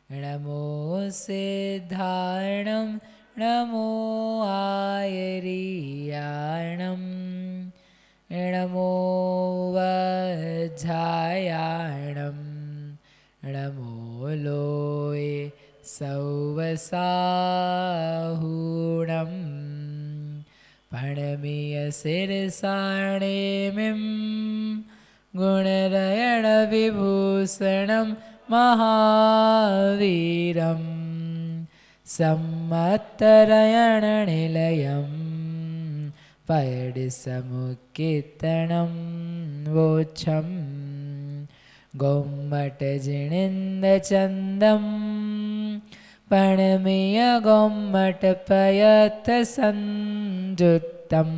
नमो सिद्धार्णं नमो आयर्याणं नमो वज्रायाणं नमो लोये सौवसाहूणं प्रणमीय शिरसाणेमिं गुणरयणविभूषणं महावीरं सम्मत्तरयणनिलयं पयडिसमुक्कीर्तनं वोच्छम् गोम्मटजिणेन्द्रचन्दं प्रणमीय गोम्मटपयत्संयुक्तं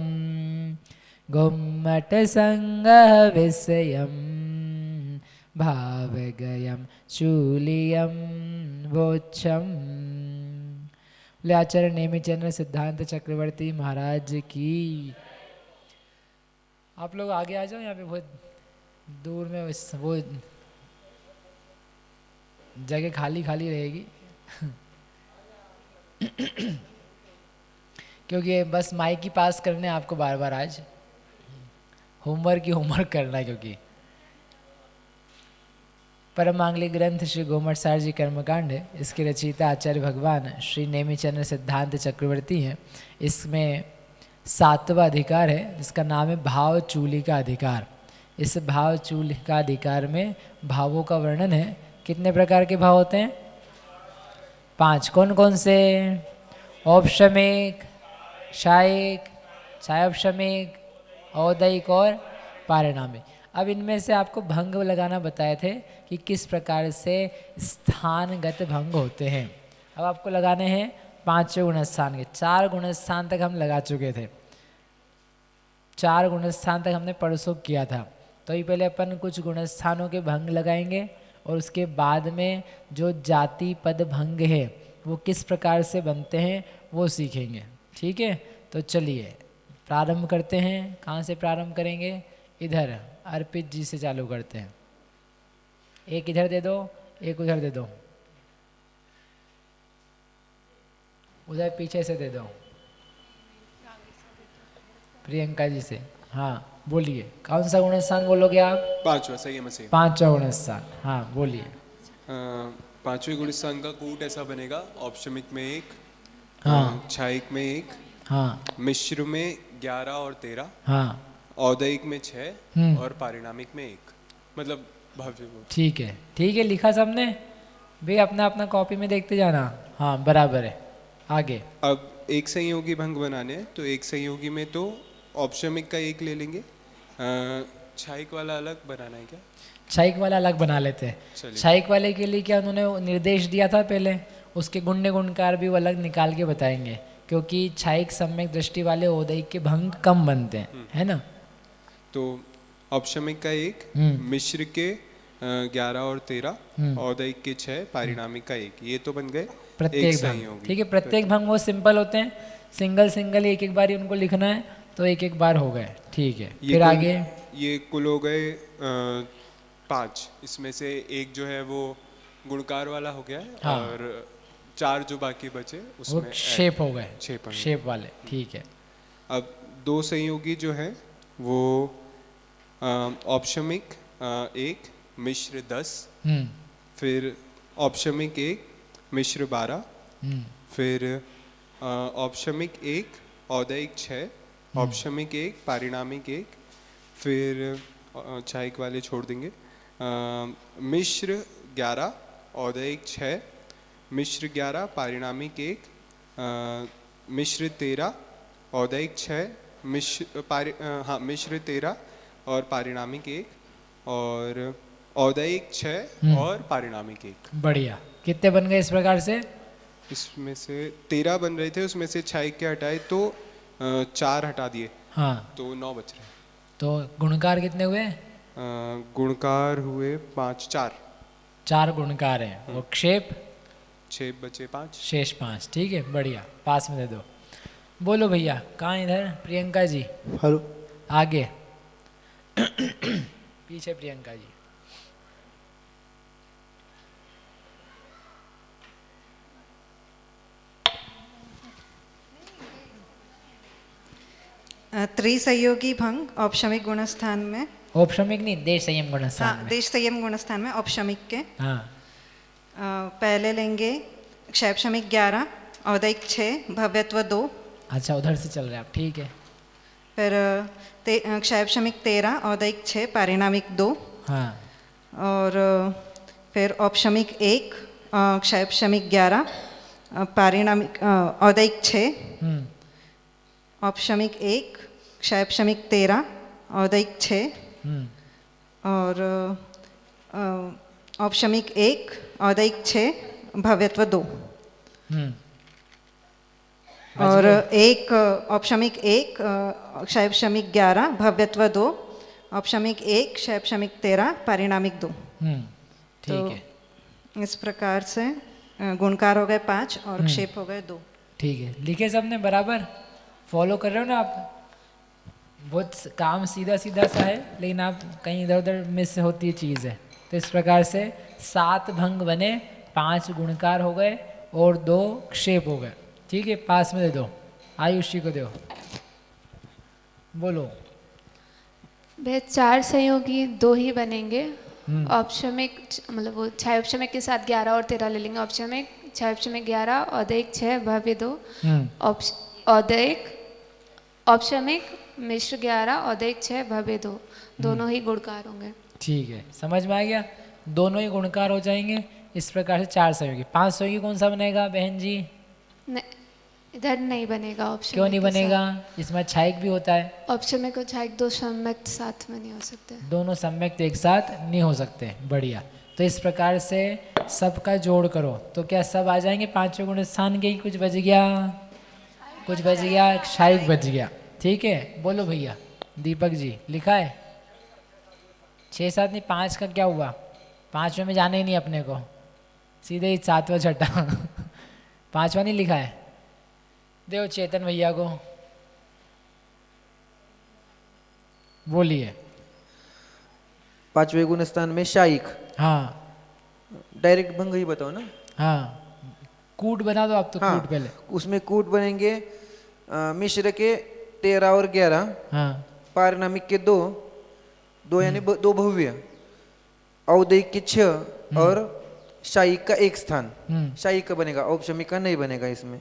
गोम्मटसङ्गविषयं भावगयं चूलियं वोच्छम्। बोले आचार्य नेमिचंद्र सिद्धांत चक्रवर्ती महाराज की। आप लोग आगे आ जाओ, यहाँ पे बहुत दूर में वो जगह खाली खाली रहेगी क्योंकि बस माइक ही पास करने आपको बार बार आज होमवर्क करना है, क्योंकि परम मांगलिक ग्रंथ श्री गोमटसार जी कर्मकांड है, इसके रचयिता आचार्य भगवान श्री नेमिचंद्र सिद्धांत चक्रवर्ती हैं। इसमें 7वां अधिकार है जिसका नाम है भाव चूली का अधिकार। इस भाव चूली का अधिकार में भावों का वर्णन है। कितने प्रकार के भाव होते हैं? 5। कौन कौन से? औपशमिक, क्षायिक, क्षायोपशमिक, औदयिक और पारिणामिक। अब इनमें से आपको भंग लगाना बताए थे कि किस प्रकार से स्थानगत भंग होते हैं। अब आपको लगाने हैं 5 गुणस्थान के। 4 गुणस्थान तक हम लगा चुके थे। 4 गुणस्थान तक हमने परसों किया था। तो ये पहले अपन कुछ गुणस्थानों के भंग लगाएंगे और उसके बाद में जो जाति पद भंग है वो किस प्रकार से बनते हैं वो सीखेंगे। ठीक है, तो चलिए प्रारंभ करते हैं। कहाँ से प्रारंभ करेंगे? इधर अर्पित जी से चालू करते हैं। एक इधर दे दो, एक उधर दे दो, उधर पीछे से दे दो। प्रियंका जी से। हाँ बोलिए, कौन सा गुणस्थान बोलोगे आप? 5वां। सही है, सही। 5वां गुणस्थान, हाँ बोलिए। 5वें गुणस्थान का कूट ऐसा बनेगा: औपशमिक में 1, हाँ क्षायिक में 1, हाँ मिश्र में 11 और 13, हाँ औदयिक में 6 और पारिणामिक में 1। मतलब भव्य गुण। ठीक है, ठीक है, लिखा सबने भाई? अपना अपना कॉपी में देखते जाना। हाँ बराबर है। आगे अब एक संयोगी भंग बनाने हैं, तो एक संयोगी में तो औपशमिक का 1 ले लेंगे। क्षायिक वाला अलग बनाना है क्या? क्षायिक वाला अलग बना लेते हैं। क्षायिक वाले के लिए क्या उन्होंने निर्देश दिया था पहले, उसके गुण्य गुणकार भी वो अलग निकाल के बताएंगे, क्योंकि क्षायिक सम्यक दृष्टि वाले औदयिक के भंग कम बनते हैं, है ना? तो औपशमिक का 1, मिश्र के 11 और 13, औदयिक के 6, पारिणामिक का 1। ये तो बन गए प्रत्येक भंग। ठीक है, प्रत्येक भंग वो सिंपल होते हैं, सिंगल सिंगल एक एक बार ही उनको लिखना है, तो एक एक बार हो गए। ठीक है, फिर आगे ये कुल हो गए 5। इसमें से एक जो है वो गुणकार वाला हो गया है। हाँ। और 4 जो बाकी बचे उसमें शेप हो गए, शेप वाले। ठीक है, अब 2 संयोगी जो है वो औपशमिक 1, मिश्र 10, फिर औपशमिक 1, मिश्र 12, फिर औपशमिक 1, औदयिक 6, औपशमिक 1, पारिणामिक 1, फिर क्षायिक वाले छोड़ देंगे। मिश्र 11, औदयिक 6, मिश्र 11, पारिणामिक 1, मिश्र 13, औदयिक 6, मिश्र 13 और पारिणामिक 1, और औदयिक 6 और पारिणामिक 1। बढ़िया। कितने बन गए इस प्रकार से? इसमें से 13 बन रहे थे, उसमें से क्षायिक के हटाए तो 4 हटा दिए। हाँ, तो 9 बच रहे। तो गुणकार कितने हुए? गुणकार हुए 5, 4 गुणकार हैं। वो क्षेप 6 बचे 5, शेष 5। ठीक है, बढ़िया, पास में दे दो। बोलो भैया, कहाँ इधर? प्रियंका जी। हेलो। आगे पीछे प्रियंका जी। त्रिसहयोगी भंग औपशमिक गुणस्थान में, औपशमिक नहीं, देश संयम गुण स्थान हाँ में। देश संयम गुणस्थान में औपशमिक के हाँ पहले लेंगे क्षैपशमिक 11, औदैक 6, भव्यत्व 2। अच्छा, उधर से चल रहे हैं आप, ठीक है। फिर क्षैपशमिक 13, औदैक 6, पारिणामिक 2। हाँ और फिर औपशमिक 1, क्षैपशमिक 11, पारिणामिक औदैक 6, हम्म औपशमिक 1, क्षैपशमिक 13, औदैक 6। हम्म और औपशमिक 1, औदैक 6, भव्यत्व 2। हम्म और एक औपशमिक 1, क्षैपशमिक 11, भव्यत्व 2, औपशमिक 1, क्षैपशमिक 13, पारिणामिक 2। ठीक तो है। इस प्रकार से गुणकार हो गए 5 और क्षेप हो गए 2। ठीक है, लिखे सबने बराबर? फॉलो कर रहे हो ना आप? बहुत काम सीधा सीधा सा है, लेकिन आप कहीं इधर उधर मिस होती चीज़ है। तो इस प्रकार से 7 भंग बने, 5 गुणकार हो गए और 2 क्षेप हो गए। ठीक है, पास में दे दो, आयुषी को दो, बोलो। वे 4 संयोगी 2 ही बनेंगे। औपशमिक मतलब वो छायोपशमिक के साथ 11 और 13 ले लेंगे। औपशमिक, छायोपशमिक 11, औदैक 6, भव्य 2। औदैक, औपशमिक, मिश्र 11, औदैक 6, भव्य 2, दोनों ही गुणकार होंगे। ठीक है, समझ में आ गया? दोनों ही गुणकार हो जाएंगे। इस प्रकार से 4 सहयोगी। 5 सहयोगी कौन सा बनेगा बहन जी? इधर नहीं बनेगा ऑप्शन। क्यों नहीं बनेगा? इसमें छायक भी होता है। औपशमिक और छायक 2 सम्यक्त साथ में नहीं हो सकते। दोनों सम्यक्त एक साथ नहीं हो सकते। बढ़िया। तो इस प्रकार से सबका जोड़ करो तो क्या सब आ जाएंगे? 5 गुण स्थान के ही कुछ बच गया, कुछ बच गया, क्षायक बच गया। ठीक है, बोलो भैया। दीपक जी लिखा है 6 7 नहीं 5 का क्या हुआ? 5वें में जाना ही नहीं अपने को, सीधे ही 7वां छठा 5वां नहीं लिखा है? दो चेतन भैया को, बोलिए। 5वें गुण स्थान में शायिक। हाँ डायरेक्ट भंग ही बताओ ना। हाँ, कूट बना दो आप तो। हाँ, कूट पहले। उसमें कूट बनेंगे मिश्र के 13 और 11, हाँ पारिणामिक के 2 यानी 2 भव्य, औदैक के 6 और शायिक का 1 स्थान। शायिक का बनेगा, औपशमिक का नहीं बनेगा इसमें।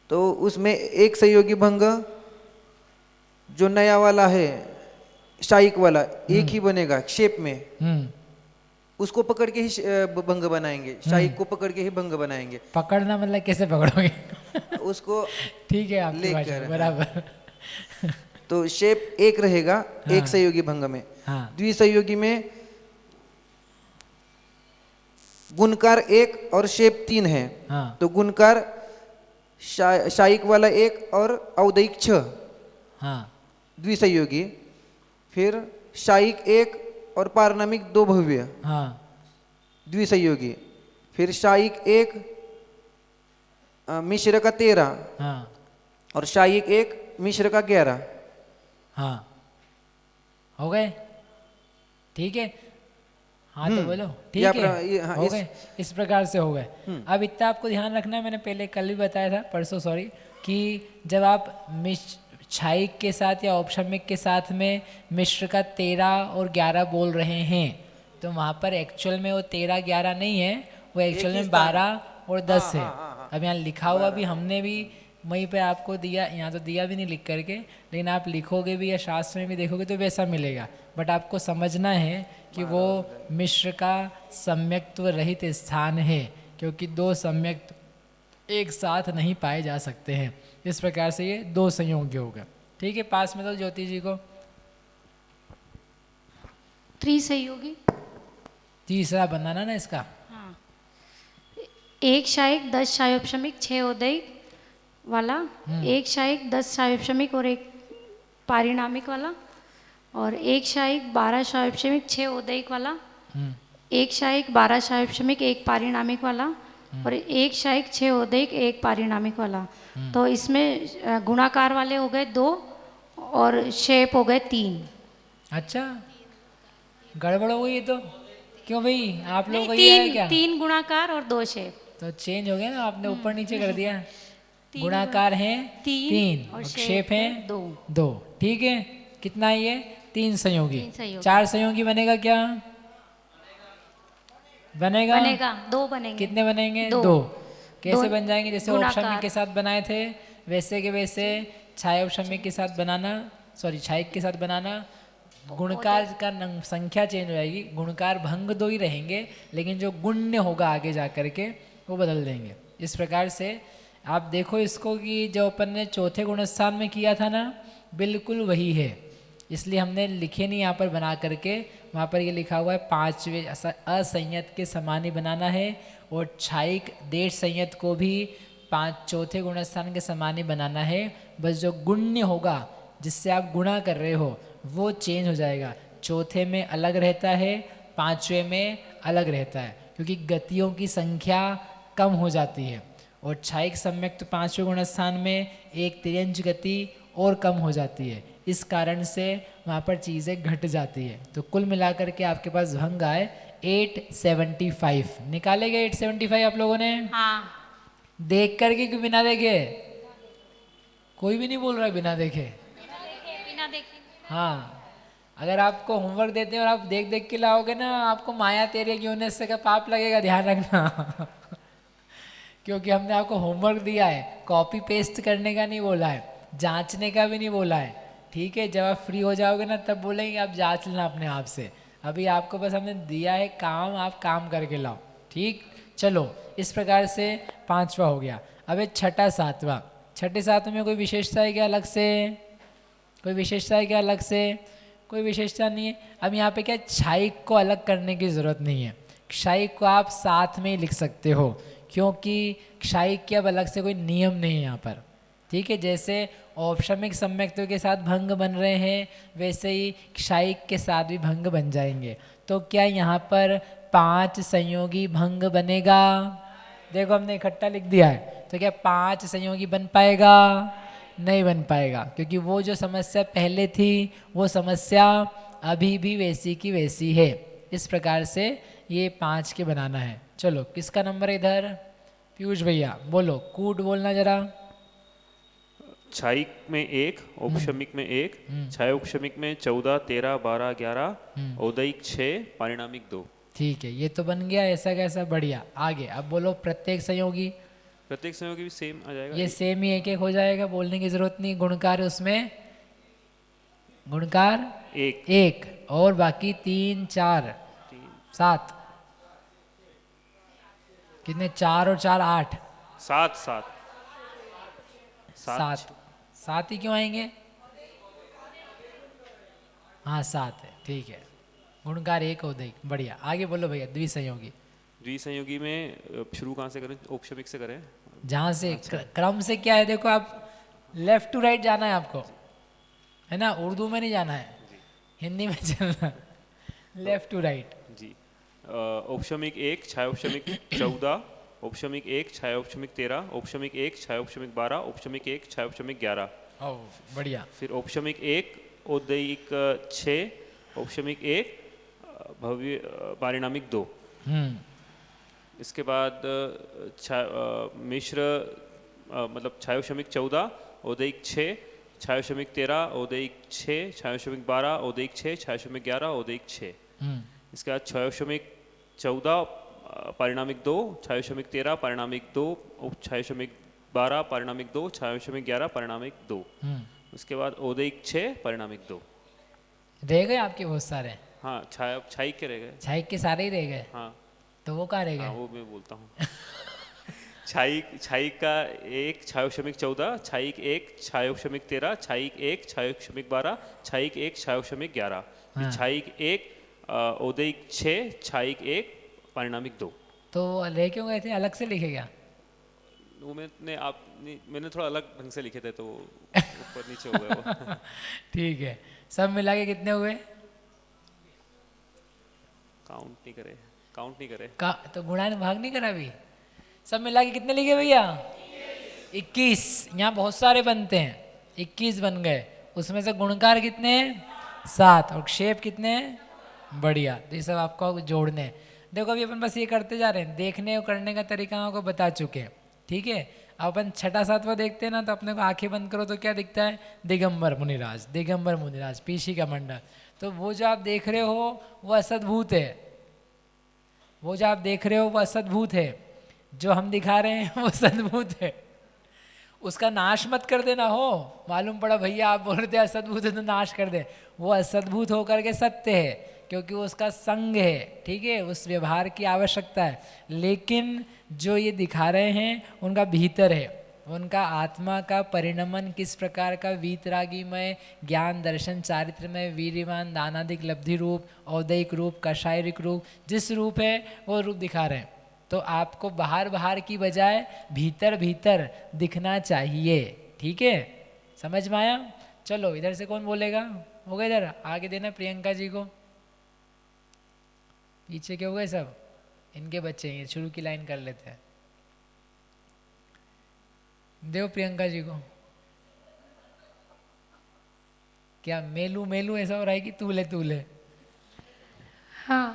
तो उसमें एक सहयोगी भंग जो नया वाला है, शायिक वाला, एक ही बनेगा क्षेप में। उसको पकड़ के ही भंग बनाएंगे, शायिक को पकड़ के ही भंग बनाएंगे। पकड़ना मतलब कैसे पकड़ोगे? उसको ठीक है, आपकी भाषा लेकर, बराबर। तो शेप एक रहेगा एक सहयोगी भंग में। द्विसहयोगी में गुणकार 1 और शेप 3 है। तो गुणकार शायिक वाला 1 और औदैक 6 द्विसहयोगी। फिर शायिक 1 और पारिणामिक 2 भव्य द्विसहयोगी। फिर शायिक 1 मिश्र का 13 और शायिक 1 मिश्र का 11। हो गए? ठीक है, हाँ तो बोलो। ठीक है, हो गए। इस प्रकार से हो गए। अब इतना आपको ध्यान रखना है, मैंने पहले कल भी बताया था, परसों सॉरी, कि जब आप छायिक के साथ या औपशमिक के साथ में मिश्र का 13 और 11 बोल रहे हैं तो वहाँ पर एक्चुअल में वो 13 11 नहीं है, वो एक्चुअल में 12 और 10 है। अब यहाँ लिखा हुआ भी हमने भी वहीं पे आपको दिया, यहाँ तो दिया भी नहीं लिख करके, लेकिन आप लिखोगे भी या शास्त्र में भी देखोगे तो वैसा मिलेगा। बट आपको समझना है कि वो मिश्र का सम्यक्त्व रहित स्थान है, क्योंकि 2 सम्यक्त एक साथ नहीं पाए जा सकते हैं। इस प्रकार से ये 2 संयोग्य हो गए। ठीक है, पास में तो ज्योति जी को त्रिसहयोगी तीसरा बनाना ना इसका। हाँ, 1 शायिक 10 शायोपशमिक 6 औदैक वाला, 1 शायिक 10 शायोपशमिक और 1 पारिणामिक वाला, और 1 शायिक 12 शायोपशमिक 6 औदैक वाला, 1 शायिक 12 शायोपशमिक 1 पारिणामिक वाला, और 1 शायिक 6 औदैक 1 पारिणामिक वाला। तो इसमें गुणाकार वाले हो गए 2 और शेप हो गए 3। अच्छा, गड़बड़ हो गई तो। क्यों भाई, आप लोगों को ये है क्या? 3 गुणाकार और 2 शेप। तो चेंज हो गया ना, आपने ऊपर नीचे कर दिया। गुणाकार हैं तीन और क्षेप हैं दो। ठीक है, कितना है ये? तीन संयोगी। चार संयोगी बनेगा क्या? बनेगा दो बनेंगे। कितने बनेंगे? दो। कैसे बन जाएंगे? जैसे औपशमिक के साथ बनाए थे वैसे के वैसे छाया औपशमिक के साथ बनाना, सॉरी छायिक के साथ बनाना। गुणकार का संख्या चेंज हो जाएगी, गुणकार भंग दो ही रहेंगे लेकिन जो गुण्य होगा आगे जा करके वो बदल देंगे। इस प्रकार से आप देखो इसको कि जो अपन ने चौथे गुणस्थान में किया था ना, बिल्कुल वही है। इसलिए हमने लिखे नहीं यहाँ पर बना करके, वहाँ पर ये लिखा हुआ है पांचवें असंयत के समान ही बनाना है और छायिक देश संयत को भी चौथे गुणस्थान के समान ही बनाना है। बस जो गुण्य होगा जिससे आप गुणा कर रहे हो वो चेंज हो जाएगा। चौथे में अलग रहता है, पांचवें में अलग रहता है, क्योंकि गतियों की संख्या कम हो जाती है। और छायिक सम्यक तो पांचवें गुणस्थान में एक तिर्यंच गति और कम हो जाती है, इस कारण से वहाँ पर चीज़ें घट जाती है। तो कुल मिलाकर के आपके पास भंग आए 875। निकालेंगे 875 आप लोगों ने? हाँ। देख करके कि बिना देखे? कोई भी नहीं बोल रहा है बिना देखे। बिना देखे। हाँ, अगर आपको होमवर्क देते हैं और आप देख देख के लाओगे ना, आपको माया तेरे यूनिस से का पाप लगेगा, ध्यान रखना। क्योंकि हमने आपको होमवर्क दिया है, कॉपी पेस्ट करने का नहीं बोला है, जांचने का भी नहीं बोला है। ठीक है, जब आप फ्री हो जाओगे ना तब बोलेंगे आप जांच लेना अपने आप से। अभी आपको बस हमने दिया है काम, आप काम करके लाओ। ठीक, चलो इस प्रकार से पांचवा हो गया। अब ये छठा सातवां। छठे सातवें में कोई विशेषता है क्या अलग से? कोई विशेषता है क्या अलग से? कोई विशेषता नहीं है। अब यहाँ पे क्या, छायिक को अलग करने की ज़रूरत नहीं है। क्षायिक को आप साथ में ही लिख सकते हो, क्योंकि क्षायिक के अब अलग से कोई नियम नहीं है यहाँ पर। ठीक है, जैसे औपशमिक सम्यक्तों के साथ भंग बन रहे हैं वैसे ही क्षायिक के साथ भी भंग बन जाएंगे। तो क्या यहाँ पर 5 संयोगी भंग बनेगा? देखो हमने इकट्ठा लिख दिया है, तो क्या 5 संयोगी बन पाएगा? नहीं बन पाएगा, क्योंकि वो जो समस्या पहले थी वो समस्या अभी भी वैसी की वैसी है। इस प्रकार से ये 5 के बनाना है। चलो किसका नंबर है इधर? पीयूष भैया बोलो, कूट बोलना जरा। छायिक में 1, औपशमिक में 1, छाया औपशमिक में 14, 13, 12, 11, औदयिक 6, पारिणामिक 2। ठीक है, ये तो बन गया ऐसा कैसा, बढ़िया। आगे अब बोलो प्रत्येक संयोगी। प्रत्येक संयोगी भी सेम आ जाएगा। ये सेम ही एक एक हो जाएगा, बोलने की जरूरत नहीं। गुणकार उसमें गुणकार एक और बाकी 3, 4, 7 कितने? 4 और 4 8 7 ही क्यों आएंगे? हाँ 7 है, ठीक है। गुणकार 1 औदयिक, बढ़िया। आगे बोलो भैया द्विसंयोगी। द्विसंयोगी में शुरू कहाँ से करें? औपशमिक से करें। जहाँ से क्रम से क्या है, देखो आप लेफ्ट टू राइट जाना है आपको, है ना? उर्दू में नहीं जाना है, हिंदी में चलना, लेफ्ट टू राइट जी। औपशमिक 1, छाया औपशमिक 14, औपशमिक 1, छाया औपशमिक 13, औपशमिक 1, छाया औपशमिक 12, औपशमिक 1, छाया औपशमिक 11। ओह बढ़िया। फिर औपशमिक 1, औदयिक 6, औपशमिक 1, भव्य पारिणामिक 2। इसके बाद मिश्र मतलब छायोशमिक 14, औदयिक 6, छायोशमिक 13, औदयिक 6, छायोशमिक 12, औदयिक 6, छायोशमिक 11, औदयिक 6। इसके बाद छायोशमिक 14 पारिणामिक 2, छायोशमिक 13 पारिणामिक 2, छायोशमिक 12 पारिणामिक 2, छायोशमिक 11 पारिणामिक 2। उसके बाद औदयिक 6 पारिणामिक 2। रह गए आपके बहुत सारे? हाँ, छायिक के रह गए। छायिक के सारे ही रह गए? हाँ। तो वो कहाँ रह गए? हाँ, वो मैं बोलता हूँ। छायिक का 1, छायोशमिक 14, छायिक 1, छायोशमिक 13, छायिक 1, छायोशमिक 12, छायिक 1, छायोशमिक 11, छायिक 1, औदयिक 6, छायिक 1, पारिणामिक 2। तो रह क्यों गए थे? अलग से लिखे क्या? वो मैंने थोड़ा अलग ढंग से लिखे थे तो ऊपर नीचे हो गए वो। ठीक है, सब मिला के कितने हुए? काउंट नहीं करे। तो गुणान भाग नहीं करा अभी? सब मिला के कितने लिखे भैया? 21। यहाँ बहुत सारे बनते हैं, 21 बन गए। उसमें से गुणकार कितने हैं? 7 और क्षेप कितने हैं? बढ़िया। तो ये सब आपको जोड़ने हैं। देखो अभी अपन बस ये करते जा रहे हैं, देखने और करने का तरीका आपको बता चुके हैं। ठीक है, अपन छठा सातवां देखते हैं ना, तो अपने को आंखें बंद करो तो क्या दिखता है? दिगंबर मुनिराज, पीशी का मंडल। तो वो जो आप देख रहे हो वो असद्भूत है, वो जो आप देख रहे हो वो असद्भूत है, जो हम दिखा रहे हैं वो सद्भूत है। उसका नाश मत कर देना हो, मालूम पड़ा भैया आप बोल रहे थे असद्भुत है तो नाश कर दे, वो असद्भुत होकर के सत्य है, क्योंकि वो उसका संग है, ठीक है, उस व्यवहार की आवश्यकता है। लेकिन जो ये दिखा रहे हैं उनका भीतर है, उनका आत्मा का परिणमन किस प्रकार का वीतरागीमय, ज्ञान दर्शन चारित्रमय, वीर्यवान, दानादिक लब्धि रूप, औदयिक रूप, कषायरिक रूप, जिस रूप है वो रूप दिखा रहे हैं। तो आपको बाहर बाहर की बजाय भीतर भीतर दिखना चाहिए, ठीक है, समझ में आया? चलो इधर से कौन बोलेगा? होगा इधर आगे देना प्रियंका जी को, पीछे के हो गए सब, इनके बच्चे हैं, शुरू की लाइन कर लेते हैं। दो प्रियंका जी को। क्या मेलू मेलू ऐसा हो रहा है कि तूले तूले? हाँ,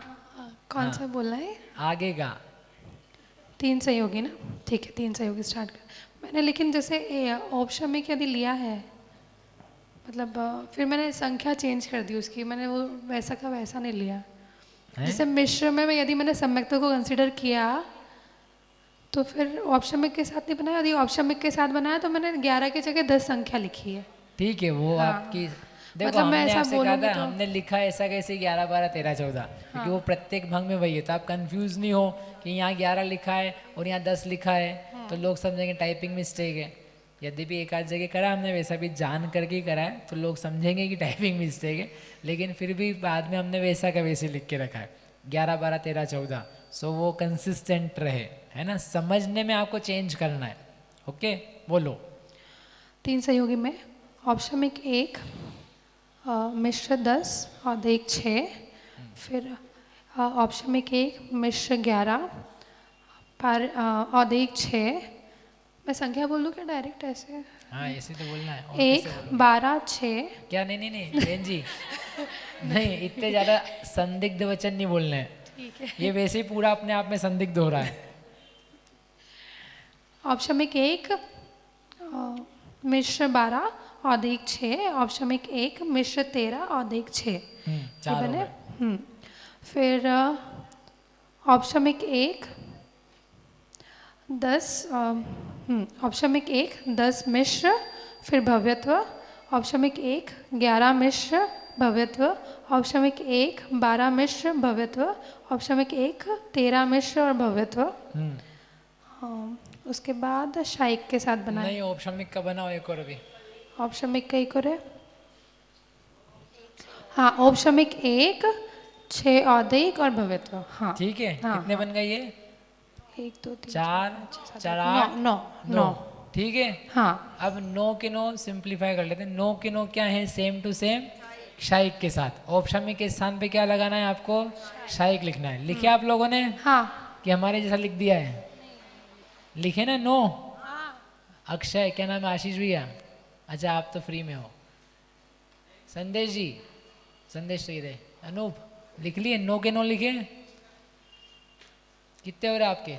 कौन सा बोलना है? आगे का 3 सहयोगी ना, ठीक है, 3 सहयोगी स्टार्ट कर। मैंने लेकिन जैसे ऑप्शन में यदि लिया है, मतलब फिर मैंने संख्या चेंज कर दी उसकी, मैंने वो वैसा का वैसा नहीं लिया। जैसे मिश्र में यदि मैंने सम्यक्ता को कंसिडर किया तो फिर ऑप्शन में के साथ नहीं बनाया, यदि ऑप्शन में के साथ बनाया तो मैंने 11 की जगह 10 संख्या लिखी है। ठीक है, वो हाँ। आपकी देखो मतलब मैं हमने ऐसा आपसे कहा बोलूँगी था, तो- हमने लिखा ऐसा कैसे 11 12 13 14, क्योंकि वो प्रत्येक भंग में वही है, तो आप कंफ्यूज नहीं हो कि यहाँ 11 लिखा है और यहाँ 10 लिखा है, तो लोग समझेंगे टाइपिंग मिस्टेक है। यदि भी एक आध जगह करा हमने वैसा भी जान करके ही करा है, तो लोग समझेंगे कि टाइपिंग मिस्टेक है, लेकिन फिर भी बाद में हमने वैसा का वैसे लिख के रखा है 11 12 13 14, सो वो कंसिस्टेंट रहे, है ना? समझने में आपको चेंज करना है। ओके, बोलो। 3 सहयोगी में ऑप्शन में 1 मिश्र 10 और 6, फिर ऑप्शन में 1 मिश्र 11 और 6। मैं संख्या बोल दूँ क्या डायरेक्ट ऐसे? हाँ ऐसे तो बोलना है। और 1 कैसे बोलोगे? 12 6। क्या? नहीं बहन जी नहीं, इतने ज़्यादा संदिग्ध वचन नहीं बोलने हैं, ठीक है। ये वैसे ही पूरा अपने आप में संदिग्ध हो रहा है। ऑप्शन में 1 मिश्र 12 और 6, ऑप्शन में 1 मिश्र 13 और 6 चार हो बने। गए। फिर ऑप्शन में 1 10, ऑप्शन में 1 10 मिश्र फिर भव्यत्व, ऑप्शन में 1 11 मिश्र भव्यत्व, ऑप्शन में 1 12 मिश्र भव्यत्व, ऑप्शन में 1 13 मिश्र और भव्यत्व। उसके बाद शाइक के साथ बनाए। नहीं, ऑप्शन में का बनाओ एक और अभी। ऑप्शन में कई करे, हाँ, ऑप्शन में 1 6 औदयिक और भव्यत्व। हाँ ठीक है, हाँ, कितने बन गए ये? 1 2 3 4 4 8 9। ठीक है। हाँ, अब 9 के 9 सिंप्लीफाई कर लेते हैं। 9 के 9 क्या है? सेम टू सेम शाइक के साथ। ऑप्शन में के स्थान पे क्या लगाना है आपको? शाइक लिखना है। लिखे आप लोगों ने हाँ, कि हमारे जैसा लिख दिया है? लिखे ना 9? अक्षय, क्या नाम है? आशीष भैया, अच्छा आप तो फ्री में हो। संदेश जी, संदेश तो इधर। अनूप, लिख लिए? 9 के 9 लिखे? कितने हो रहे आपके?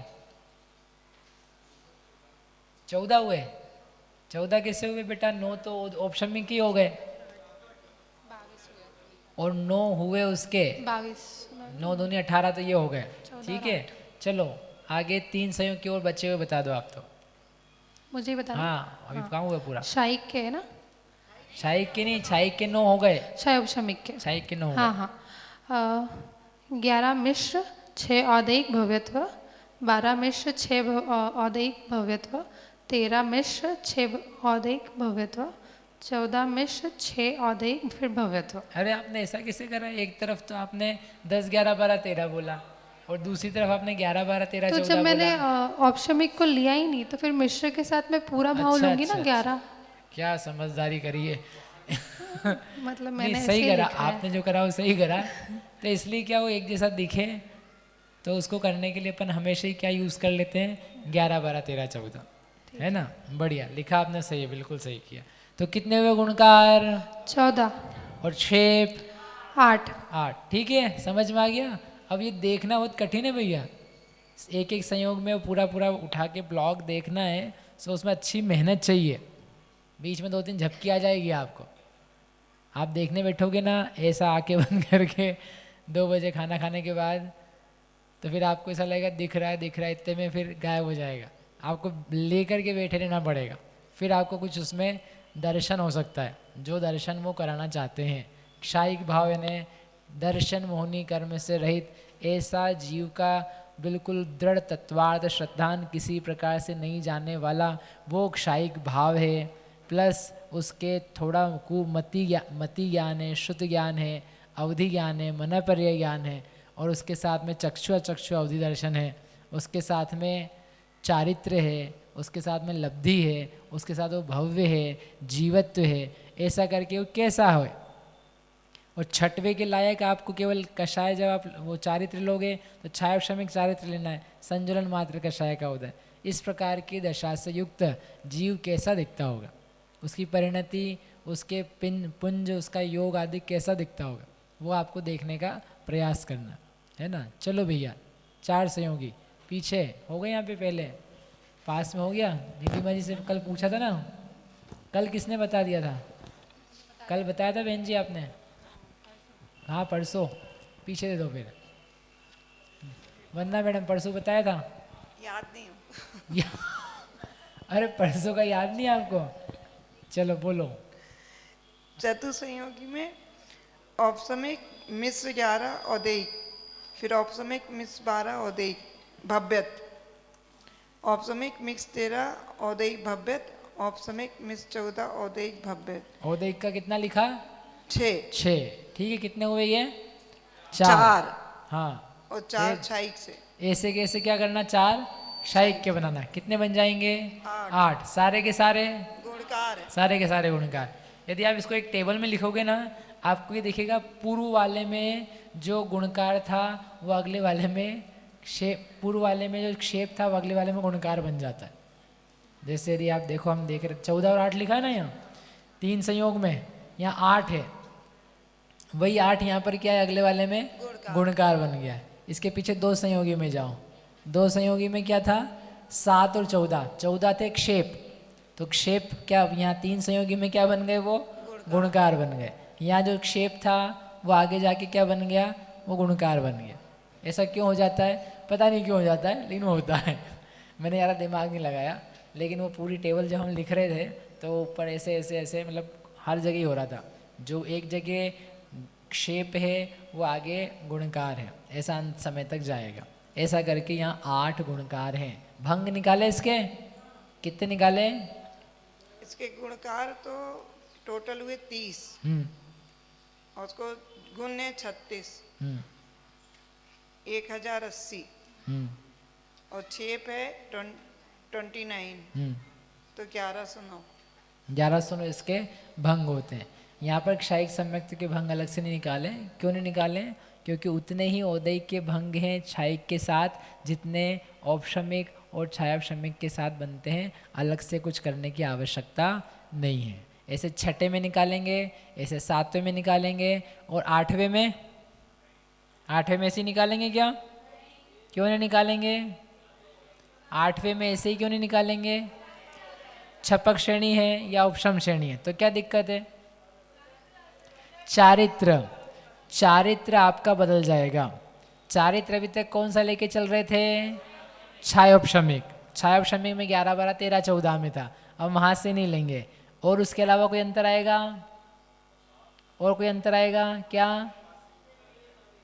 14 हुए। 14 कैसे हुए बेटा? 9 तो ऑप्शन में की हो गए और 9 हुए उसके 22। 9 दूनी 18, तो ये हो गए। ठीक है, चलो आगे 3 संयोग की ओर बचे हुए बता दो आप तो। मुझे ही बताना। हाँ अभी कहाँ हुआ पूरा? शाइक के है ना? शाइक के नहीं, शाइक के 9 हो गए। शायोपशमिक के। शाइक के 9 हो हाँ गए। हाँ। 11 मिश्र 6 औदयिक भव्यत्व, 12 मिश्र 6 औदयिक भव्यत्व, 13 मिश्र 6 औदयिक भव्यत्व, 14 मिश्र 6 औदयिक फिर भव्यत्व। अरे आपने ऐसा कैसे करा? एक तरफ तो आपने 10 11 12 13 बोला और दूसरी तरफ आपने 11 12 13 तो 14 जब मैंने बोला। ऑप्शमिक को लिया ही नहीं तो फिर मिश्र के साथ मैं पूरा भाव अच्छा, लूंगी ना अच्छा, 11। क्या समझदारी करिए। मतलब नहीं, मैंने सही ऐसे ही करा लिखा है। आपने, जो करा वो सही करा। तो इसलिए क्या वो एक जैसा दिखे, तो उसको करने के लिए अपन हमेशा ही क्या यूज़ कर लेते हैं? 11 12 13 14, है ना? बढ़िया लिखा आपने, सही है, बिल्कुल सही किया। तो कितने हुए गुणकार? 14 और शेप 8। 8। ठीक है, समझ में आ गया? अब ये देखना बहुत कठिन है भैया, एक एक संयोग में पूरा पूरा उठा के ब्लॉक देखना है सो उसमें अच्छी मेहनत चाहिए, बीच में 2-3 झपकी आ जाएगी आपको। आप देखने बैठोगे ना ऐसा आके बंद करके 2 बजे खाना खाने के बाद, तो फिर आपको ऐसा लगेगा दिख रहा है, इतने में फिर गायब हो जाएगा। आपको लेकर के बैठे रहना पड़ेगा, फिर आपको कुछ उसमें दर्शन हो सकता है, जो दर्शन वो कराना चाहते हैं। क्षायिक भाव यानी दर्शन मोहनी कर्म से रहित ऐसा जीव का बिल्कुल दृढ़ तत्वार्थ श्रद्धान किसी प्रकार से नहीं जाने वाला वो क्षायिक भाव है, प्लस उसके थोड़ा मति ज्ञान है, श्रुत ज्ञान है, अवधि ज्ञान है, मनपर्य ज्ञान है, और उसके साथ में चक्षु अवधि दर्शन है, उसके साथ में चारित्र्य है, उसके साथ में लब्धि है, उसके साथ वो भव्य है, जीवत्व है, ऐसा करके वो कैसा हो। और छठवें के लायक आपको केवल कषाय, जब आप वो चारित्र लोगे तो छाया श्रमिक चारित्र लेना है, संजुलन मात्र कषाय का उदय। इस प्रकार की दशा से युक्त जीव कैसा दिखता होगा, उसकी परिणति, उसके पुंज, उसका योग आदि कैसा दिखता होगा, वो आपको देखने का प्रयास करना है ना। चलो भैया, 4 संयोगी पीछे हो गए, यहाँ पे पहले पास में हो गया। नीलिमा जी से कल पूछा था ना, कल किसने बता दिया था? कल बताया था बहन जी आपने? हाँ परसों, पीछे दे दो फिर। वंदना मैडम परसों बताया था? याद नहीं अरे परसों का याद नहीं आपको? चलो बोलो। चतुसंयोगी में औपसमिक मिश्र 11 औदैहिक, फिर औपसमिक मिश्र 12 औदैहिक भव्यत, औपसमिक मिक्स 13 औदैहिक भव्यत, औपसमिक मिक्स 14 औदैहिक भव्यत। औदैहिक का कितना लिखा? 6। ठीक है, कितने हुए ये? 4। हाँ, और 4 क्षायिक से। ऐसे कैसे क्या करना? 4 क्षायिक के बनाना। कितने बन जाएंगे? 8। सारे के सारे गुणकार है। सारे के सारे गुणकार। यदि आप इसको एक टेबल में लिखोगे ना, आपको ये दिखेगा पूर्व वाले में जो गुणकार था वो अगले वाले में क्षेप, पूर्व वाले में जो क्षेप था वो अगले वाले में गुणकार बन जाता है। जैसे यदि आप देखो, हम देख रहे 14 और 8 लिखा है ना, यहाँ 3 संयोग में, यहाँ 8 है, वही 8 यहाँ पर क्या है अगले वाले में? गुणकार बन गया है। इसके पीछे 2 संयोगी में जाओ, 2 संयोगी में क्या था? 7 और 14। 14 थे क्षेप, तो क्षेप क्या यहाँ 3 संयोगी में क्या बन गए? वो गुणकार बन गए। यहाँ जो क्षेप था वो आगे जाके क्या बन गया? वो गुणकार बन गया। ऐसा क्यों हो जाता है? पता नहीं क्यों हो जाता है, लेकिन वो होता है। मैंने ज़्यादा दिमाग नहीं लगाया, लेकिन वो पूरी टेबल जब हम लिख रहे थे तो ऊपर ऐसे ऐसे ऐसे मतलब हर जगह ही हो रहा था। जो एक जगह क्षेप है वो आगे गुणकार है, ऐसा अंत समय तक जाएगा। ऐसा करके यहाँ 8 गुणकार हैं। भंग निकाले इसके, कितने निकाले? इसके गुणकार तो टोटल हुए 30 और उसको गुण है 36, 1080 और क्षेप है 29, तो 1109। 1109 इसके भंग होते हैं। यहाँ पर क्षायिक सम्यक्त के भंग अलग से नहीं निकाले। क्यों नहीं निकाले? क्योंकि उतने ही औदैहिक के भंग हैं क्षायिक के साथ जितने औपशमिक और छायापशमिक के साथ बनते हैं। अलग से कुछ करने की आवश्यकता नहीं है। ऐसे 6ठे में निकालेंगे, ऐसे 7वें में निकालेंगे, और 8वें में, 8वें में ऐसे ही निकालेंगे क्या? क्यों नहीं निकालेंगे? 8वें में ऐसे ही क्यों नहीं निकालेंगे? छपक श्रेणी है या उपशम श्रेणी है, तो क्या दिक्कत है? चारित्र, चारित्र आपका बदल जाएगा। चारित्र अभी तक कौन सा लेके चल रहे थे? छायोपशमिक। छायोपशमिक में 11, 12, 13, 14 में था, अब वहाँ से नहीं लेंगे। और उसके अलावा कोई अंतर आएगा? और कोई अंतर आएगा क्या?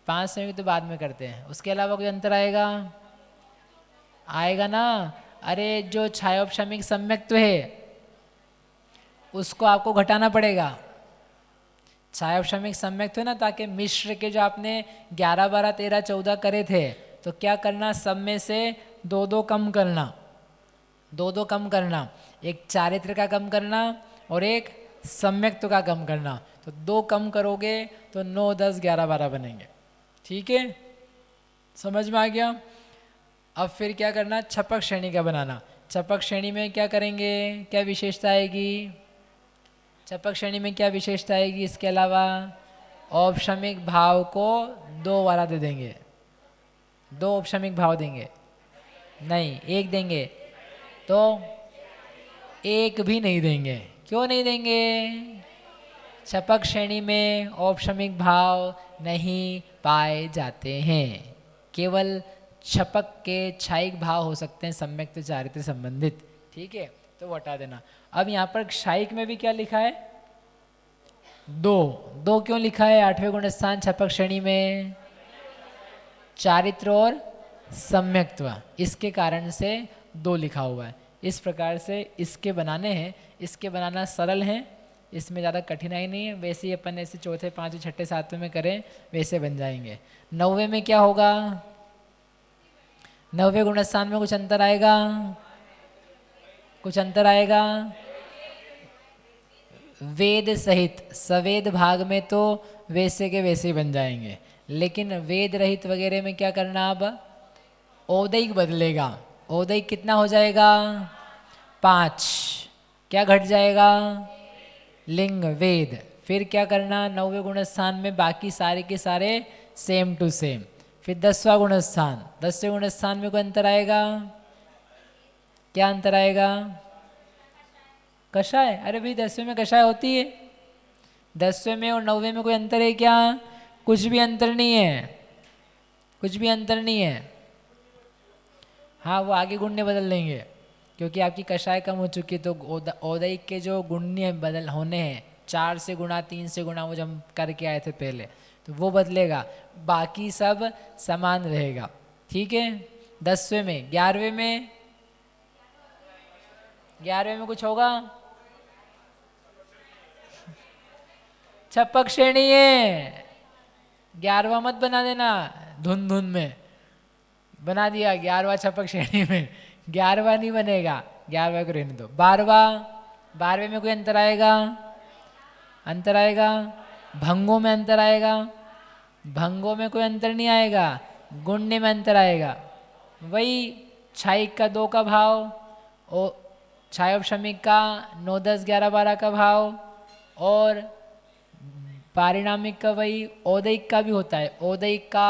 5 संयोग तो बाद में करते हैं। उसके अलावा कोई अंतर आएगा? आएगा ना। अरे जो छायोपशमिक सम्यक्त्व है उसको आपको घटाना पड़ेगा। छायोपशमिक सम्यक्त्व है ना, ताकि मिश्र के जो आपने 11, 12, 13, 14 करे थे, तो क्या करना? सब में से 2-2 कम करना, 2-2 कम करना। एक चारित्र का कम करना और एक सम्यक्त्व का कम करना। तो 2 कम करोगे तो 9, 10, 11, 12 बनेंगे। ठीक है, समझ में आ गया? अब फिर क्या करना? छपक श्रेणी का बनाना। छपक श्रेणी में क्या करेंगे? क्या विशेषता आएगी? छपक श्रेणी में क्या विशेषता आएगी? इसके अलावा औपशमिक भाव को 2 वाला दे देंगे। 2 औपशमिक भाव देंगे? नहीं, 1 देंगे। तो एक भी नहीं देंगे। क्यों नहीं देंगे? छपक श्रेणी में औपशमिक भाव नहीं पाए जाते हैं, केवल छपक के क्षायिक भाव हो सकते हैं सम्यक्त चारित्र संबंधित। ठीक है, तो वो हटा देना। अब यहाँ पर क्षायिक में भी क्या लिखा है? दो। दो क्यों लिखा है? 8वें गुण स्थान छपक श्रेणी में चारित्र और सम्यक्त्व, इसके कारण से 2 लिखा हुआ है। इस प्रकार से इसके बनाने हैं। इसके बनाना सरल है, इसमें ज़्यादा कठिनाई नहीं है। वैसे ही अपन ऐसे चौथे, पाँचवें, छठे, सातवें में करें वैसे बन जाएंगे। 9वें में क्या होगा? 9वें गुण स्थान में कुछ अंतर आएगा? कुछ अंतर आएगा? वेद सहित सवेद भाग में तो वैसे के वैसे ही बन जाएंगे, लेकिन वेद रहित वगैरह में क्या करना? अब औदैक बदलेगा। औदैक कितना हो जाएगा? 5। क्या घट जाएगा? लिंग वेद। फिर क्या करना? 9वें गुण स्थान में बाकी सारे के सारे सेम टू सेम। फिर 10वां गुण स्थान, 10वें गुण स्थान में कोई अंतर आएगा? क्या अंतर आएगा? कषाय। अरे भाई 10वें में कषाय होती है। 10वें में और 9वें में कोई अंतर है क्या? कुछ भी अंतर नहीं है, कुछ भी अंतर नहीं है। हाँ, वो आगे गुण्य बदल लेंगे क्योंकि आपकी कषाय कम हो चुकी है, तो औदैक के जो गुण्य बदल होने हैं 4 से गुणा, 3 से गुणा, वो जब हम करके आए थे पहले, तो वो बदलेगा। बाकी सब समान रहेगा। ठीक है। 10वें में, 11वें में, 11वें में कुछ होगा? छपक श्रेणी है, 11वां मत बना देना धुन धुन में। बना दिया 11वां छपक श्रेणी में, 11वां नहीं बनेगा, 11वां को रहने दो। 12वें में कोई अंतर आएगा? अंतर आएगा। भंगों में अंतर आएगा? भंगों में कोई अंतर नहीं आएगा, गुण्य में अंतर आएगा। वही क्षायिक का 2 का भाव और क्षायोपशमिक का 9, 10, 11, 12 का भाव, और पारिणामिक का वही औदैक का भी होता है। औदैक का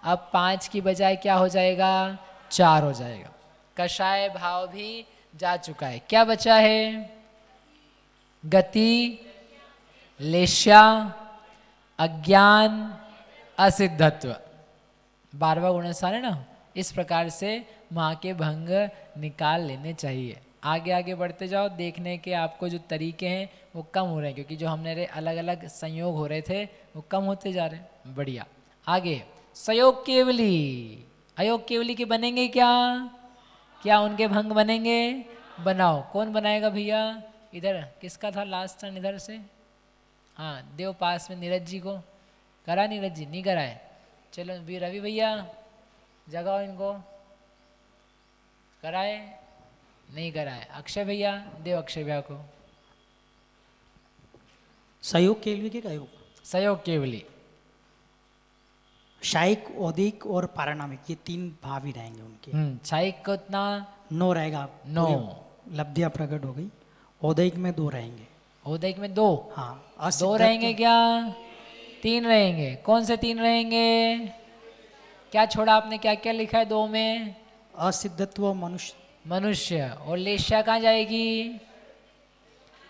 अब 5 की बजाय क्या हो जाएगा? 4 हो जाएगा। कषाय भाव भी जा चुका है। क्या बचा है? गति, लेश्या, अज्ञान, असिद्धत्व। 12वां गुण स्थान है ना। इस प्रकार से माँ के भंग निकाल लेने चाहिए। आगे आगे बढ़ते जाओ, देखने के आपको जो तरीके हैं वो कम हो रहे हैं, क्योंकि जो हमने अलग अलग संयोग हो रहे थे वो कम होते जा रहे हैं। बढ़िया। आगे संयोग केवली, अयोग केवली के बनेंगे क्या? क्या उनके भंग बनेंगे? बनाओ। कौन बनाएगा भैया? इधर किसका था लास्ट टर्न? इधर से, हाँ, देव पास में नीरज जी को करा। नीरज जी नहीं कराए, चलो रवि भैया जगाओ इनको। कराए? नहीं कराए। अक्षय भैया देव अक्षय भैया को। सहयोग केवली के योग? सहयोग केवली। शायिक, औदिक और पारानामिक, ये 3 भाव ही रहेंगे उनके। क्षायिक को इतना 9 रहेगा। 9 लब्धियां प्रकट हो गई। औदिक में 2 रहेंगे। औदिक में 2? हाँ। 2 रहेंगे क्या? 3 रहेंगे। कौन से 3 रहेंगे? क्या छोड़ा आपने? क्या क्या लिखा है 2 में? असिद्धत्व, मनुष्य। मनुष्य। और लेश्या कहाँ जाएगी?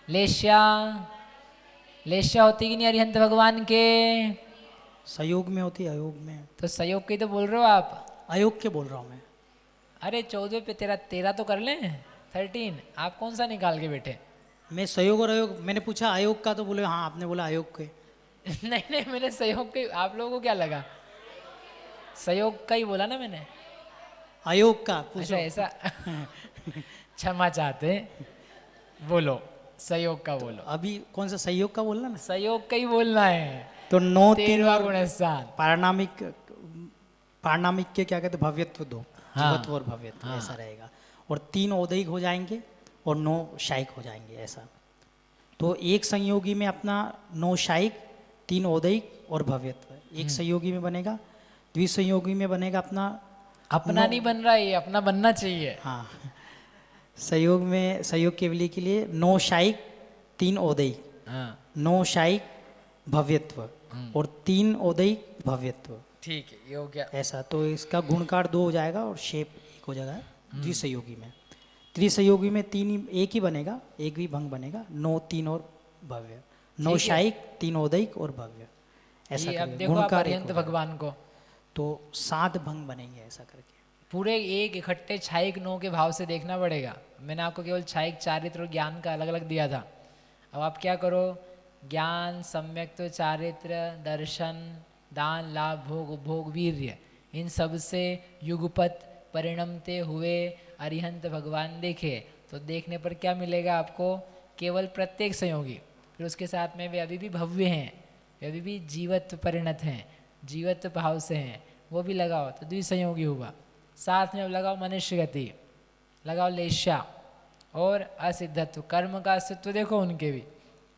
लेश्या, लेश्या होती कि नहीं अरिहंत भगवान के? सहयोग में होती है, अयोग में। तो सहयोग के तो बोल रहे हो आप? अयोग के बोल रहा हूँ मैं। अरे 14 पे 13 तो कर लें। 13 आप कौन सा निकाल के बैठे? मैं सहयोग और अयोग, मैंने पूछा अयोग का तो बोले हाँ, आपने बोला अयोग के। नहीं नहीं, मैंने सहयोग के, आप लोगों को क्या लगा? सहयोग का ही बोला ना मैंने। अयोग का पूछो। अच्छा ऐसा क्षमा चाहते, बोलो सहयोग का बोलो। अभी कौन सा सहयोग का बोलना ना? सहयोग का ही बोलना है। तो 9, 3 13वां और गुण स्थान। पारानामिक, पारानामिक के क्या कहते हैं? भव्यत्व 2, हाँ, जीवत्व और भव्यत्व। हाँ। ऐसा रहेगा। और 3 औदैक हो जाएंगे और 9 शायिक हो जाएंगे। ऐसा तो एक संयोगी में अपना 9 शायिक, 3 औदैक और भव्यत्व एक संयोगी में बनेगा। द्विसंयोगी में बनेगा अपना नहीं बन रहा है ये, अपना बनना चाहिए। हाँ, संयोग में, संयोग केवली के लिए 9 शायिक, 3 औदैक, हाँ 9 शायिक भव्यत्व और 3 औदैक भव्यत्व। ठीक है, ये हो गया। ऐसा तो इसका गुणकार 2 हो जाएगा और शेप 1 हो जाएगा द्विसंयोगी में। त्रिसहयोगी में एक ही बनेगा, एक भी भंग बनेगा, 9 3 और भव्य, 9 शायिक 3 औदैक और भव्य, ऐसा ये अब करके देखो आप गुणकार एक अर्यंत होगा। भगवान को तो 7 भंग बनेंगे ऐसा करके। पूरे एक इकट्ठे छायिक 9 के भाव से देखना पड़ेगा। मैंने आपको केवल छायिक चारित्र और ज्ञान का अलग अलग दिया था। अब आप क्या करो, ज्ञान, सम्यक तो चारित्र, दर्शन, दान, लाभ, भोग, उपभोग, वीर्य, इन सब से युगपत परिणमते हुए अरिहंत भगवान देखे तो देखने पर क्या मिलेगा आपको, केवल प्रत्येक संयोगी, फिर उसके साथ में वे अभी भी भव्य हैं, वे अभी भी जीवत्व परिणत हैं, जीवत्व भाव से हैं, वो भी लगाओ तो द्विसंयोगी हुआ। साथ में अब लगाओ मनुष्य गति, लगाओ लेशा और असिद्धत्व, कर्म का अस्तित्व देखो उनके भी,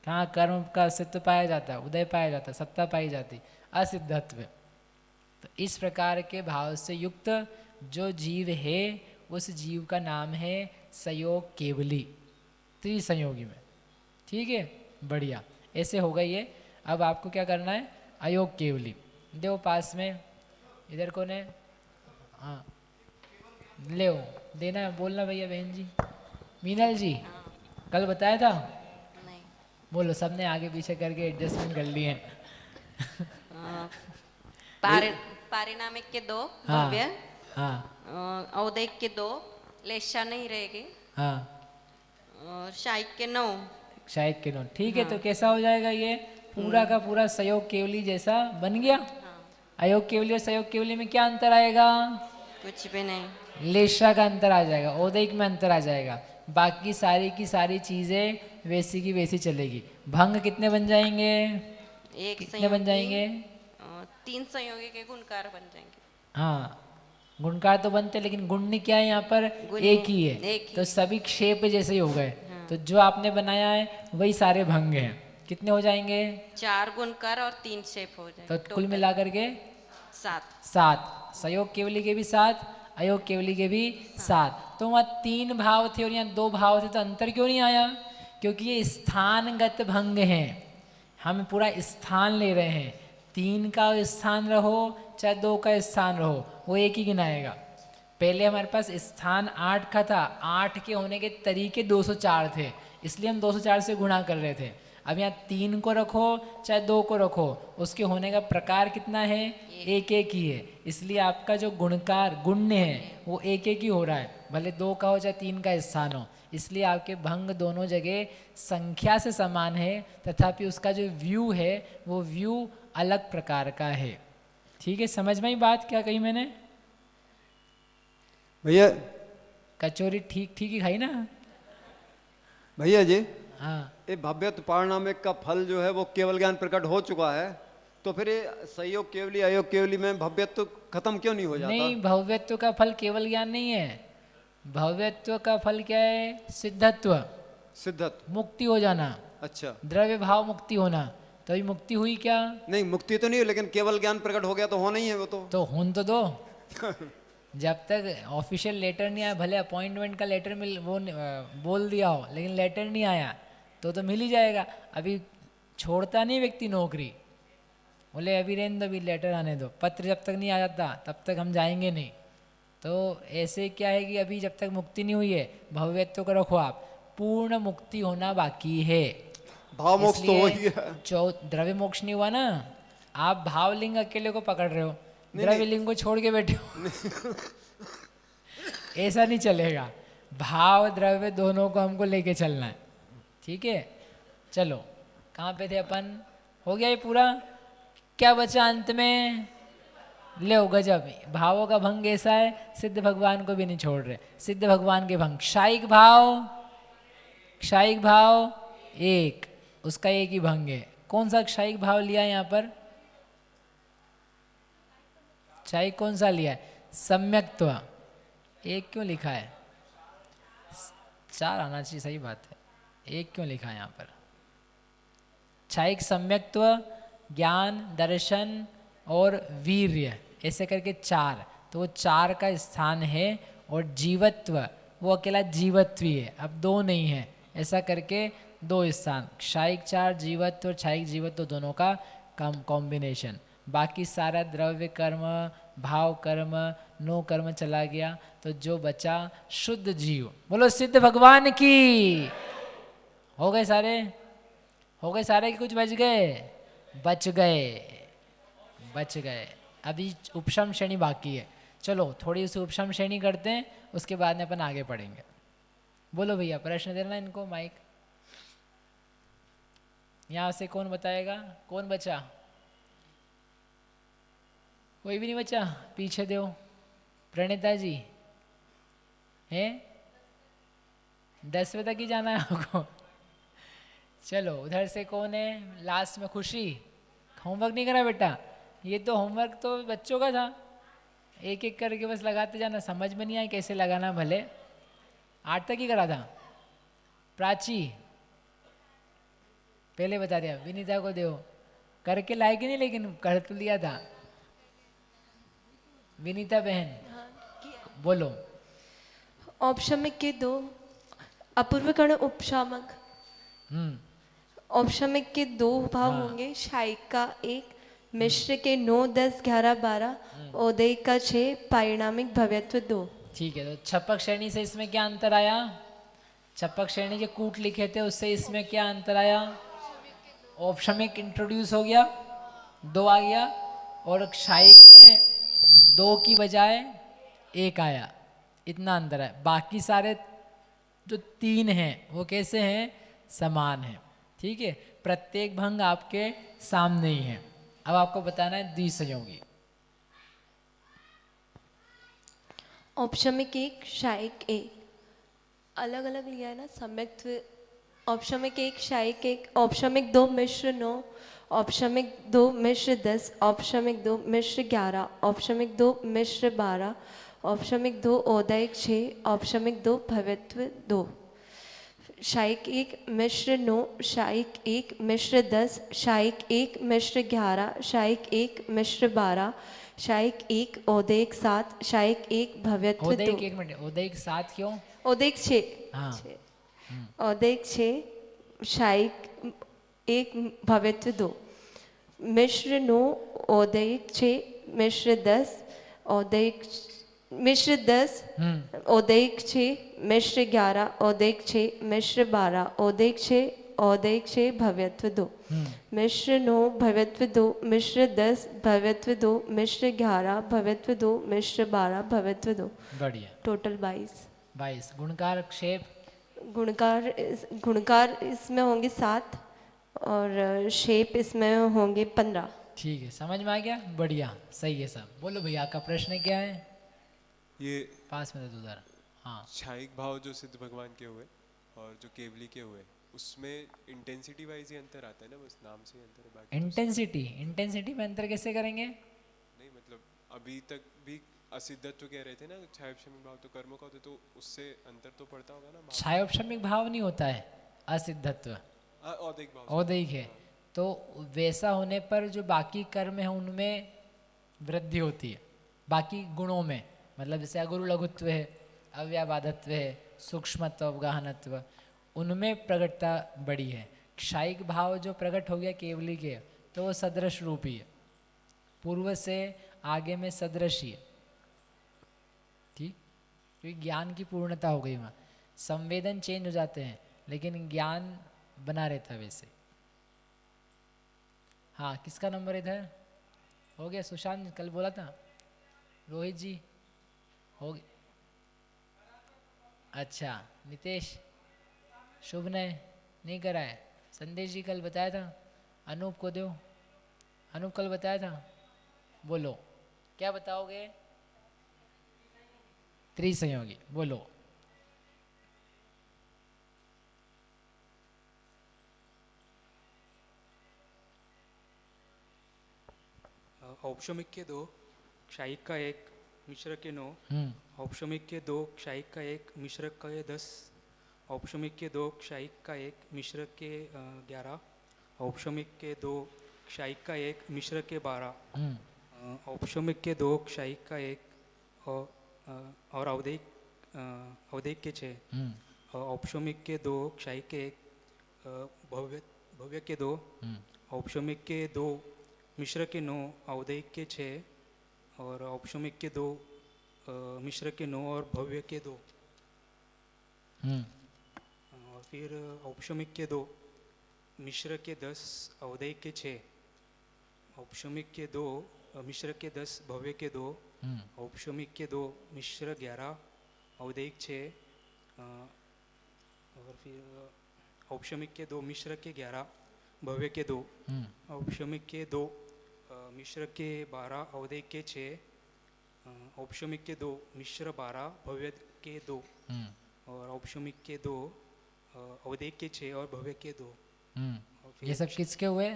कहाँ कर्म का अस्तित्व पाया जाता है, उदय पाया जाता है, सत्ता पाई जाती, असिद्धत्व। तो इस प्रकार के भाव से युक्त जो जीव है उस जीव का नाम है संयोग केवली, त्रिसंयोगी में। ठीक है, बढ़िया, ऐसे हो गई ये। अब आपको क्या करना है, अयोग केवली दो पास में, इधर कौन है, हाँ ले देना है, बोलना भैया बहन जी, मीनल जी कल बताया था, नहीं बोलो, सबने आगे पीछे करके एडजस्टमेंट कर लिए हैं। पारिणामिक के 2 हाँ, भव्य, हाँ औदैक के 2, लेशा नहीं रहेगी, हाँ, और शायिक के 9। शायद के नोट, ठीक है। तो कैसा हो जाएगा ये, पूरा का पूरा सहयोग केवली जैसा बन गया। अयोग केवली और सहयोग केवली में क्या अंतर आएगा, कुछ भी नहीं, लेशा का अंतर आ जाएगा, औदैक में अंतर आ जाएगा, बाकी सारी की सारी चीजें वैसी की वैसी चलेगी। भंग कितने बन जाएंगे, एक कितने बन जाएंगे, 3 संयोगी के गुणकार बन जाएंगे। हाँ गुणकार तो बनते, लेकिन गुण्य क्या है यहाँ पर, गुण्य एक ही है, एक ही। तो सभी क्षेप जैसे ही हो गए। तो जो आपने बनाया है वही सारे भंग हैं, कितने हो जाएंगे, 4 गुणकार और 3 शेप हो जाएंगे, तो कुल मिलाकर के 7। 7, संयोग केवली के भी 7, अयोग केवली के भी 7। तो वहाँ 3 भाव थे और यहाँ 2 भाव थे, तो अंतर क्यों नहीं आया, क्योंकि ये स्थानगत भंग हैं, हम पूरा स्थान ले रहे हैं, 3 का स्थान रहो चाहे 2 का स्थान रहो वो एक ही गिनाएगा। पहले हमारे पास स्थान 8 का था, 8 के होने के तरीके 204 थे, इसलिए हम 204 से गुणा कर रहे थे। अब यहाँ 3 को रखो चाहे 2 को रखो, उसके होने का प्रकार कितना है, एक एक ही है, इसलिए आपका जो गुणकार गुण्य है वो एक एक ही हो रहा है, भले 2 का हो चाहे 3 का स्थान हो, इसलिए आपके भंग दोनों जगह संख्या से समान है, तथापि उसका जो व्यू है वो व्यू अलग प्रकार का है। ठीक है, समझ में ही बात क्या कही मैंने, भैया कचौरी ठीक ठीक ही खाई ना। भैया जी, हाँ ये भव्यत्व पारिणामिक का फल जो है वो केवल ज्ञान प्रकट हो चुका है, तो फिर ये संयोग केवली अयोग केवली में भव्यत्व खत्म क्यों नहीं हो जाता? नहीं, भव्यत्व का फल केवल ज्ञान नहीं है, भव्यत्व का फल क्या है, सिद्धत्व, सिद्धत्व, मुक्ति हो जाना, अच्छा, द्रव्य भाव मुक्ति होना। तो ये मुक्ति हुई क्या, नहीं मुक्ति तो नहीं है, लेकिन केवल ज्ञान प्रकट हो गया तो होना ही है वो तो होन तो दो। जब तक ऑफिशियल लेटर नहीं आया, भले अपॉइंटमेंट का लेटर मिल वो बोल दिया हो, लेकिन लेटर नहीं आया तो मिल ही जाएगा। अभी छोड़ता नहीं व्यक्ति नौकरी, बोले अभी रहने दो, अभी लेटर आने दो, पत्र जब तक नहीं आ जाता तब तक हम जाएंगे नहीं। तो ऐसे क्या है कि अभी जब तक मुक्ति नहीं हुई है, भव्यत्व को रखो आप, पूर्ण मुक्ति होना बाकी है। भाव मोक्ष तो हो ही गया, द्रव्य मोक्ष नहीं हुआ ना, आप भावलिंग अकेले को पकड़ रहे हो, द्रव्य लिंग को छोड़ के बैठे हो। ऐसा नहीं चलेगा, भाव द्रव्य दोनों को हमको लेके चलना है। ठीक है, चलो कहाँ पे थे अपन, हो गया ये पूरा, क्या बचा अंत में, ले गजब, भावों का भंग ऐसा है, सिद्ध भगवान को भी नहीं छोड़ रहे, सिद्ध भगवान के भंग, क्षायिक भाव, क्षायिक भाव एक, उसका एक ही भंग है। कौन सा क्षायिक भाव लिया है यहाँ पर, क्षायिक कौन सा लिया है, सम्यक्त्व, एक क्यों लिखा है, 4 आना चाहिए, सही बात है, एक क्यों लिखा है यहाँ पर, क्षायिक, सम्यक्त्व, ज्ञान, दर्शन और वीर्य, ऐसे करके 4, तो वो 4 का स्थान है, और जीवत्व वो अकेला जीवत्व ही है, अब 2 नहीं है, ऐसा करके 2 स्थान, क्षायिक 4 जीवत्व और क्षायिक जीवत्व दोनों का कॉम्बिनेशन। बाकी सारा द्रव्य, कर्म, भाव कर्म नो कर्म चला गया, तो जो बचा शुद्ध जीव। बोलो सिद्ध भगवान की। हो गए सारे? हो गए सारे कि कुछ बच गए? बच गए, बच गए। अभी उपशम श्रेणी बाकी है। चलो थोड़ी सी उपशम श्रेणी करते हैं, उसके बाद में अपन आगे पढ़ेंगे। बोलो भैया, प्रश्न देना इनको माइक। यहाँ से कौन बताएगा? कौन बचा? कोई भी नहीं बचा? पीछे दो। प्रणीता जी हैं? 10 बजे तक ही जाना है आपको? चलो उधर से कौन है लास्ट में? खुशी, होमवर्क नहीं करा बेटा? ये तो होमवर्क तो बच्चों का था, एक एक करके बस लगाते जाना, समझ में नहीं आया कैसे लगाना। भले 8 तक ही करा था। प्राची पहले बता दिया, विनीता को दो करके लाए कि नहीं, लेकिन कर तो लिया था। विनीता बहन बोलो। औपशमिक के 2 अपूर्व कर्ण उपशामक। औपशमिक के 2 भाव होंगे, शायिक का 1, मिश्र के 9, 10, 11, 12, औदैक का 6, पारिणामिक भव्यत्व 2। ठीक है, तो छपक श्रेणी से इसमें क्या अंतर आया? छपक श्रेणी के कूट लिखे थे उससे इसमें क्या अंतर आया? औपशमिक इंट्रोड्यूस हो गया, 2 आ गया, और शायिक में 2 की बजाय 1 आया। इतना अंतर है। बाकी सारे जो 3 हैं वो कैसे हैं? समान हैं। ठीक है, प्रत्येक भंग आपके सामने ही है। अब आपको बताना है द्विसंयोगी। औपशमिक 1, शायिक 1, अलग अलग लिया है ना सम्यक्त्व। औपशमिक 1, शायिक 1, औपशमिक 2, मिश्र 9, औपशमिक 2, मिश्र 10, औपशमिक 2, मिश्र 11, औपशमिक 2, मिश्र 12, औपशमिक 2, औदैक 6, औपशमिक 2, भव्यत्व 2। शायिक 1, मिश्र 9, शायिक 1, मिश्र 10, शायिक 1, मिश्र 11, शायिक 1, मिश्र 12, शायिक 1, औदैक 7, शायिक 1, भव्यत्व 2। औदैक 1 मिनट, औदैक 7 क्यों? औदैक 6, हाँ। औदैक 6, शायिक 1, भव्यत्व 2। मिश्र 9, औदैक 6, मिश्र 10, औदैक मिश्र 10, औदैक 6, मिश्र 11, औदैक 6, मिश्र 12, औदैक 6, औदैक 6, भव्यत्व 2। मिश्र 9, भव्यत्व 2, मिश्र 10, भव्यत्व 2, मिश्र 11, भव्यत्व 2, मिश्र 12, भव्यत्व 2। बढ़िया। टोटल 22। गुणकार क्षेप? गुणकार इसमें होंगे 7 और शेप इसमें होंगे 15। ठीक है, समझ में आ गया? बढ़िया, सही है सब। बोलो भैया, आपका प्रश्न क्या है? ये पास में तो उधर। हाँ, शायिक भाव जो सिद्ध भगवान के हुए और जो केवली के हुए, उसमें इंटेंसिटी वाइज ही अंतर आता है ना, बस नाम से ही अंतर है। बाकी इंटेंसिटी में अंतर कैसे करेंगे? नहीं मतलब अभी तक भी असिद्धत्व कह रहे थे ना, छायोपशमिक भाव तो कर्मों का होता है, तो उससे अंतर तो पड़ता होगा ना। छायोपशमिक भाव नहीं होता है असिद्धत्व, औदैक भाव, औदैक है। तो वैसा होने पर जो बाकी कर्म है उनमें वृद्धि होती है, बाकी गुणों में, मतलब जैसे अगुरु लघुत्व है, अव्याबाधत्व है, सूक्ष्मत्व, अवगाहनत्व, उनमें प्रगटता बड़ी है। क्षायिक भाव जो प्रकट हो गया केवली के, तो वो सदृश रूप ही है, पूर्व से आगे में सदृश ही है। ठीक, क्योंकि ज्ञान की पूर्णता हो गई वहाँ। संवेदन चेंज हो जाते हैं लेकिन ज्ञान बना रहता है वैसे। हाँ, किसका नंबर इधर हो गया? सुशांत कल बोला था। रोहित जी हो गया? अच्छा, नितेश, शुभ ने नहीं करा है। संदेश जी कल बताया था। अनूप को दो, अनूप कल बताया था। बोलो क्या बताओगे? त्रिसंयोगी बोलो। औपशमिक के 2, क्षायिक का 1, मिश्र के 9, औपशमिक के 2, क्षायिक का 1, मिश्र के 10, औपशमिक के 2, क्षायिक का 1, मिश्र के 11, औपशमिक के 2, क्षायिक का 1, मिश्र के 12, औपशमिक के 2, क्षायिक का 1 और अवदैक के 6, औपशमिक के 2, क्षायिक के 1, भव्य के 2, औपशमिक के 2, मिश्र के 9, अवदैक के 6 और औपशमिक के 2, मिश्र के 9 और भव्य के 2। और फिर औपशमिक के 2, मिश्र के 10, अवधेय के 6। औपशमिक के 2, मिश्र के 10, भव्य के 2। औपशमिक के 2, मिश्र 11, अवधेय 6। और फिर औपशमिक के 2, मिश्र के 11, भव्य के 2। औपशमिक के 2, मिश्र के 12, अवधेय के 6। औपशमिक के 2, मिश्र 12, भव्य के 2। और औपशमिक के 2, अवधेय के 6 और भव्य के 2। ये सब किसके हुए?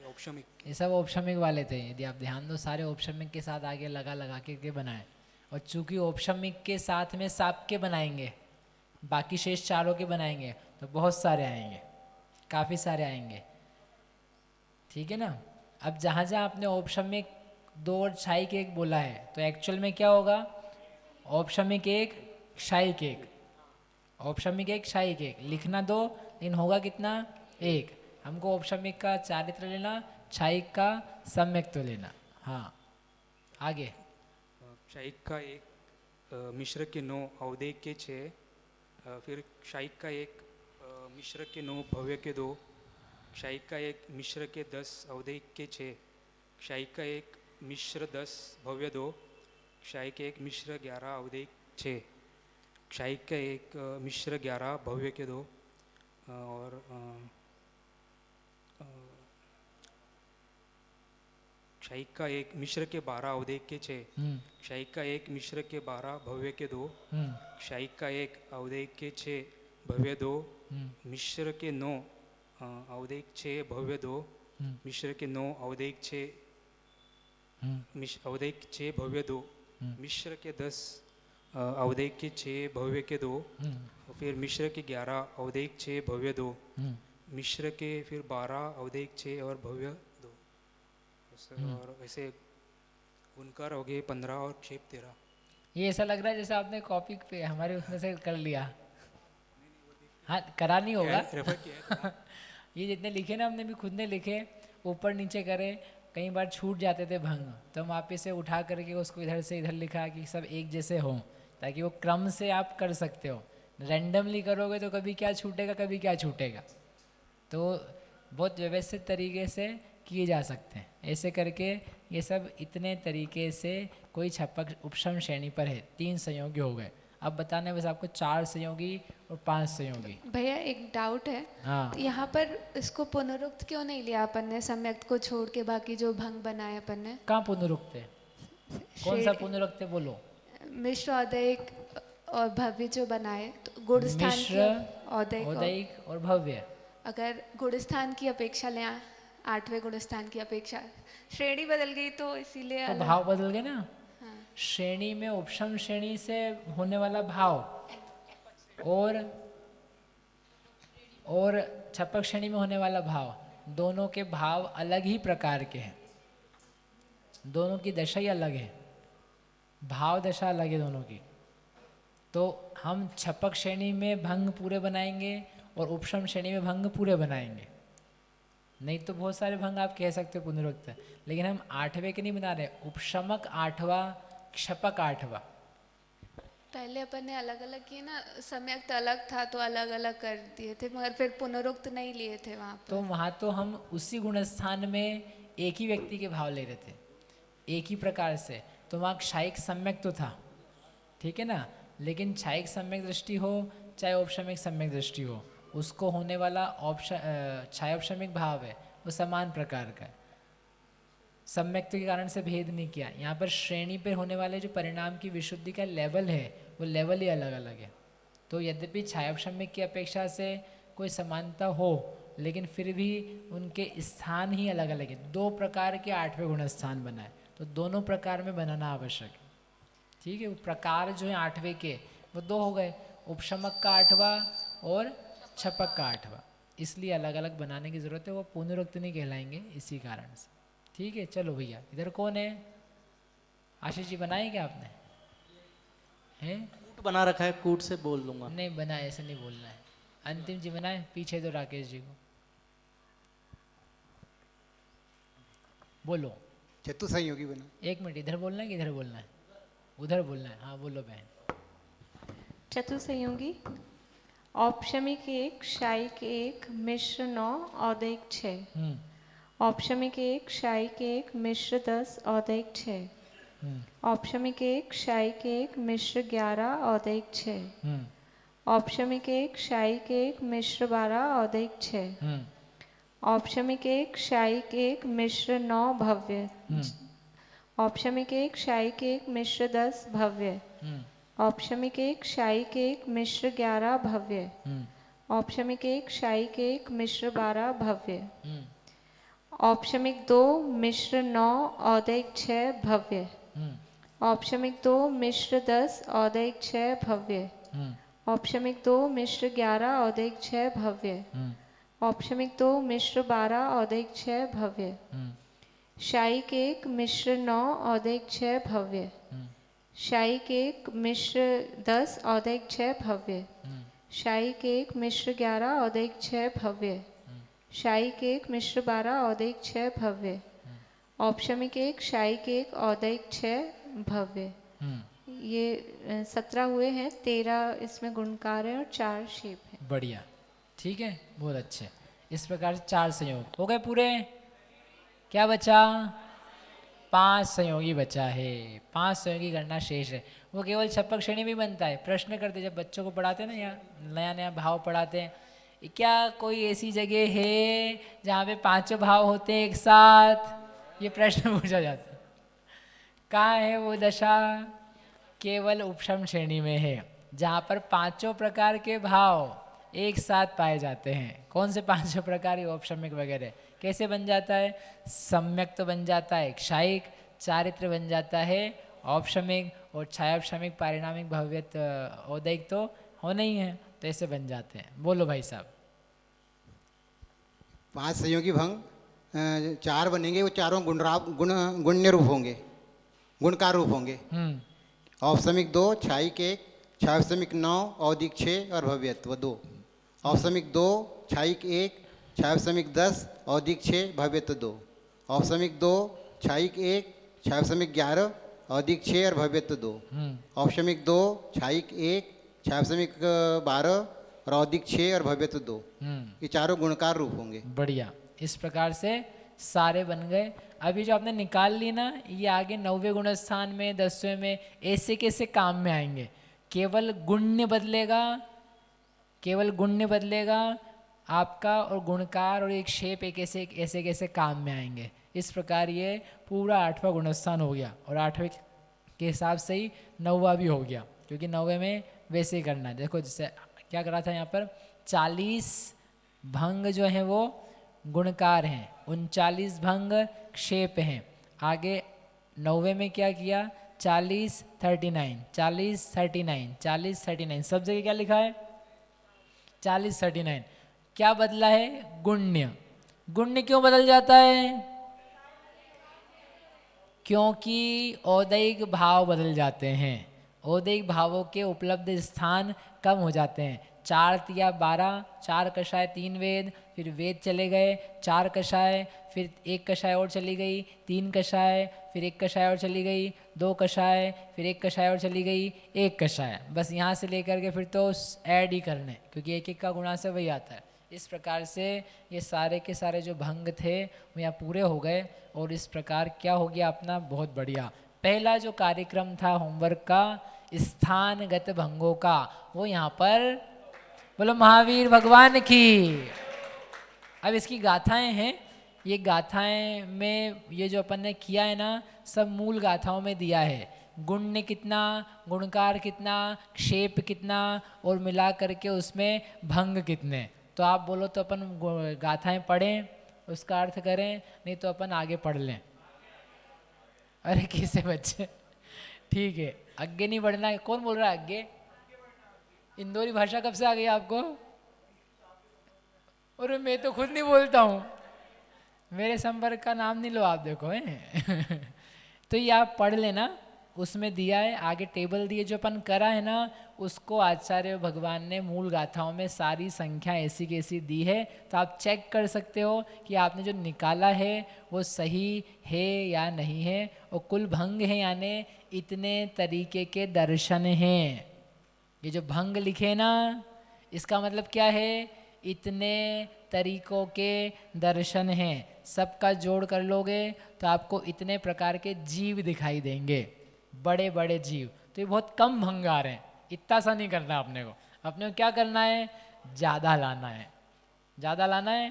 औपशमिक। ये सब औपशमिक वाले थे। यदि आप ध्यान दो, सारे औपशमिक के साथ आगे लगा के बनाए। और चूंकि औपशमिक के साथ में साप के बनाएंगे, बाकी शेष चारों के बनाएंगे, तो बहुत सारे आएंगे, काफ़ी सारे आएंगे। ठीक है ना। अब जहाँ जहाँ आपने औपशमिक 2 और क्षायिक 1 बोला है, तो एक्चुअल में क्या होगा? औपशमिक 1, क्षायिक 1। औपशमिक 1, क्षायिक 1 लिखना 2, लेकिन होगा कितना? 1। हमको औपशमिक का चारित्र लेना, क्षायिक का सम्यक्त्व लेना। हाँ, आगे। क्षायिक का 1, मिश्र के 9, अवधेय के 6। फिर क्षायिक का 1, मिश्र के 9, भव्य के 2। क्षायिक का 1, मिश्र के 10, अवधेय के 6। क्षायिक का 1, मिश्र 10, भव्य 2। क्षायिक 1, मिश्र 11, अवधेय 6। क्षायिक का 1, मिश्र 11, भव्य के 2। और क्षायिक का 1, मिश्र के 12, अवधेय के 6। क्षायिक का 1, मिश्र के 12, भव्य के 2। क्षायिक का 1, अवधेय के 6, भव्य 2। मिश्र के 9, अवधेय 6, भव्य 2। मिश्र के 9, अवधेय 6, अवधेय 6, भव्य 2। मिश्र के 10, अवधेय के 6, भव्य के 2। फिर मिश्र के 11, अवधेय 6, भव्य 2। मिश्र के फिर 12, अवधेय 6 और भव्य 2। और ऐसे गुणकार हो गए 15 और क्षेप 13। ये ऐसा लग रहा है जैसे आपने कॉपी पे हमारे उसमें से कर लिया। हाँ, करा नहीं होगा। रेफर किया। ये जितने लिखे ना, हमने भी खुद ने लिखे, ऊपर नीचे करे, कई बार छूट जाते थे भंग, तो हम वापस से उठा करके उसको इधर से इधर लिखा कि सब एक जैसे हों, ताकि वो क्रम से आप कर सकते हो। रैंडमली करोगे तो कभी क्या छूटेगा, कभी क्या छूटेगा। तो बहुत व्यवस्थित तरीके से किए जा सकते हैं। ऐसे करके ये सब इतने तरीके से कोई छपक उपशम श्रेणी पर है। 3 संयोगी हो गए। अब बताने बस आपको 4 संयोगी और 5 संयोगी। भैया एक डाउट है। हाँ। यहाँ पर इसको पुनरुक्त क्यों नहीं लिया अपन ने? सम्यक्त को छोड़ के बाकी जो भंग बनाए अपन ने। कहाँ पुनरुक्त है? कौन सा पुनरुक्त है बोलो? मिश्र, औदैक और भव्य जो बनाए, तो गुण स्थान मिश्र, औदैक और भव्य। अगर गुण स्थान की अपेक्षा लें, 8वें गुण स्थान की अपेक्षा श्रेणी बदल गई, तो इसीलिए तो भाव बदल गए ना। श्रेणी में उपशम श्रेणी से होने वाला भाव और छपक श्रेणी में होने वाला भाव, दोनों के भाव अलग ही प्रकार के हैं। दोनों की दशा ही अलग है, भाव दशा अलग है दोनों की। तो हम छपक श्रेणी में भंग पूरे बनाएंगे और उपशम श्रेणी में भंग पूरे बनाएंगे। नहीं तो बहुत सारे भंग आप कह सकते हो पुनरुक्त, लेकिन हम 8वें के नहीं बना रहे। उपशमक 8वां, क्षपक 8वां। पहले अपन ने अलग अलग किए ना, सम्यक्त अलग था तो अलग अलग कर दिए थे, मगर फिर पुनरुक्त नहीं लिए थे वहाँ पर। तो वहाँ तो हम उसी गुणस्थान में एक ही व्यक्ति के भाव ले रहे थे, एक ही प्रकार से। तो वहाँ क्षायिक सम्यक तो था, ठीक है ना। लेकिन क्षायिक सम्यक दृष्टि हो चाहे औपशमिक सम्यक दृष्टि हो, उसको होने वाला क्षायोपशमिक भाव है वो समान प्रकार का है। सम्यक्त्व के कारण से भेद नहीं किया। यहाँ पर श्रेणी पर होने वाले जो परिणाम की विशुद्धि का लेवल है, वो लेवल ही अलग अलग है। तो यद्यपि क्षायोपशमिक की अपेक्षा से कोई समानता हो, लेकिन फिर भी उनके स्थान ही अलग अलग है। 2 प्रकार के 8वें गुण स्थान बनाए, तो दोनों प्रकार में बनाना आवश्यक है। ठीक है, वो प्रकार जो है 8वें के वो 2 हो गए, उपशमक का 8वां और छपक का 8वां। इसलिए अलग अलग बनाने की ज़रूरत है, वो पुनरुक्त नहीं कहलाएंगे इसी कारण से। ठीक है, चलो भैया, इधर कौन है? आशीष जी बनाए क्या आपने? हैं? कूट बना रखा है, कूट से बोल लूँगा। नहीं बनाए, ऐसे नहीं बोलना है। अंतिम जी बनाए, पीछे दो राकेश जी को बोलो। चतुसंयोगी बना। एक मिनट, इधर बोलना है कि इधर बोलना है? उधर बोलना है। हाँ बोलो बहन। चतुसंयोगी औपशमिक 1, क्षायिक 1, मिश्र 9, औदैक 6। औपशमिक 1, क्षायिक 1, मिश्र 10, औदैक 6। औपशमिक 1, क्षायिक 1, मिश्र 11, औदैक 6। औपशमिक 1, क्षायिक 1, मिश्र 12, औदैक 6। औपशमिक 1, क्षायिक 1, मिश्र 9, भव्य। औपशमिक 1, क्षायिक 1, मिश्र 10, भव्य। औपशमिक 1, क्षायिक 1, मिश्र 11, भव्य। औपशमिक 1, क्षायिक 1, मिश्र 12, भव्य। औपशमिक 2, मिश्र 9, औदैक 6, भव्य। औपशमिक 2, मिश्र 10, औदैक 6, भव्य। औपशमिक 2, मिश्र 11, औदैक 6, भव्य। औपशमिक 2, मिश्र 12, औदैक 6, भव्य। क्षायिक 1, मिश्र 9, औदैक 6, भव्य। क्षायिक 1, मिश्र 10, औदैक 6, भव्य। क्षायिक 1, मिश्र 11, औदैक 6, भव्य। क्षायिक 1, मिश्र 12, औदैक 6, भव्य। औपशमिक 1, क्षायिक 1, औदैक 6, भव्य। ये 17 हुए हैं, 13 इसमें गुणकार है और 4 शेप है। बढ़िया, ठीक है, बहुत अच्छे। इस प्रकार से 4 संयोग हो गए पूरे। क्या बचा? 5 संयोगी बचा है। 5 संयोगी गणना शेष है। वो केवल छप्पक श्रेणी में बनता है। प्रश्न करते जब बच्चों को पढ़ाते हैं ना, या नया नया भाव पढ़ाते हैं, क्या कोई ऐसी जगह है जहाँ पे 5 भाव होते हैं एक साथ? ये प्रश्न पूछा जाता है। कहाँ है वो दशा? केवल उपशम श्रेणी में है, जहाँ पर 5 प्रकार के भाव एक साथ पाए जाते हैं। कौन से 5 प्रकार? औपशमिक वगैरह। कैसे बन जाता है? सम्यक तो बन जाता है क्षायिक, चारित्र बन जाता है औपशमिक, और छायोपशमिक, पारिणामिक, भव्यत, औदैक तो होना ही है। तो ऐसे बन जाते हैं। बोलो भाई साहब। 5 संयोगी भंग 4 बनेंगे, वो चारों गुण्य रूप होंगे, गुणकार रूप होंगे। औपशमिक 2, क्षायिक 1, क्षायोपशमिक 9, औदिक 6 और भव्यत्व 2। औपशमिक 2, क्षायिक 1, क्षायोपशमिक 10, औदिक 6, भव्यत्व 2। औपशमिक 2, क्षायिक 1, क्षायोपशमिक 11, औदिक 6 और भव्यत्व 2। औपशमिक 2, क्षायिक 1, क्षायोपशमिक 12 और औदिक 6 और भव्यत्व 2। ये चारों गुणकार रूप होंगे। बढ़िया, इस प्रकार से सारे बन गए। अभी जो आपने निकाल ली ना, ये आगे 9वें गुणस्थान में, 10वें में ऐसे कैसे काम में आएंगे? केवल गुण्य बदलेगा, केवल गुण्य बदलेगा आपका, और गुणकार और एक शेप एक ऐसे कैसे काम में आएंगे। इस प्रकार ये पूरा 8वां गुणस्थान हो गया, और 8वें के हिसाब से ही 9वां भी हो गया, क्योंकि 9वें में वैसे ही करना है। देखो जैसे क्या करा था यहाँ पर, 40 भंग जो हैं वो गुणकार हैं, 39 भंग क्षेप हैं। आगे 9वें में क्या किया? 40 39 40 39 40 39, सब जगह क्या लिखा है? 40 39। क्या बदला है? गुण्य। गुण्य क्यों बदल जाता है? क्योंकि औदैक भाव बदल जाते हैं। औदैक भावों के उपलब्ध स्थान कम हो जाते हैं। 4 तिया 12, 4 कषाय 3 वेद, फिर वेद चले गए, 4 कषाय, फिर 1 कषाय और चली गई, 3 कषाय, फिर 1 कषाय और चली गई, 2 कषाय, फिर 1 कषाय और चली गई, 1 कषाय। बस यहाँ से लेकर के फिर तो ऐड ही करने, क्योंकि 1 1 का गुणा से वही आता है। इस प्रकार से ये सारे के सारे जो भंग थे वो यहाँ पूरे हो गए, और इस प्रकार क्या हो गया अपना? बहुत बढ़िया। पहला जो कार्यक्रम था होमवर्क का स्थानगत भंगों का, वो यहाँ पर बोलो महावीर भगवान की। अब इसकी गाथाएं हैं। ये गाथाएं में ये जो अपन ने किया है ना, सब मूल गाथाओं में दिया है। गुण्य कितना, गुणकार कितना, क्षेप कितना, और मिला करके उसमें भंग कितने। तो आप बोलो तो अपन गाथाएं पढ़ें, उसका अर्थ करें, नहीं तो अपन आगे पढ़ लें। अरे किसे बच्चे, ठीक है, आगे नहीं बढ़ना है। कौन बोल रहा है आगे? इंदौरी भाषा कब से आ गई आपको? और मैं तो खुद नहीं बोलता हूँ, मेरे संपर्क का नाम नहीं लो आप, देखो है। तो ये आप पढ़ लेना, उसमें दिया है, आगे टेबल दिए, जो अपन करा है ना उसको आचार्य भगवान ने मूल गाथाओं में सारी संख्या ऐसी की ऐसी दी है। तो आप चेक कर सकते हो कि आपने जो निकाला है वो सही है या नहीं है। और कुल भंग है यानी इतने तरीके के दर्शन हैं। ये जो भंग लिखे ना इसका मतलब क्या है, इतने तरीकों के दर्शन हैं। सबका जोड़ कर लोगे तो आपको इतने प्रकार के जीव दिखाई देंगे, बड़े बड़े जीव। तो ये बहुत कम भंग आ रहे हैं, इतना सा नहीं करना अपने को। अपने को क्या करना है, ज़्यादा लाना है। ज़्यादा लाना है,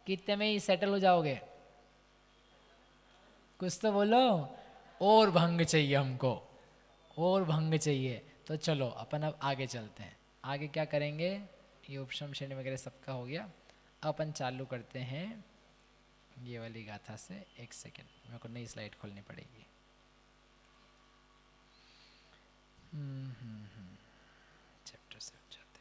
कितने में ही सेटल हो जाओगे? कुछ तो बोलो। और भंग चाहिए हमको, और भंग चाहिए। तो चलो अपन अब आगे चलते हैं। आगे क्या करेंगे, ये उपशम श्रेणी वगैरह सबका हो गया। अपन चालू करते हैं ये वाली गाथा से। एक सेकेंड, मेरे को नई स्लाइड खोलनी पड़ेगी। चैप्टर से जाते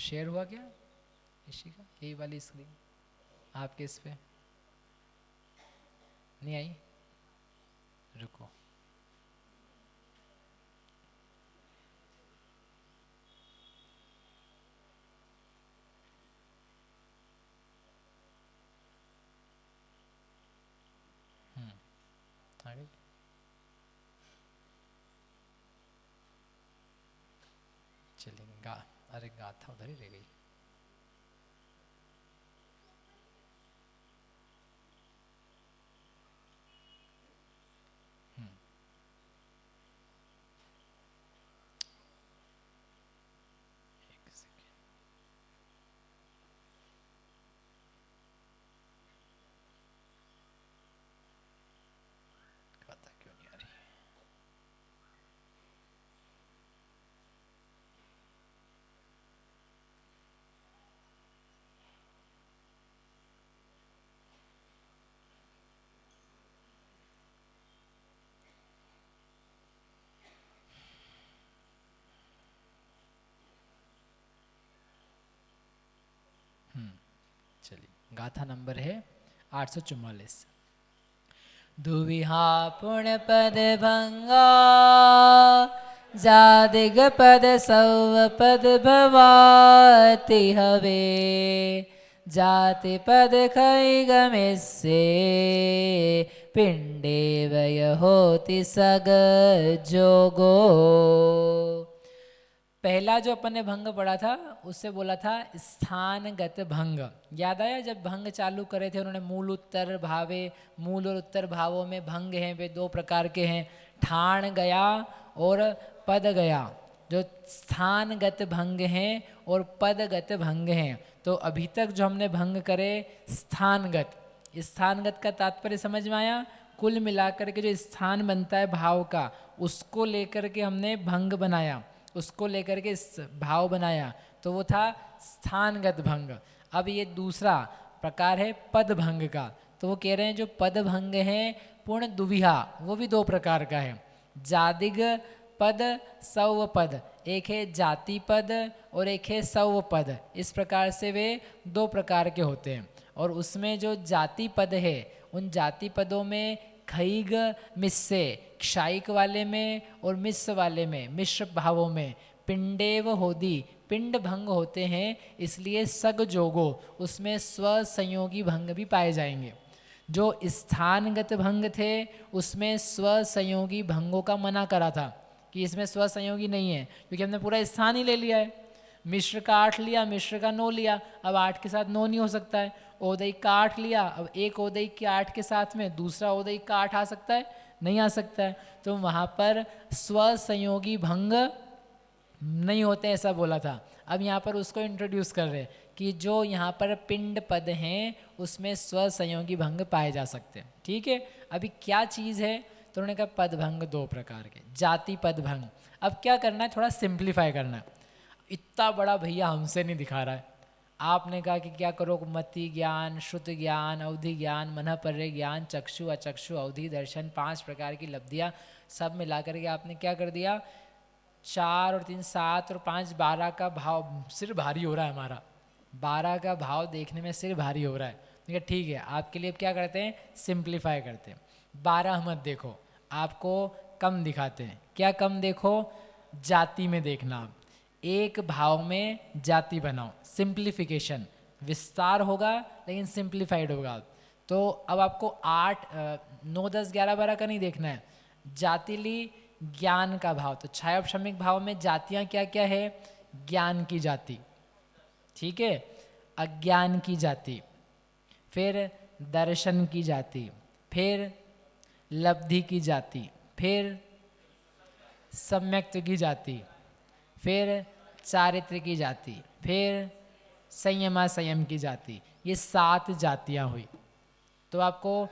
शेयर हुआ क्या इसी का, यही वाली स्क्रीन आपके इस पे नहीं आई? रुको, आ गई। चलिए अरे गाथा उधर ही रह गई। चलिए, गाथा नंबर है 844। दुविहा पुण्य पद भंगा, जादिग पद सव पद भवाति हवे, जाति पद खै गमिस्से, पिंडे वय होति सग जोगो। पहला जो अपन ने भंग पढ़ा था उससे बोला था स्थानगत भंग। याद आया जब भंग चालू करे थे उन्होंने मूल उत्तर भावे, मूल और उत्तर भावों में भंग हैं वे दो प्रकार के हैं, ठाण गया और पद गया। जो स्थानगत भंग हैं और पदगत भंग हैं। तो अभी तक जो हमने भंग करे स्थानगत, स्थानगत का तात्पर्य समझ में आया? कुल मिलाकर के जो स्थान बनता है भाव का उसको लेकर के हमने भंग बनाया, उसको लेकर के भाव बनाया, तो वो था स्थानगत भंग। अब ये दूसरा प्रकार है पद भंग का। तो वो कह रहे हैं जो पद भंग है पूर्ण दुविहा, वो भी दो प्रकार का है, जादिग पद सव पद। एक है जाति पद और एक है सव पद। इस प्रकार से वे दो प्रकार के होते हैं। और उसमें जो जाति पद है उन जाति पदों में खैग मिस्से, क्षायिक वाले में और मिस्स वाले में, मिश्र भावों में पिंडेव होदी, पिंड भंग होते हैं, इसलिए सग जोगो उसमें स्व संयोगी भंग भी पाए जाएंगे। जो स्थानगत भंग थे उसमें स्व संयोगी भंगों का मना करा था कि इसमें स्व संयोगी नहीं है, क्योंकि हमने पूरा स्थान ही ले लिया है। मिश्र का 8 लिया, मिश्र का 9 लिया, अब 8 के साथ 9 नहीं हो सकता है। औदयिक का 8 लिया, अब एक औदयिक के 8 के साथ में दूसरा औदयिक का 8 आ सकता है? नहीं आ सकता है। तो वहाँ पर स्व संयोगी भंग नहीं होते ऐसा बोला था। अब यहाँ पर उसको इंट्रोड्यूस कर रहे हैं कि जो यहाँ पर पिंड पद हैं उसमें स्व संयोगी भंग पाए जा सकते हैं। ठीक है, अभी क्या चीज़ है? तो उन्होंने कहा पद भंग दो प्रकार के, जाति पद भंग। अब क्या करना है, थोड़ा सिंप्लीफाई करना है। इतना बड़ा भैया हमसे नहीं दिखा रहा है। आपने कहा कि क्या करो, मति ज्ञान, श्रुत ज्ञान, अवधि ज्ञान, मनःपर्य ज्ञान, चक्षु अचक्षु अवधि दर्शन, 5 प्रकार की लब्धियाँ सब मिला करके आपने क्या कर दिया, 4 और 3 7 और 5 12 का भाव सिर भारी हो रहा है हमारा, 12 का भाव देखने में सिर भारी हो रहा है। ठीक है, आपके लिए क्या करते हैं, सिंप्लीफाई करते हैं। 12 मत देखो, आपको कम दिखाते हैं। क्या कम देखो, जाति में देखना। आप एक भाव में जाति बनाओ, सिंप्लीफिकेशन, विस्तार होगा लेकिन सिंप्लीफाइड होगा। तो अब आपको 8 9 10 11 12 का नहीं देखना है, जाति ली ज्ञान का भाव। तो छायोपशमिक भाव में जातियां क्या क्या है, ज्ञान की जाति, ठीक है, अज्ञान की जाति, फिर दर्शन की जाति, फिर लब्धि की जाति, फिर सम्यक्त्व की जाति, फिर चारित्र की जाति, फिर संयमा संयम की जाति। ये 7 जातियां हुई। तो आपको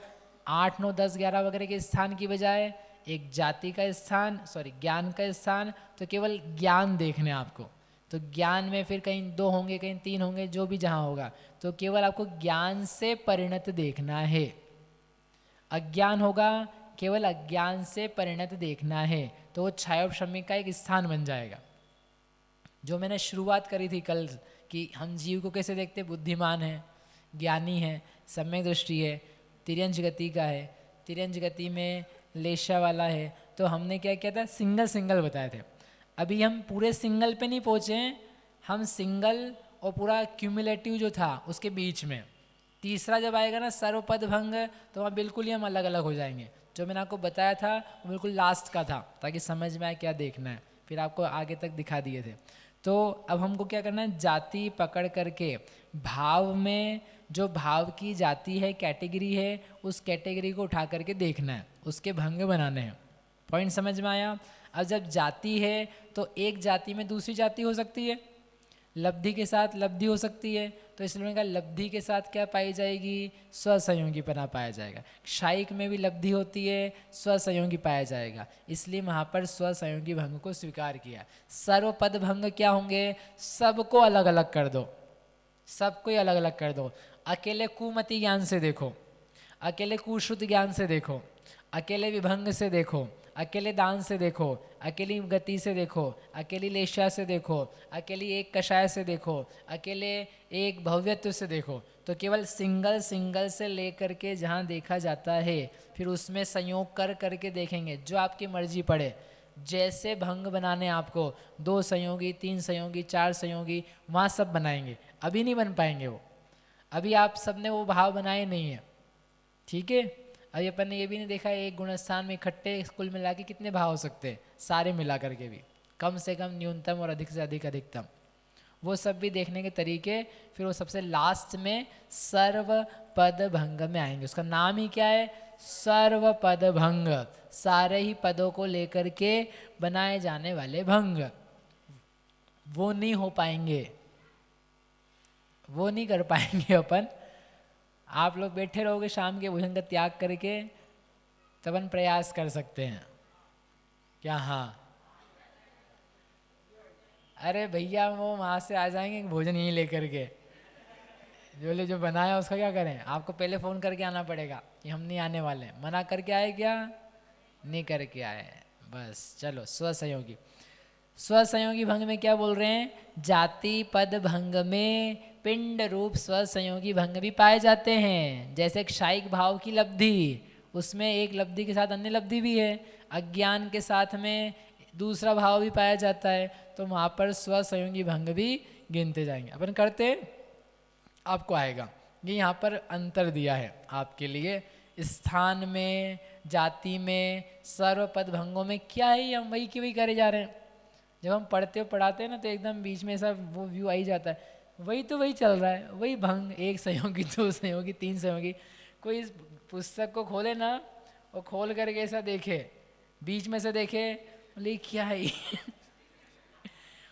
8 9 10 11 वगैरह के स्थान की बजाय एक जाति का स्थान, ज्ञान का स्थान, तो केवल ज्ञान देखने आपको। तो ज्ञान में फिर कहीं 2 होंगे, कहीं 3 होंगे, जो भी जहाँ होगा, तो केवल आपको ज्ञान से परिणत देखना है। अज्ञान होगा, केवल अज्ञान से परिणत देखना है, तो वो छायोपशमिक का एक स्थान बन जाएगा। जो मैंने शुरुआत करी थी कल कि हम जीव को कैसे देखते, बुद्धिमान है, ज्ञानी है, सम्यक दृष्टि है, तिर्यंच गति का है, तिर्यंच गति में लेशा वाला है। तो हमने क्या किया था, सिंगल सिंगल बताए थे। अभी हम पूरे सिंगल पे नहीं पहुँचे हैं, हम सिंगल और पूरा क्यूमुलेटिव जो था उसके बीच में। तीसरा जब आएगा ना सर्वपद भंग, तो वहाँ बिल्कुल ही हम अलग अलग हो जाएंगे। जो मैंने आपको बताया था वो बिल्कुल लास्ट का था, ताकि समझ में आए क्या देखना है, फिर आपको आगे तक दिखा दिए थे। तो अब हमको क्या करना है, जाति पकड़ करके भाव में जो भाव की जाति है, कैटेगरी है, उस कैटेगरी को उठा करके देखना है, उसके भंग बनाने हैं। पॉइंट समझ में आया। अब जब जाति है तो एक जाति में दूसरी जाति हो सकती है, लब्धि के साथ लब्धि हो सकती है। तो इसलिए मैंने कहा लब्धि के साथ क्या पाई जाएगी, स्वसंयोगीपना पाया जाएगा। क्षायिक में भी लब्धि होती है, स्वसंयोगी पाया जाएगा, इसलिए वहाँ पर स्वसंयोगी भंग को स्वीकार किया। सर्वपद भंग क्या होंगे, सबको अलग अलग कर दो, सबको ही अलग अलग कर दो। अकेले कुमति ज्ञान से देखो, अकेले कुश्रुत ज्ञान से देखो, अकेले विभंग से देखो, अकेले दान से देखो, अकेली गति से देखो, अकेली लेशा से देखो, अकेली एक कषाय से देखो, अकेले एक भव्यत्व से देखो। तो केवल सिंगल सिंगल से लेकर के जहाँ देखा जाता है, फिर उसमें संयोग कर करके देखेंगे, जो आपकी मर्जी पड़े। जैसे भंग बनाने आपको 2 संयोगी, 3 संयोगी, 4 संयोगी, वहाँ सब बनाएंगे। अभी नहीं बन पाएंगे वो, अभी आप सबने वो भाव बनाए नहीं है, ठीक है। अभी अपन ने ये भी नहीं देखा एक गुणस्थान में इकट्ठे कुल मिला के कितने भाव हो सकते हैं, सारे मिला करके भी, कम से कम, न्यूनतम और अधिक से अधिक अधिकतम, वो सब भी देखने के तरीके। फिर वो सबसे लास्ट में सर्वपद भंग में आएंगे। उसका नाम ही क्या है, सर्वपद भंग, सारे ही पदों को लेकर के बनाए जाने वाले भंग। वो नहीं हो पाएंगे, वो नहीं कर पाएंगे अपन। आप लोग बैठे रहोगे शाम के भोजन का त्याग करके, तब अपन प्रयास कर सकते हैं क्या। हाँ, अरे भैया वो वहाँ से आ जाएंगे भोजन यहीं लेकर के, जो बनाया उसका क्या करें। आपको पहले फ़ोन करके आना पड़ेगा कि हम नहीं आने वाले, मना करके आए क्या, नहीं करके आए, बस चलो। स्वसंयोगी, स्वसंयोगी भंग में क्या बोल रहे हैं, जाति पद भंग में पिंड रूप स्वसंयोगी भंग भी पाए जाते हैं। जैसे क्षायिक भाव की लब्धि, उसमें एक लब्धि के साथ अन्य लब्धि भी है, अज्ञान के साथ में दूसरा भाव भी पाया जाता है, तो वहाँ पर स्वसंयोगी भंग भी गिनते जाएंगे। अपन करते आपको आएगा। ये यहाँ पर अंतर दिया है आपके लिए, स्थान में, जाति में, सर्वपद भंगों में क्या है, हम वही की वही करे जा रहे हैं। जब हम पढ़ाते हैं ना, तो एकदम बीच में ऐसा वो व्यू आ ही जाता है, वही तो वही चल रहा है, वही भंग, 1 संयोगी, 2 संयोगी, 3 संयोगी। कोई इस पुस्तक को खोले ना, और खोल करके ऐसा देखे, बीच में से देखे, बोले क्या है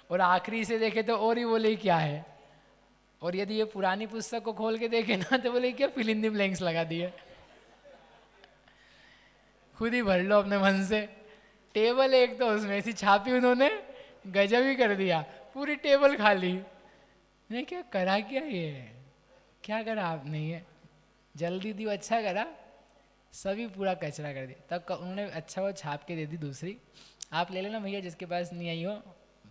और आखिरी से देखे तो और ही बोले क्या है। और यदि ये पुरानी पुस्तक को खोल के देखे ना, तो बोले क्या फिल इन द ब्लैंक्स लगा दिए। खुद ही भर लो अपने मन से। टेबल एक तो उसमें ऐसी छापी उन्होंने, गजब ही कर दिया, पूरी टेबल खाली। नहीं, क्या करा, क्या ये क्या करा आपने, ये जल्दी दी, अच्छा करा, सभी पूरा कचरा कर दिया। तब उन्होंने अच्छा वो छाप के दे दी दूसरी, आप ले लेना भैया, जिसके पास नहीं आई हो।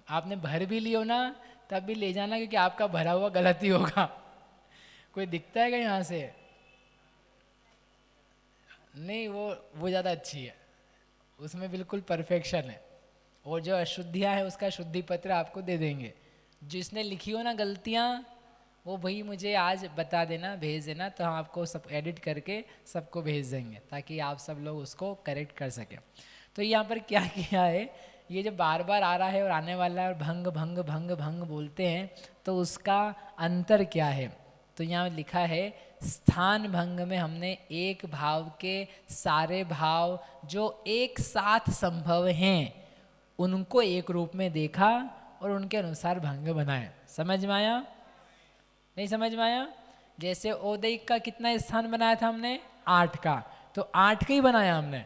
आपने भर भी लियो ना तब भी ले जाना, क्योंकि आपका भरा हुआ गलत ही होगा। कोई दिखता है क्या यहाँ से? नहीं, वो ज़्यादा अच्छी है, उसमें बिल्कुल परफेक्शन है। और जो अशुद्धियाँ हैं उसका शुद्धि पत्र आपको दे देंगे। जिसने लिखी हो ना गलतियाँ, वो भाई मुझे आज बता देना, भेज देना, तो हम आपको सब एडिट करके सबको भेज देंगे, ताकि आप सब लोग उसको करेक्ट कर सकें। तो यहाँ पर क्या किया है, ये जो बार बार आ रहा है और आने वाला है और भंग भंग भंग भंग बोलते हैं, तो उसका अंतर क्या है? तो यहाँ लिखा है स्थान भंग में हमने एक भाव के सारे भाव जो एक साथ संभव हैं उनको एक रूप में देखा और उनके अनुसार भंग बनाए। समझ में आया? नहीं समझ में आया? जैसे औदैक का कितना स्थान बनाया था हमने? 8 का, तो 8 का ही बनाया हमने।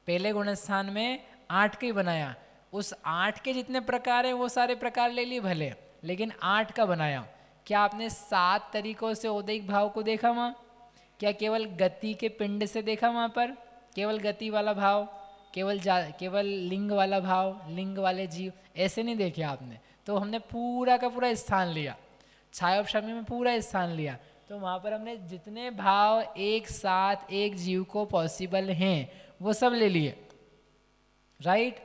पहले गुण स्थान में 8 का ही बनाया। उस 8 के जितने प्रकार हैं वो सारे प्रकार ले लिए भले, लेकिन 8 का बनाया। क्या आपने 7 तरीकों से औदैक भाव को देखा वहाँ? क्या केवल गति के पिंड से देखा वहाँ पर? केवल गति वाला भाव, केवल लिंग वाला भाव, लिंग वाले जीव, ऐसे नहीं देखे आपने। तो हमने पूरा का पूरा स्थान लिया, छायोपशमी में पूरा स्थान लिया। तो वहाँ पर हमने जितने भाव एक साथ एक जीव को पॉसिबल हैं वो सब ले लिए, राइट।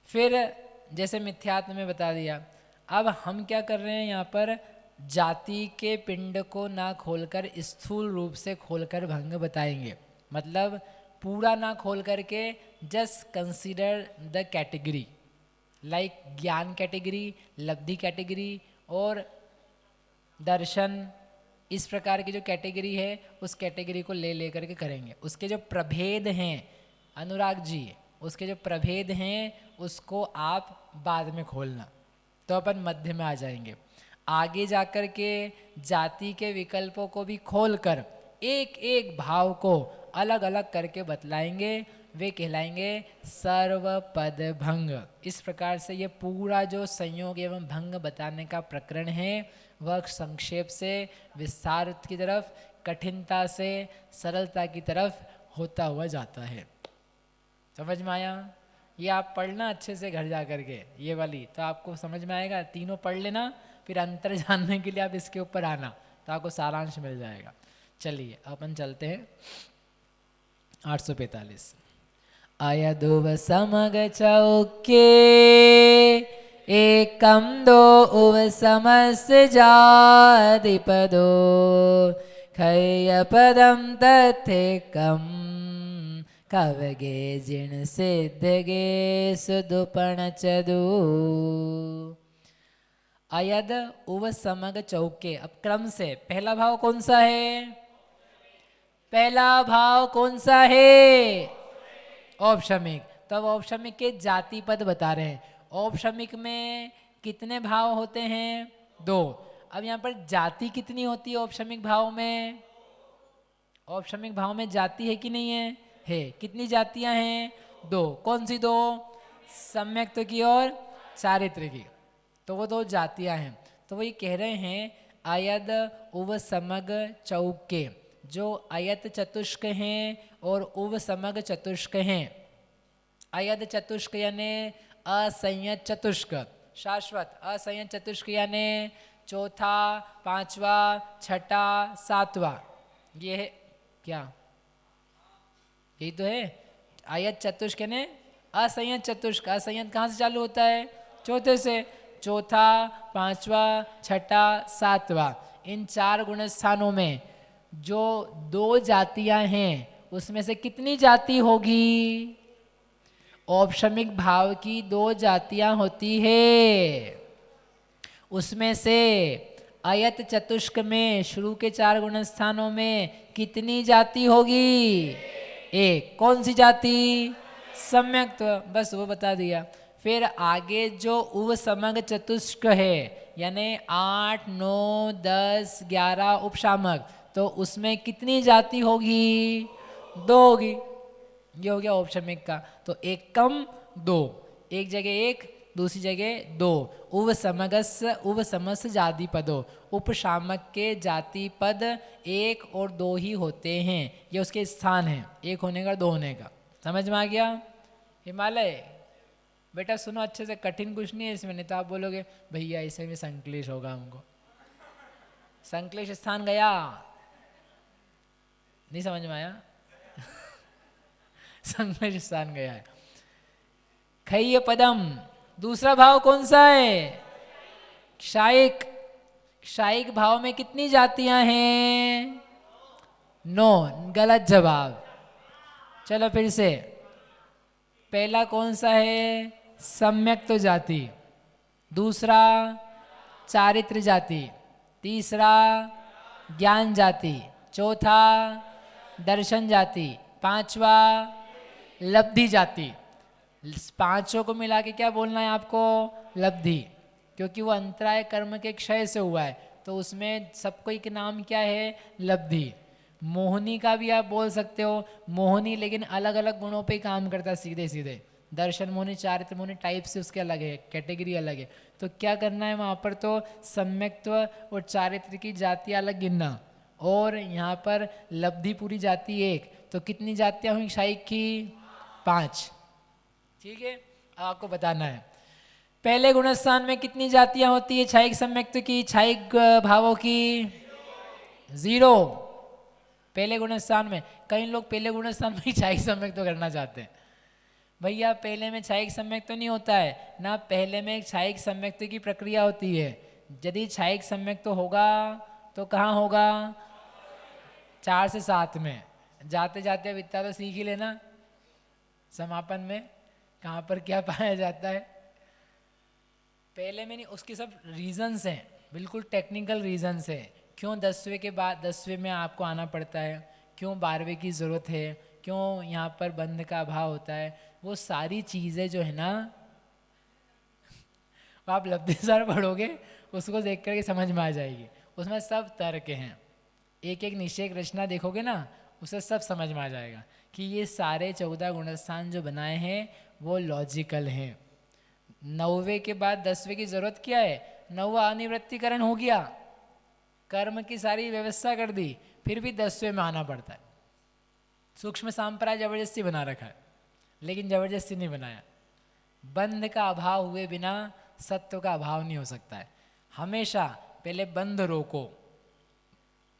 फिर जैसे मिथ्यात्व में बता दिया। अब हम क्या कर रहे हैं यहाँ पर, जाति के पिंड को ना खोलकर स्थूल रूप से खोलकर भंग बताएंगे। मतलब पूरा ना खोल करके just consider the category, like ज्ञान कैटेगरी, लब्धि कैटेगरी और दर्शन, इस प्रकार की जो कैटेगरी है उस कैटेगरी को ले करके करेंगे। उसके जो प्रभेद हैं अनुराग जी, उसके जो प्रभेद हैं उसको आप बाद में खोलना, तो अपन मध्य में आ जाएंगे। आगे जाकर के जाति के विकल्पों को भी खोलकर एक एक भाव को अलग अलग करके बतलाएंगे, वे कहलाएंगे सर्वपद भंग। इस प्रकार से ये पूरा जो संयोग एवं भंग बताने का प्रकरण है वह संक्षेप से विस्तार की तरफ, कठिनता से सरलता की तरफ होता हुआ जाता है। समझ में आया? ये आप पढ़ना अच्छे से घर जा कर के, ये वाली तो आपको समझ में आएगा। तीनों पढ़ लेना, फिर अंतर जानने के लिए आप इसके ऊपर आना, तो आपको सारांश मिल जाएगा। चलिए अपन चलते हैं 845। अयदुव समग चौके एकम दो उव समस्त जातिपदो खय पदम तथेकम कवगे जिण सिद्धगे सुदुपण चदु। अयद उव समग चौके। अब क्रम से पहला भाव कौन सा है? पहला भाव कौन सा है? औपशमिक। तब औपशमिक के जाति पद बता रहे हैं। औपशमिक में कितने भाव होते हैं? 2। अब यहाँ पर जाति कितनी होती है औपशमिक भाव में? औपशमिक भाव में जाति है कि नहीं है? है। कितनी जातियां हैं? 2। कौन सी 2? सम्यक्त्व की और चारित्र की, तो वो 2 जातियां हैं। तो वो ये कह रहे हैं अयद उव समग चौके, जो अयत चतुष्क हैं और उव समग चतुष्क हैं। अयद चतुष्क यानी असंयत चतुष्क, शाश्वत। असंयत चतुष्क यानी चौथा, पांचवा, छठा, सातवां। ये है क्या? यही तो है अयत चतुष्क यानी असंयत चतुष्क। असंयत कहाँ से चालू होता है? चौथे से। चौथा, पांचवा, छठा, सातवां, इन 4 गुण स्थानों में जो 2 जातियां हैं उसमें से कितनी जाति होगी? औपशमिक भाव की 2 जातियां होती है। उसमें से अयत चतुष्क में शुरू के 4 गुण स्थानों में कितनी जाति होगी? 1। कौन सी जाति? सम्यक्त्व। बस वो बता दिया। फिर आगे जो उव समग चतुष्क है यानी 8, 9, 10, 11 उपशामक, तो उसमें कितनी जाति होगी? 2 होगी। ये हो गया औपशमिक का। तो 1 कम 2, एक जगह 1, दूसरी जगह 2। उव समस्त जाति पदो, उपशामक के जाति पद 1 और 2 ही होते हैं। ये उसके स्थान हैं, 1 होने का 2 होने का। समझ में आ गया? हिमालय बेटा सुनो अच्छे से, कठिन कुछ नहीं है इसमें, नहीं तो आप बोलोगे भैया इसे में संक्लेश होगा हमको। संक्लेश स्थान गया, नहीं समझ में आया? संक्लेश स्थान गया है। खय्य पदम, दूसरा भाव कौन सा है? क्षायिक। क्षायिक भाव में कितनी जातियां हैं? 9। गलत जवाब। चलो फिर से, पहला कौन सा है? सम्यक तो जाति, दूसरा चारित्र जाति, तीसरा ज्ञान जाति, चौथा दर्शन जाति, पांचवा लब्धि जाति। पांचों को मिला के क्या बोलना है आपको? लब्धि, क्योंकि वो अंतराय कर्म के क्षय से हुआ है, तो उसमें सबको एक नाम क्या है? लब्धि। मोहिनी का भी आप बोल सकते हो, मोहिनी, लेकिन अलग अलग गुणों पे काम करता है सीधे सीधे। दर्शन मोहिनी, चारित्र मोहिनी टाइप से उसके अलग है, कैटेगरी अलग है। तो क्या करना है वहाँ पर? तो सम्यक्त्व और चारित्र की जाति अलग गिनना, और यहाँ पर लब्धि पूरी जाति 1। तो कितनी जातियाँ हुई क्षायिक की? 5। ठीक है, अब आपको बताना है पहले गुणस्थान में कितनी जातियाँ होती है क्षायिक सम्यक्त्व की, क्षायिक भावों की? 0 पहले गुणस्थान में। कई लोग पहले गुणस्थान में ही क्षायिक सम्यक्त्व करना चाहते हैं। भैया पहले में क्षायिक सम्यक्त्व नहीं होता है ना, पहले में क्षायिक सम्यक्त्व की प्रक्रिया होती है। यदि क्षायिक सम्यक्त्व होगा तो कहाँ होगा? 4 से 7 में। जाते जाते अब इतना तो सीख ही लेना, समापन में कहाँ पर क्या पाया जाता है। पहले में नहीं, उसके सब रीजंस हैं, बिल्कुल टेक्निकल रीजंस है। क्यों 10वें के बाद 10वें में आपको आना पड़ता है, क्यों 12वें की ज़रूरत है, क्यों यहाँ पर बंध का अभाव होता है, वो सारी चीज़ें जो है ना, आप लब्धिसार पढ़ोगे उसको देख करके समझ में आ जाएगी। उसमें सब तर्क हैं, एक एक निषेक रचना देखोगे ना, उसे सब समझ में आ जाएगा कि ये सारे 14 गुणस्थान जो बनाए हैं वो लॉजिकल हैं। 9वें के बाद 10वें की ज़रूरत क्या है? 9वां अनिवृत्तिकरण हो गया, कर्म की सारी व्यवस्था कर दी, फिर भी 10वें में आना पड़ता है। सूक्ष्म सांप्राय जबरदस्ती बना रखा है, लेकिन जबरदस्ती नहीं बनाया। बंध का अभाव हुए बिना सत्व का अभाव नहीं हो सकता है। हमेशा पहले बंध रोको,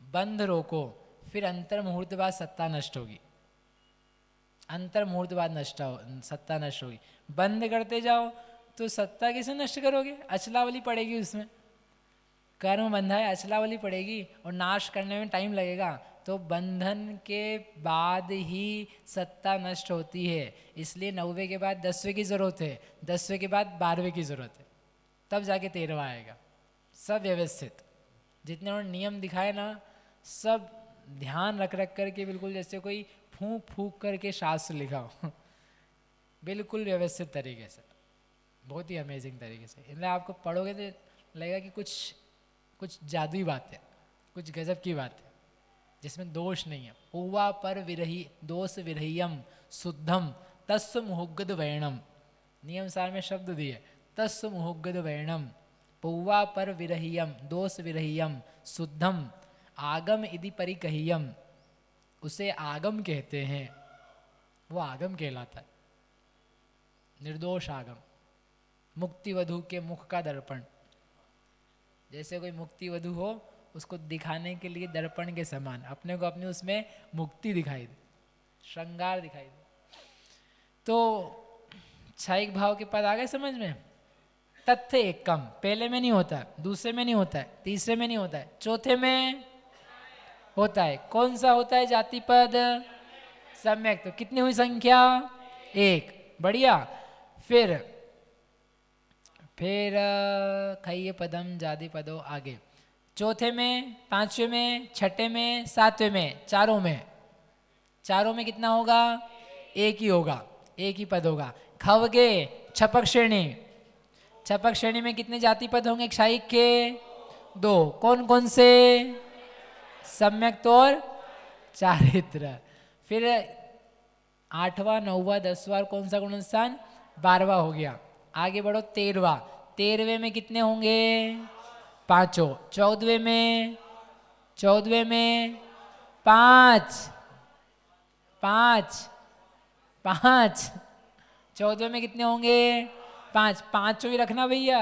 बंध रोको, फिर अंतर मुहूर्त बाद सत्ता नष्ट होगी, अंतर मुहूर्त बाद सत्ता नष्ट होगी। बंद करते जाओ तो सत्ता कैसे नष्ट करोगे? अचलावली पड़ेगी उसमें, कर्म बंधा है, अचलावली पड़ेगी और नाश करने में टाइम लगेगा। तो बंधन के बाद ही सत्ता नष्ट होती है, इसलिए 9वें के बाद 10वें की ज़रूरत है, 10वें के बाद 12वें की ज़रूरत है, तब जाके 13वां आएगा। सब व्यवस्थित, जितने उन्होंने नियम दिखाए ना, सब ध्यान रख रख करके, बिल्कुल जैसे कोई फूंक फूंक करके शास्त्र लिखा हो बिल्कुल व्यवस्थित तरीके से, बहुत ही अमेजिंग तरीके से। इसलिए आपको पढ़ोगे तो लगेगा कि कुछ जादुई बात है, कुछ गजब की बात है, जिसमें दोष नहीं है। पूवा पर विरही दोष विरहियम शुद्धम तस्व मुहुगद वैणम, नियम सार में शब्द दिए, तस्व मुहुगद वैणम, पूवा पर विरहियम दोष विरहियम शुद्धम आगम इति परिकहियम, उसे आगम कहते हैं, वो आगम कहलाता है, निर्दोष आगम। मुक्ति वधु के मुख का दर्पण, जैसे कोई मुक्ति वधु हो, उसको दिखाने के लिए दर्पण के समान अपने को, अपनी उसमें मुक्ति दिखाई दे, श्रृंगार दिखाई दे। तो क्षायिक भाव के पद आ गए समझ में? तथ्य एक कम, पहले में नहीं होता, दूसरे में नहीं होता है, तीसरे में नहीं होता है, चौथे में होता है। कौन सा होता है जाति पद? सम्यक। तो कितनी हुई संख्या? 1। बढ़िया। फिर खय्य पदम जाति पदो आगे, चौथे में, 5वें में, 6ठे में, 7वें में, चारों में कितना होगा? 1 ही होगा, 1 ही पद होगा। खवगे छपक श्रेणी, छपक श्रेणी में कितने जाति पद होंगे क्षायिक के? 2। कौन कौन से? सम्यक और चारित्र। फिर 8वां, 9वां, 10वां कौन सा गुणस्थान? 12वां हो गया। आगे बढ़ो 13वां, 13वें में कितने होंगे? 5। 14वें में 5 5 5। 14वें में कितने होंगे? 5, 5 ही रखना भैया,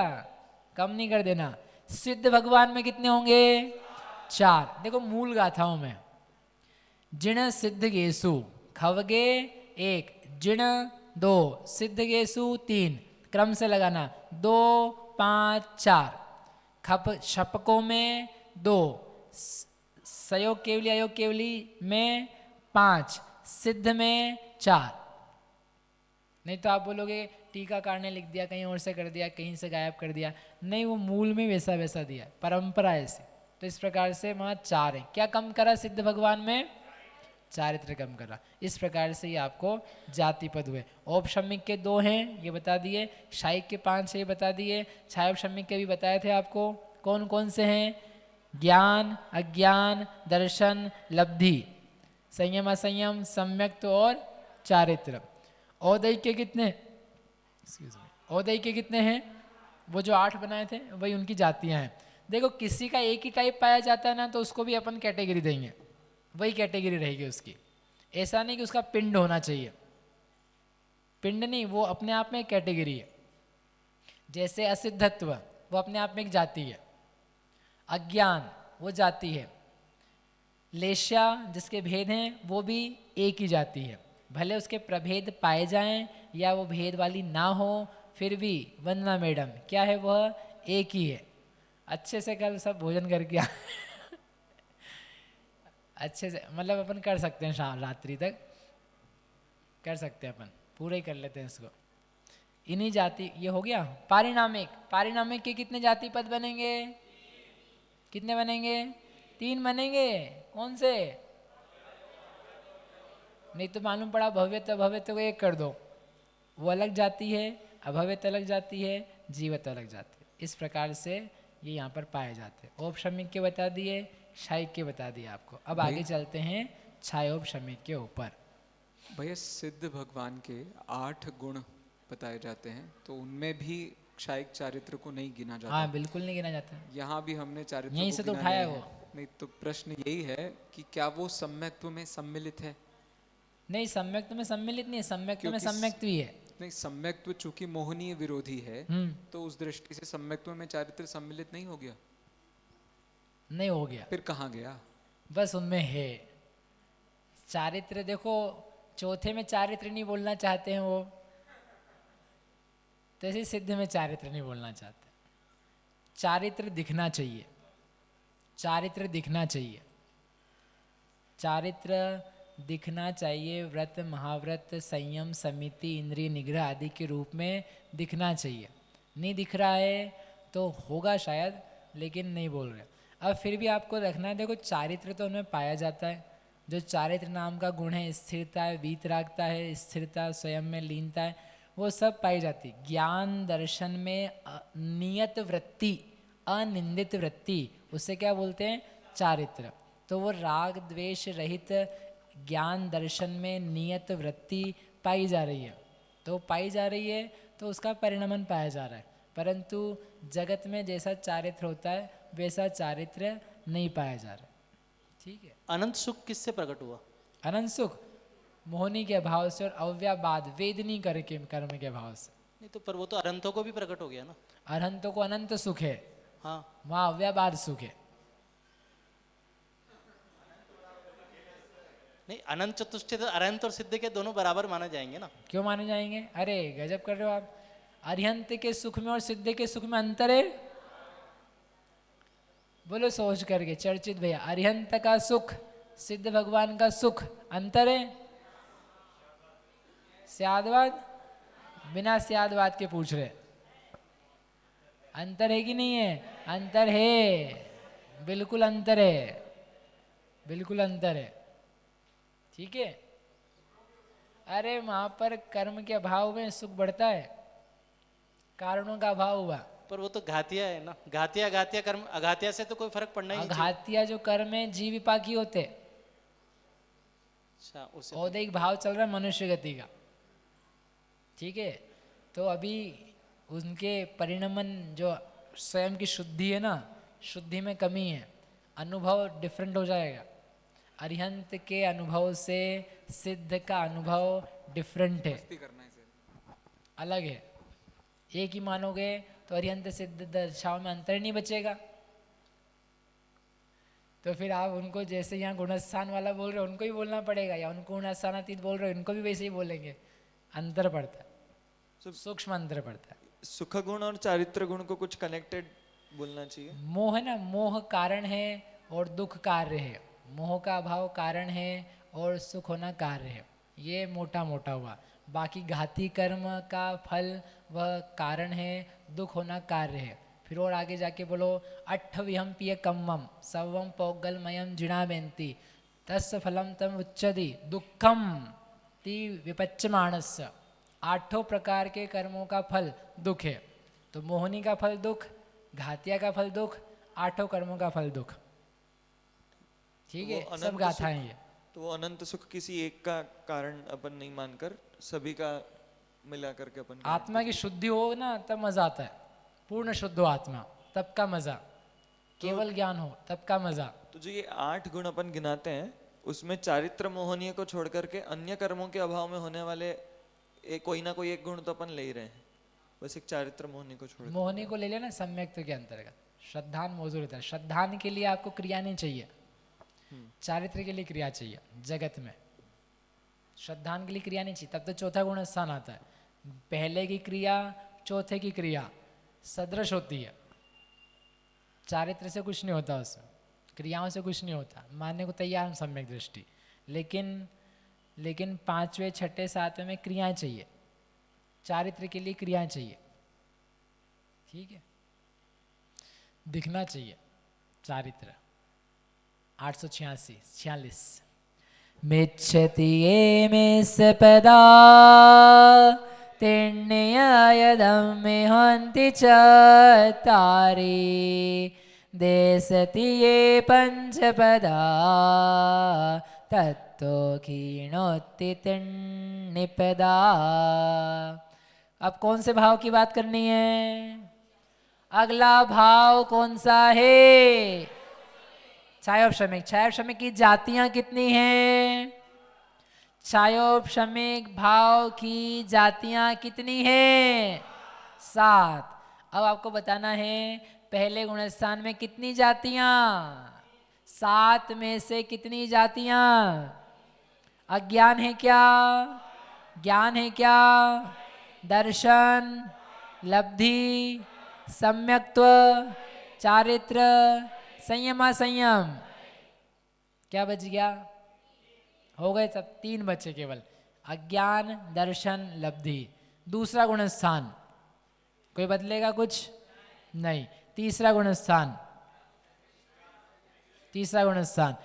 कम नहीं कर देना। सिद्ध भगवान में कितने होंगे? 4। देखो मूल गाथाओं में जिण सिद्ध गेसु खवगे 1, जिण 2, सिद्ध गेसु 3, क्रम से लगाना 2, 5, 4। खप शपकों में 2, सयोग केवली अयोग केवली में 5, सिद्ध में 4। नहीं तो आप बोलोगे टीकाकार ने लिख दिया, कहीं और से कर दिया, कहीं से गायब कर दिया। नहीं, वो मूल में वैसा वैसा दिया, परंपरा ऐसी। तो इस प्रकार से वहाँ 4 है। क्या कम करा सिद्ध भगवान में? चारित्र कम करा। इस प्रकार से ये आपको जाति पद हुए। औपशमिक के 2 हैं, ये बता दिए। शायिक के 5 है, ये बता दिए। छायोपशमिक के भी बताए थे आपको। कौन कौन से हैं? ज्ञान, अज्ञान, दर्शन, लब्धि, संयम, असंयम, सम्यक्त और चारित्र। औदयिक के कितने? औदयिक के कितने हैं? वो जो 8 बनाए थे वही उनकी जातियां हैं। देखो किसी का एक ही टाइप पाया जाता है ना, तो उसको भी अपन कैटेगरी देंगे, वही कैटेगरी रहेगी उसकी। ऐसा नहीं कि उसका पिंड होना चाहिए, पिंड नहीं, वो अपने आप में एक कैटेगरी है। जैसे असिद्धत्व वो अपने आप में एक जाति है, अज्ञान वो जाति है, लेश्या जिसके भेद हैं वो भी एक ही जाति है। भले उसके प्रभेद पाए जाएं या वो भेद वाली ना हो, फिर भी वंदना मैडम क्या है, वह एक ही है। अच्छे से कल सब भोजन करके अच्छे से मतलब अपन कर सकते हैं, शाम रात्रि तक कर सकते हैं, अपन पूरे ही कर लेते हैं इसको। इन्हीं जाति, ये हो गया पारिणामिक। पारिणामिक के कितने जाति पद बनेंगे? कितने बनेंगे? 3 बनेंगे। कौन से? नहीं तो मालूम पड़ा भव्यत्व अभव्यत्व को एक कर दो, वो अलग जाती है, अभव्यत्व अलग जाती है, जीवत्व अलग जाती है। इस प्रकार से ये यहाँ पर पाए जाते हैं। औपशमिक के बता दिए, शायिक के बता दिए आपको। अब आगे चलते हैं छायोपशमिक के ऊपर। भैया सिद्ध भगवान के 8 गुण बताए जाते हैं, तो उनमें भी क्षायिक चारित्र को नहीं गिना जाता। हाँ बिल्कुल नहीं गिना जाता। यहाँ भी हमने चारित्र यहीं को से तो गिना उठाया नहीं वो। है। नहीं तो प्रश्न यही है कि क्या वो सम्यक्त्व में सम्मिलित है? नहीं, सम्यक्त्व में सम्मिलित नहीं है, सम्यक्त्व में क्योंकि सम्यक्त्व ही है। नहीं, सम्यक्त्व चूंकि मोहनीय विरोधी है, तो उस दृष्टि से सम्यक्त्व में चारित्र सम्मिलित नहीं हो गया। नहीं हो गया, फिर कहाँ गया? बस उनमें है चारित्र। देखो चौथे में चारित्र नहीं बोलना चाहते हैं वो, तो ऐसे सिद्ध में चारित्र नहीं बोलना चाहते। चारित्र दिखना चाहिए, चारित्र दिखना चाहिए, चारित्र दिखना चाहिए। व्रत, महाव्रत, संयम, समिति, इंद्रिय निग्रह आदि के रूप में दिखना चाहिए। नहीं दिख रहा है तो होगा शायद, लेकिन नहीं बोल रहे। अब फिर भी आपको रखना है, देखो चारित्र तो उनमें पाया जाता है। जो चारित्र नाम का गुण है, स्थिरता है, वीतरागता है, स्थिरता, स्वयं में लीनता है, वो सब पाई जाती। ज्ञान दर्शन में नियत वृत्ति, अनिंदित वृत्ति, उसे क्या बोलते हैं? चारित्र। तो वो राग द्वेष रहित ज्ञान दर्शन में नियत वृत्ति पाई जा रही है, तो पाई जा रही है तो उसका परिणमन पाया जा रहा है। परंतु जगत में जैसा चारित्र होता है वैसा चारित्र नहीं पाया जा रहा। ठीक है। अनंत सुख किससे प्रकट हुआ? अनंत सुख मोहनी के भाव से और अव्याबाद वेदनी करके कर्म के भाव से। नहीं तो पर वो तो अनंतों को भी प्रकट हो गया ना। अनंतों को अनंत सुख है, हाँ, वहाँ अव्याबाद सुख है। नहीं, अनंत चतुष्टय तो अनंत और सिद्ध के दोनों बराबर माने जाएंगे ना। क्यों माने जाएंगे? अरे गजब कर रहे हो आप। अरिहंत के सुख में और सिद्ध के सुख में अंतर है? बोलो सोच करके चर्चित भैया। अरिहंत का सुख, सिद्ध भगवान का सुख, अंतर है? स्यादवाद? बिना स्यादवाद के पूछ रहे, अंतर है कि नहीं है? अंतर है, बिल्कुल अंतर है, बिल्कुल अंतर है। ठीक है। अरे वहां पर कर्म के अभाव में सुख बढ़ता है, कारणों का अभाव हुआ। पर वो तो घातिया है ना। घातिया घातिया कर्म, अघातिया से तो कोई फर्क पड़ना ही नहीं चाहिए। घातिया जो कर्म है जीव विपाकी होते। अच्छा, उसे औदैहिक भाव चल रहा है मनुष्य गति का। ठीक है। तो अभी उनके परिणमन जो स्वयं की शुद्धि है ना, शुद्धि में कमी है, अनुभव डिफरेंट हो जाएगा। अरिहंत के अनुभव से सिद्ध का अनुभव डिफरेंट है, अलग है। एक ही मानोगे तो अरिहंत सिद्ध दशाओं में अंतर नहीं बचेगा। तो फिर आप उनको जैसे यहाँ गुणस्थान वाला बोल रहे हो उनको ही बोलना पड़ेगा, या उनको गुणस्थानातीत बोल रहे हो इनको भी वैसे ही बोलेंगे। अंतर पड़ता है, सूक्ष्म अंतर पड़ता है। सुख गुण और चारित्र गुण को कुछ कनेक्टेड बोलना चाहिए। मोह ना, मोह कारण है और दुख कार्य है। मोह का अभाव कारण है और सुख होना कार्य है, ये मोटा मोटा हुआ। बाकी घाती कर्म का फल वह कारण है, दुख होना कार्य है। फिर और आगे जाके बोलो अट्ठविहम पिय कम्मम सवम पौगलमयम जिणाबेंती तस्य फलम तम उच्चति दुखम ती विपच्यमाणस्य। आठों प्रकार के कर्मों का फल दुख है। तो मोहनी का फल दुख, घातिया का फल दुख, आठों कर्मों का फल दुख। ठीक है, सब गाथाएं ये। तो वो अनंत सुख किसी एक का कारण अपन नहीं मानकर सभी का मिला करके अपन आत्मा की शुद्धि हो ना तब मजा आता है। पूर्ण शुद्ध हो आत्मा तब का मजा, केवल ज्ञान हो तब का मजा। तो जो ये 8 गुण अपन गिनाते हैं उसमें चारित्र मोहनीय को छोड़ करके अन्य कर्मों के अभाव में होने वाले कोई ना कोई एक गुण तो अपन ले ही रहे हैं, बस एक चारित्र मोहनी को छोड़। मोहनी को ले लेना सम्यक्त्व के अंतर्गत। श्रद्धान मौजूद होता है। श्रद्धान के लिए आपको क्रिया नहीं चाहिए, चारित्र के लिए क्रिया चाहिए। जगत में श्रद्धान के लिए क्रिया नहीं चाहिए, तब तो चौथा गुण स्थान आता है। पहले की क्रिया चौथे की क्रिया सदृश होती है। चारित्र से कुछ नहीं होता, उसमें क्रियाओं से कुछ नहीं होता। मानने को तैयार हम सम्यक दृष्टि, लेकिन पांचवें छठे सातवें में क्रियाएं चाहिए। चारित्र के लिए क्रियाएं चाहिए। ठीक है, दिखना चाहिए चारित्र। 846 मिच्छति ये में सपदा तिण्ययदं मिहन्ति च तारे देसति ये पंचपदा तत्तो क्षीणोति तिण्यपदा। अब कौन से भाव की बात करनी है? अगला भाव कौन सा है? छायोपशमिक। छायोपशमिक की जातियां कितनी हैं? छायोपशमिक भाव की जातियां कितनी हैं? 7। अब आपको बताना है पहले गुणस्थान में कितनी जातियां? 7 में से कितनी जातियां? अज्ञान है क्या? ज्ञान है क्या? दर्शन, लब्धि, सम्यक्त्व, चारित्र, संयमा संयम। क्या बच गया? हो गए सब। 3 बचे केवल, अज्ञान, दर्शन, लब्धि। दूसरा गुणस्थान कोई बदलेगा कुछ? नहीं। तीसरा गुणस्थान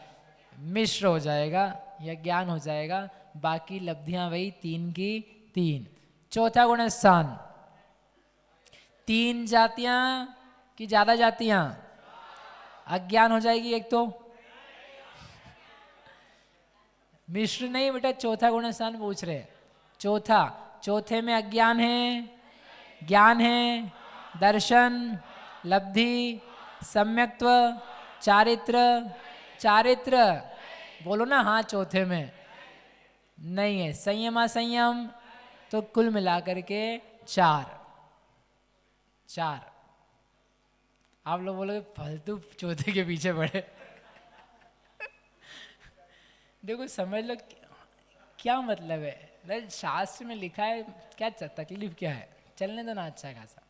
मिश्र हो जाएगा या ज्ञान हो जाएगा, बाकी लब्धियां वही 3 की 3। चौथा गुणस्थान 3 जातियां कि ज्यादा जातियां? अज्ञान हो जाएगी एक तो। मिश्र नहीं बेटा, चौथा गुणस्थान पूछ रहे। चौथे में अज्ञान है, ज्ञान है, दर्शन, लब्धि, सम्यक्त्व, चारित्र बोलो ना। हाँ, चौथे में नहीं है। संयमा संयम तो कुल मिलाकर के 4। आप लोग बोलोगे फालतू चौथे के पीछे पड़े। देखो समझ लो क्या मतलब है। शास्त्र में लिखा है, क्या तकलीफ क्या है? चलने दो ना अच्छा खासा।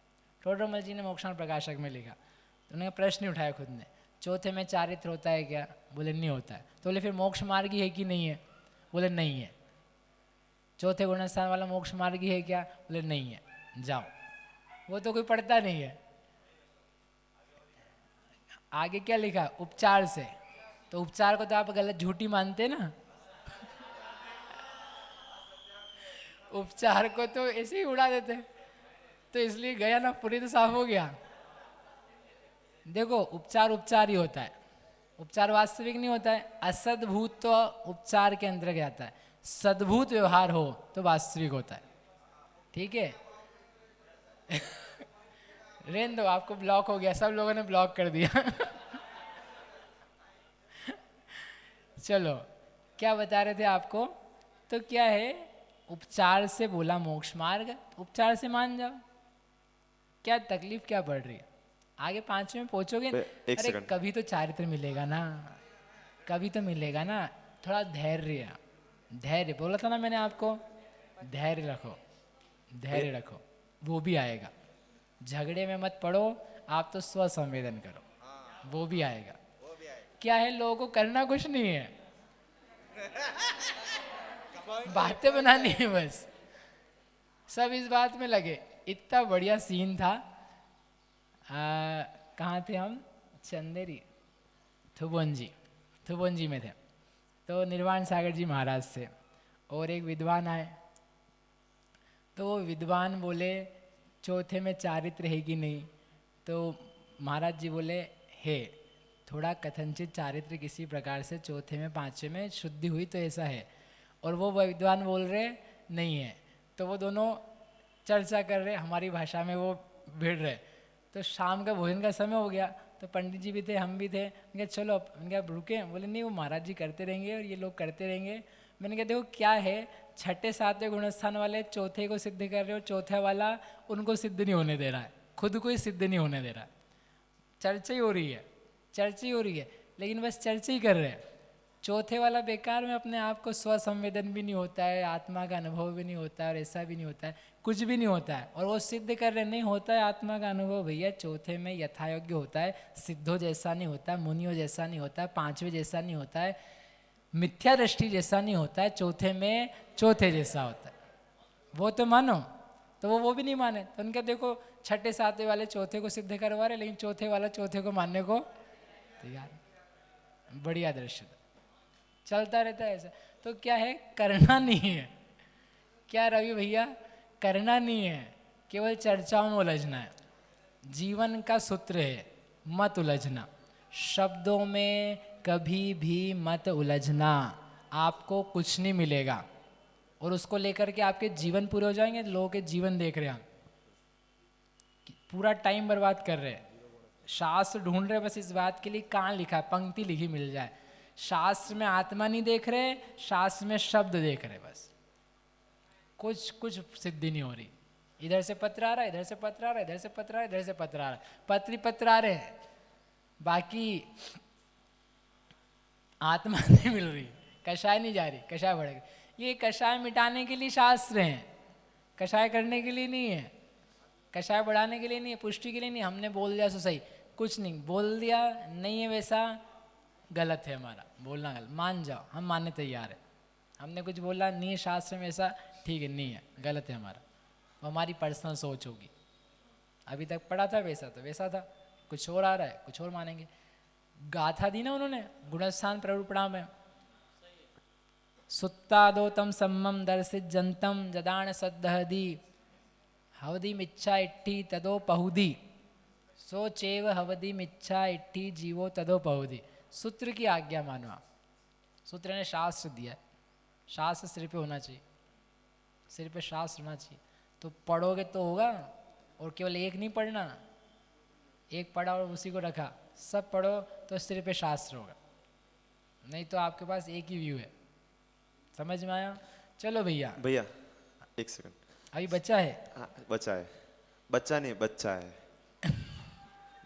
टोडरमल जी ने मोक्षाण प्रकाशक में लिखा, तो उन्होंने प्रश्न उठाया खुद ने, चौथे में चारित्र होता है क्या? बोले नहीं होता है। तो बोले फिर मोक्ष मार्गी है कि नहीं है? बोले नहीं है। चौथे गुणस्थान वाला मोक्ष मार्गी है क्या? बोले नहीं है। जाओ, वो तो कोई पढ़ता नहीं है। आगे क्या लिखा? उपचार से। तो उपचार को तो आप गलत झूठी मानते ना। उपचार को तो ऐसे ही उड़ा देते, तो इसलिए गया ना, पूरी तो साफ हो गया। देखो उपचार ही होता है, उपचार वास्तविक नहीं होता है। असद्भूत तो उपचार के अंतर्गत आता है, सद्भूत व्यवहार हो तो वास्तविक होता है। ठीक है। रेन दो, आपको ब्लॉक हो गया, सब लोगों ने ब्लॉक कर दिया। चलो, क्या बता रहे थे आपको? तो क्या है, उपचार से बोला मोक्ष मार्ग, उपचार से मान जाओ। क्या तकलीफ क्या पड़ रही है? आगे 5वें में पहुंचोगे, एक अरे सेकंड। कभी तो चारित्र मिलेगा ना, कभी तो मिलेगा ना। थोड़ा धैर्य, धैर्य बोला था ना मैंने आपको, धैर्य रखो, धैर्य रखो, वो भी आएगा। झगड़े में मत पड़ो, आप तो स्वसंवेदन करो, वो भी आएगा। क्या है, लोगों को करना कुछ नहीं है, बातें बनानी है बस, सब इस बात में लगे। इतना बढ़िया सीन था। कहाँ थे हम? चंदेरी, थुबोंजी में थे। तो निर्वाण सागर जी महाराज से और एक विद्वान आए, तो वो विद्वान बोले चौथे में चारित्र है कि नहीं? तो महाराज जी बोले है, थोड़ा कथनचित चारित्र किसी प्रकार से चौथे में 5वें में शुद्धि हुई तो ऐसा है। और वो विद्वान बोल रहे नहीं है। तो वो दोनों चर्चा कर रहे, हमारी भाषा में वो भिड़ रहे। तो शाम का भोजन का समय हो गया, तो पंडित जी भी थे, हम भी थे। मैंने कहा चलो, मैंने कहा रुके? बोले नहीं, वो महाराज जी करते रहेंगे और ये लोग करते रहेंगे। मैंने कहा देखो क्या है, 6ठे 7वें गुणस्थान वाले चौथे को सिद्ध कर रहे हो, चौथा वाला उनको सिद्ध नहीं होने दे रहा है, खुद को ही सिद्ध नहीं होने दे रहा है। चर्चा ही हो रही है, चर्चा ही हो रही है, लेकिन बस चर्चा ही कर रहे हैं। चौथे वाला बेकार में अपने आप को स्वसंवेदन भी नहीं होता है, आत्मा का अनुभव भी नहीं होता है, और ऐसा भी नहीं होता है, कुछ भी नहीं होता है। और वो सिद्ध कर रहे, नहीं होता है आत्मा का अनुभव भैया, चौथे में यथायोग्य होता है, सिद्धों जैसा नहीं होता, मुनियों जैसा नहीं होता है, 5वें जैसा नहीं होता है, मिथ्या दृष्टि जैसा नहीं होता है, चौथे में चौथे जैसा होता है। वो तो मानो, तो वो भी नहीं माने। तो उनका देखो 6ठे 7वें वाले चौथे को सिद्ध करवा रहे, लेकिन चौथे वाला चौथे को मानने को तैयार। बढ़िया दृश्य चलता रहता है ऐसा। तो क्या है, करना नहीं है। क्या रवि भैया, करना नहीं है, केवल चर्चाओं में उलझना है। जीवन का सूत्र है मत उलझना, शब्दों में कभी भी मत उलझना, आपको कुछ नहीं मिलेगा। और उसको लेकर के आपके जीवन पूरे हो जाएंगे। लोगों के जीवन देख रहे हैं हम, पूरा टाइम बर्बाद कर रहे हैं, शास्त्र ढूंढ रहे हैं बस इस बात के लिए कहाँ लिखा, पंक्ति लिखी मिल जाए। शास्त्र में आत्मा नहीं देख रहे, शास्त्र में शब्द देख रहे, बस कुछ सिद्धि नहीं हो रही। इधर से पत्र आ रहा है, इधर से पत्र आ रहा है, इधर से पत्र आ रहा है, इधर से पत्र आ रहा है, पत्र आ रहे हैं, बाकी आत्मा नहीं मिल रही, कषाय नहीं जा रही, कषाय बढ़ गई। ये कषाय मिटाने के लिए शास्त्र हैं, कषाय करने के लिए नहीं है, कषाय बढ़ाने के लिए नहीं है, पुष्टि के लिए नहीं। हमने बोल दिया सो सही, कुछ नहीं बोल दिया, नहीं है वैसा, गलत है हमारा बोलना, गलत, मान जाओ, हम मानने तैयार है। हमने कुछ बोला नहीं है शास्त्र में ऐसा, ठीक है, नहीं है, गलत है हमारा, वो हमारी पर्सनल सोच होगी। अभी तक पढ़ा था वैसा तो वैसा था, कुछ और आ रहा है, कुछ और मानेंगे। गाथा दी ना उन्होंने गुणस्थान प्ररूपणा में, सुत्तादोतम सम्मम दर्शित जंतम जदान सद्दहदी हवदी मिच्छा इट्ठी तदो पहुदी सो चेव हवदी मिच्छा इट्ठी जीवो तदो पहुदी। सूत्र की आज्ञा मानो आप, सूत्र ने शास्त्र दिया है, शास्त्र सिर पे होना चाहिए, सिर पे शास्त्र होना चाहिए, तो पढ़ोगे तो होगा। और केवल एक नहीं पढ़ना, एक पढ़ा और उसी को रखा, सब पढ़ो तो सिर पे शास्त्र होगा, नहीं तो आपके पास एक ही व्यू है। समझ में आया? चलो भैया एक सेकंड, अभी बच्चा है, बच्चा है, बच्चा नहीं बच्चा है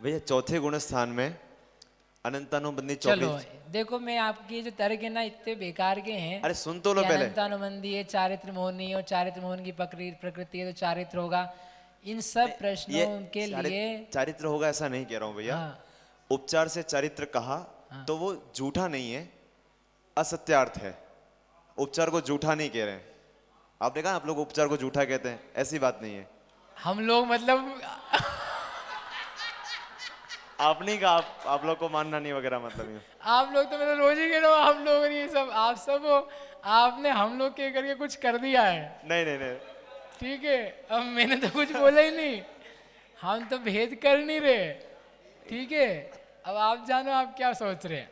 भैया। चौथे गुण स्थान में अनंतानुबंधी चलो देखो, मैं आपकी जो तर्क है ना इतने बेकार के हैं। अरे सुन तो लो पहले। अनंतानुबंधी है, चारित्र मोहनी है, और चारित्र मोहन की प्रकृति है तो चारित्र होगा। इन सब प्रश्नों के लिए चारित्र होगा ऐसा नहीं कह रहा हूँ भैया। उपचार से चारित्र कहा तो वो झूठा नहीं है, असत्यार्थ है। उपचार को झूठा नहीं कह रहे हैं। आपने कहा आप लोग उपचार को झूठा कहते हैं, ऐसी बात नहीं है। हम लोग मतलब आप नहीं कहा, आप लोग को मानना नहीं वगैरह मतलब ये। आप लोग तो मतलब रोज ही कह रहे हो हम लोग, ये सब आप सब हो, आपने हम लोग के करके कुछ कर दिया है। नहीं नहीं नहीं, ठीक है, अब मैंने तो कुछ बोला ही नहीं, हम तो भेद कर नहीं रहे। ठीक है, अब आप जानो आप क्या सोच रहे हैं,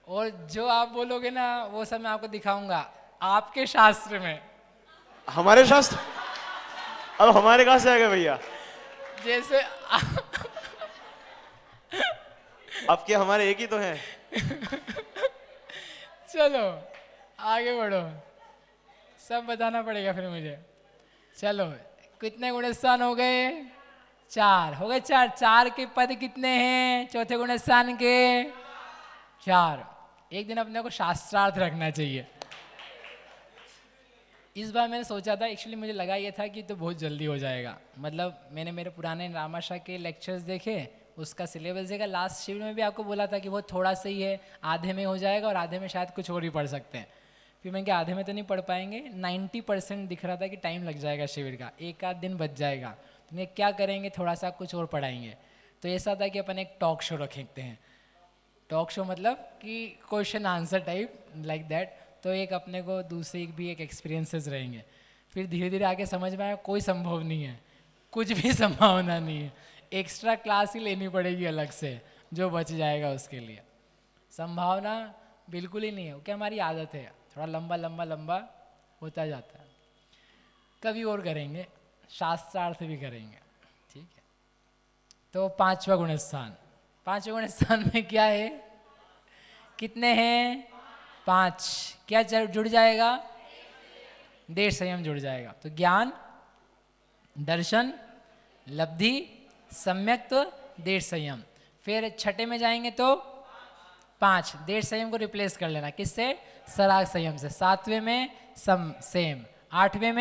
और जो आप बोलोगे ना वो सब मैं आपको दिखाऊंगा आपके शास्त्र में। हमारे शास्त्र? अब हमारे कहाँ से आ गए भैया? जैसे अब क्या हमारे एक ही तो हैं? चलो आगे बढ़ो, सब बताना पड़ेगा फिर मुझे। चलो कितने गुणस्थान हो गए? 4 हो गए। 4 4 के पद कितने हैं चौथे गुण स्थान के? 4। एक दिन अपने को शास्त्रार्थ रखना चाहिए। इस बार मैंने सोचा था, एक्चुअली मुझे लगा ये था कि तो बहुत जल्दी हो जाएगा। मतलब मैंने मेरे पुराने रामाशा के लेक्चर्स देखे, उसका सिलेबस देखा, लास्ट शिविर में भी आपको बोला था कि वो थोड़ा सा ही है, आधे में हो जाएगा और आधे में शायद कुछ और भी पढ़ सकते हैं। फिर मैंने कहा आधे में तो नहीं पढ़ पाएंगे, 90% दिख रहा था कि टाइम लग जाएगा शिविर का, एक आध दिन बच जाएगा। तो मैं क्या करेंगे, थोड़ा सा कुछ और पढ़ाएंगे। तो ऐसा था कि अपन एक टॉक शो रखते हैं। टॉक शो मतलब कि question answer type like that. तो एक अपने को दूसरी भी एक एक्सपीरियंसेस रहेंगे। फिर धीरे धीरे आगे समझ में आया कोई संभव नहीं है, कुछ भी संभावना नहीं है, एक्स्ट्रा क्लास ही लेनी पड़ेगी अलग से, जो बच जाएगा उसके लिए। संभावना बिल्कुल ही नहीं है, क्या हमारी आदत है, थोड़ा लंबा लंबा लंबा होता जाता है। कभी और करेंगे, शास्त्रार्थ भी करेंगे, ठीक है। तो 5वां गुण स्थान, 5वें गुण स्थान में क्या है, कितने हैं? 5। क्या जुड़ जाएगा? देश संयम जुड़ जाएगा। तो ज्ञान, दर्शन, लब्धि, सम्यक्त्व, देश संयम। फिर छठे में जाएंगे तो 5, देश संयम को रिप्लेस कर लेना किससे? सराग संयम से। 7वें में सेम। 8वें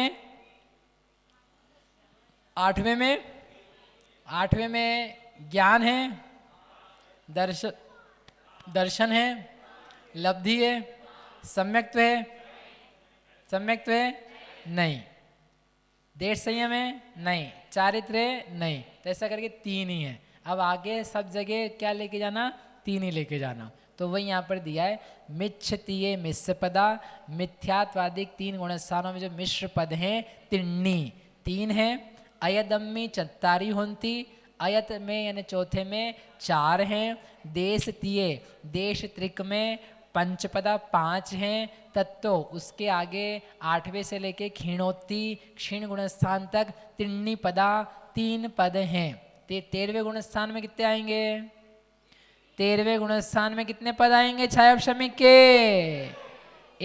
में ज्ञान है, दर्शन है, लब्धि है, सम्यक्त्व है नहीं, देश संयम है नहीं, चारित्र है नहीं। तो ऐसा करके 3 ही है। अब आगे सब जगह क्या लेके जाना? 3 ही लेके जाना। तो वही यहाँ पर दिया है, मिच्छतीये मिश्र पदा, मिथ्यात्वादिक 3 गुण स्थानों में जो मिश्र पद हैं तिन्नी 3 है। अयदम्मी 4 होती, अयत में यानी चौथे में 4 हैं। देश तिये, देश त्रिक में पंचपदा 5 हैं। तत्तो उसके आगे 8वें से लेके क्षीणोत्ती क्षीण गुण स्थान तक तिन्नी पदा 3 पद हैं। 13वें गुण स्थान में कितने आएंगे? 13वें गुण स्थान में कितने पद आएंगे छायापशमिक के?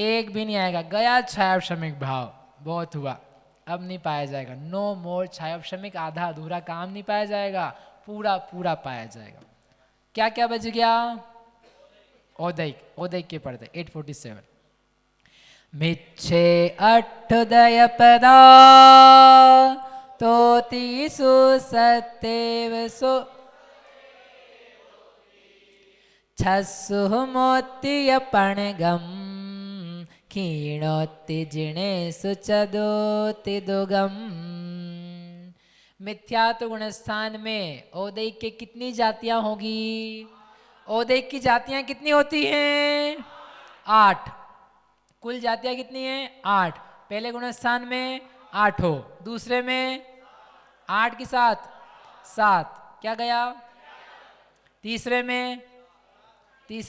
एक भी नहीं आएगा। गया छायापशमिक भाव, बहुत हुआ, अब नहीं पाया जाएगा। नो मोर छायापशमिक, आधा अधूरा काम नहीं पाया जाएगा, पूरा पूरा पाया जाएगा। क्या क्या बच गया? औदैक के पढ़ते 847। मिच्छे अठ्ठुदय पदा तो तीसु सत्यव सु छस्सु मोत्तिय पणगम क्षीणोत्ति जिणे सुचदोति दुगम। मिथ्यात्व गुण स्थान में औदैक के कितनी जातियां होगी? औदैक की जातियां कितनी होती हैं? 8। कुल जातियां कितनी हैं? 8। पहले गुण स्थान में 8 हो, दूसरे में 8 के साथ 7, क्या गया? तीसरे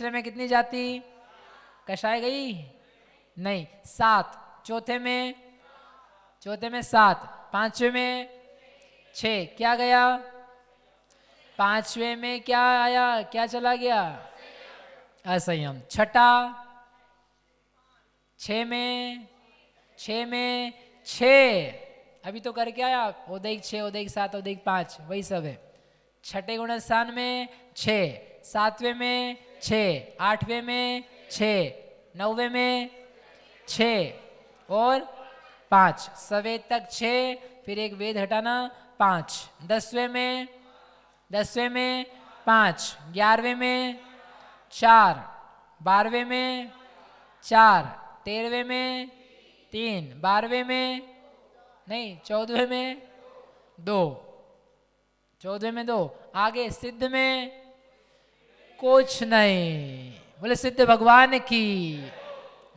में कितनी जाति? कषाय गई? नहीं, 7। चौथे में 7, 5वें में 6, क्या गया? 5वें में क्या आया, क्या चला गया? असंयम। छठा 6 में 6, अभी तो करके आया, औदैक 6, औदैक 7, औदैक 5, वही सब है। छठे गुण स्थान में 6, 7वें में 6, 8वें में 6, 9वें में 6 और 5, सवेद तक 6, फिर एक वेद हटाना 5, 10वें में 5, 11वें में 4, 12वें में 4, 13वें में 3, 12वें में नहीं, 14वें में 2, 14वें में 2, आगे सिद्ध में कुछ नहीं। बोले सिद्ध भगवान की,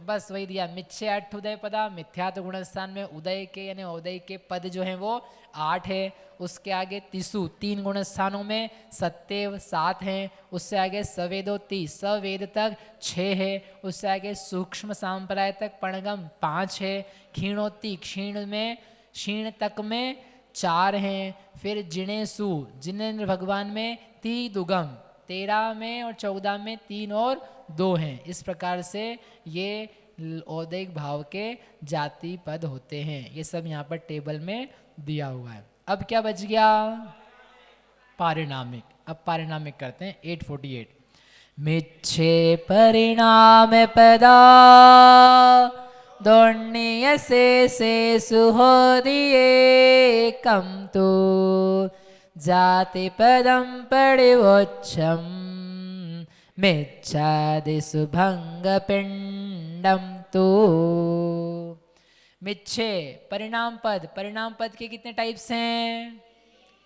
बस वही दिया। मिच्छे 8 उदय पदा, मिथ्यात्व गुण स्थान में उदय के यानी उदय के पद जो हैं वो 8 है। उसके आगे तिसु 3 गुण स्थानों में सत्यव 7 हैं। उससे आगे सवेदोति सवेद तक 6 है। उससे आगे सूक्ष्म सांप्राय तक पणगम 5 है। क्षीणोति क्षीण में क्षीण तक में 4 हैं। फिर जिनेसु जिनेन्द्र भगवान में तीदुगम 13 में और 14 में 3 और 2 हैं। इस प्रकार से ये औदैक भाव के जाति पद होते हैं। ये सब यहाँ पर टेबल में दिया हुआ है। अब क्या बच गया? पारिणामिक। अब पारिणामिक करते हैं 848। मिच्छे परिणाम पदा दोण्य से सुहोदिये कम तो जाति पदम परिवोच्छम मिच्छादिसु भंग पिंडम तो। मिच्छे परिणाम पद, परिणाम पद के कितने टाइप्स हैं?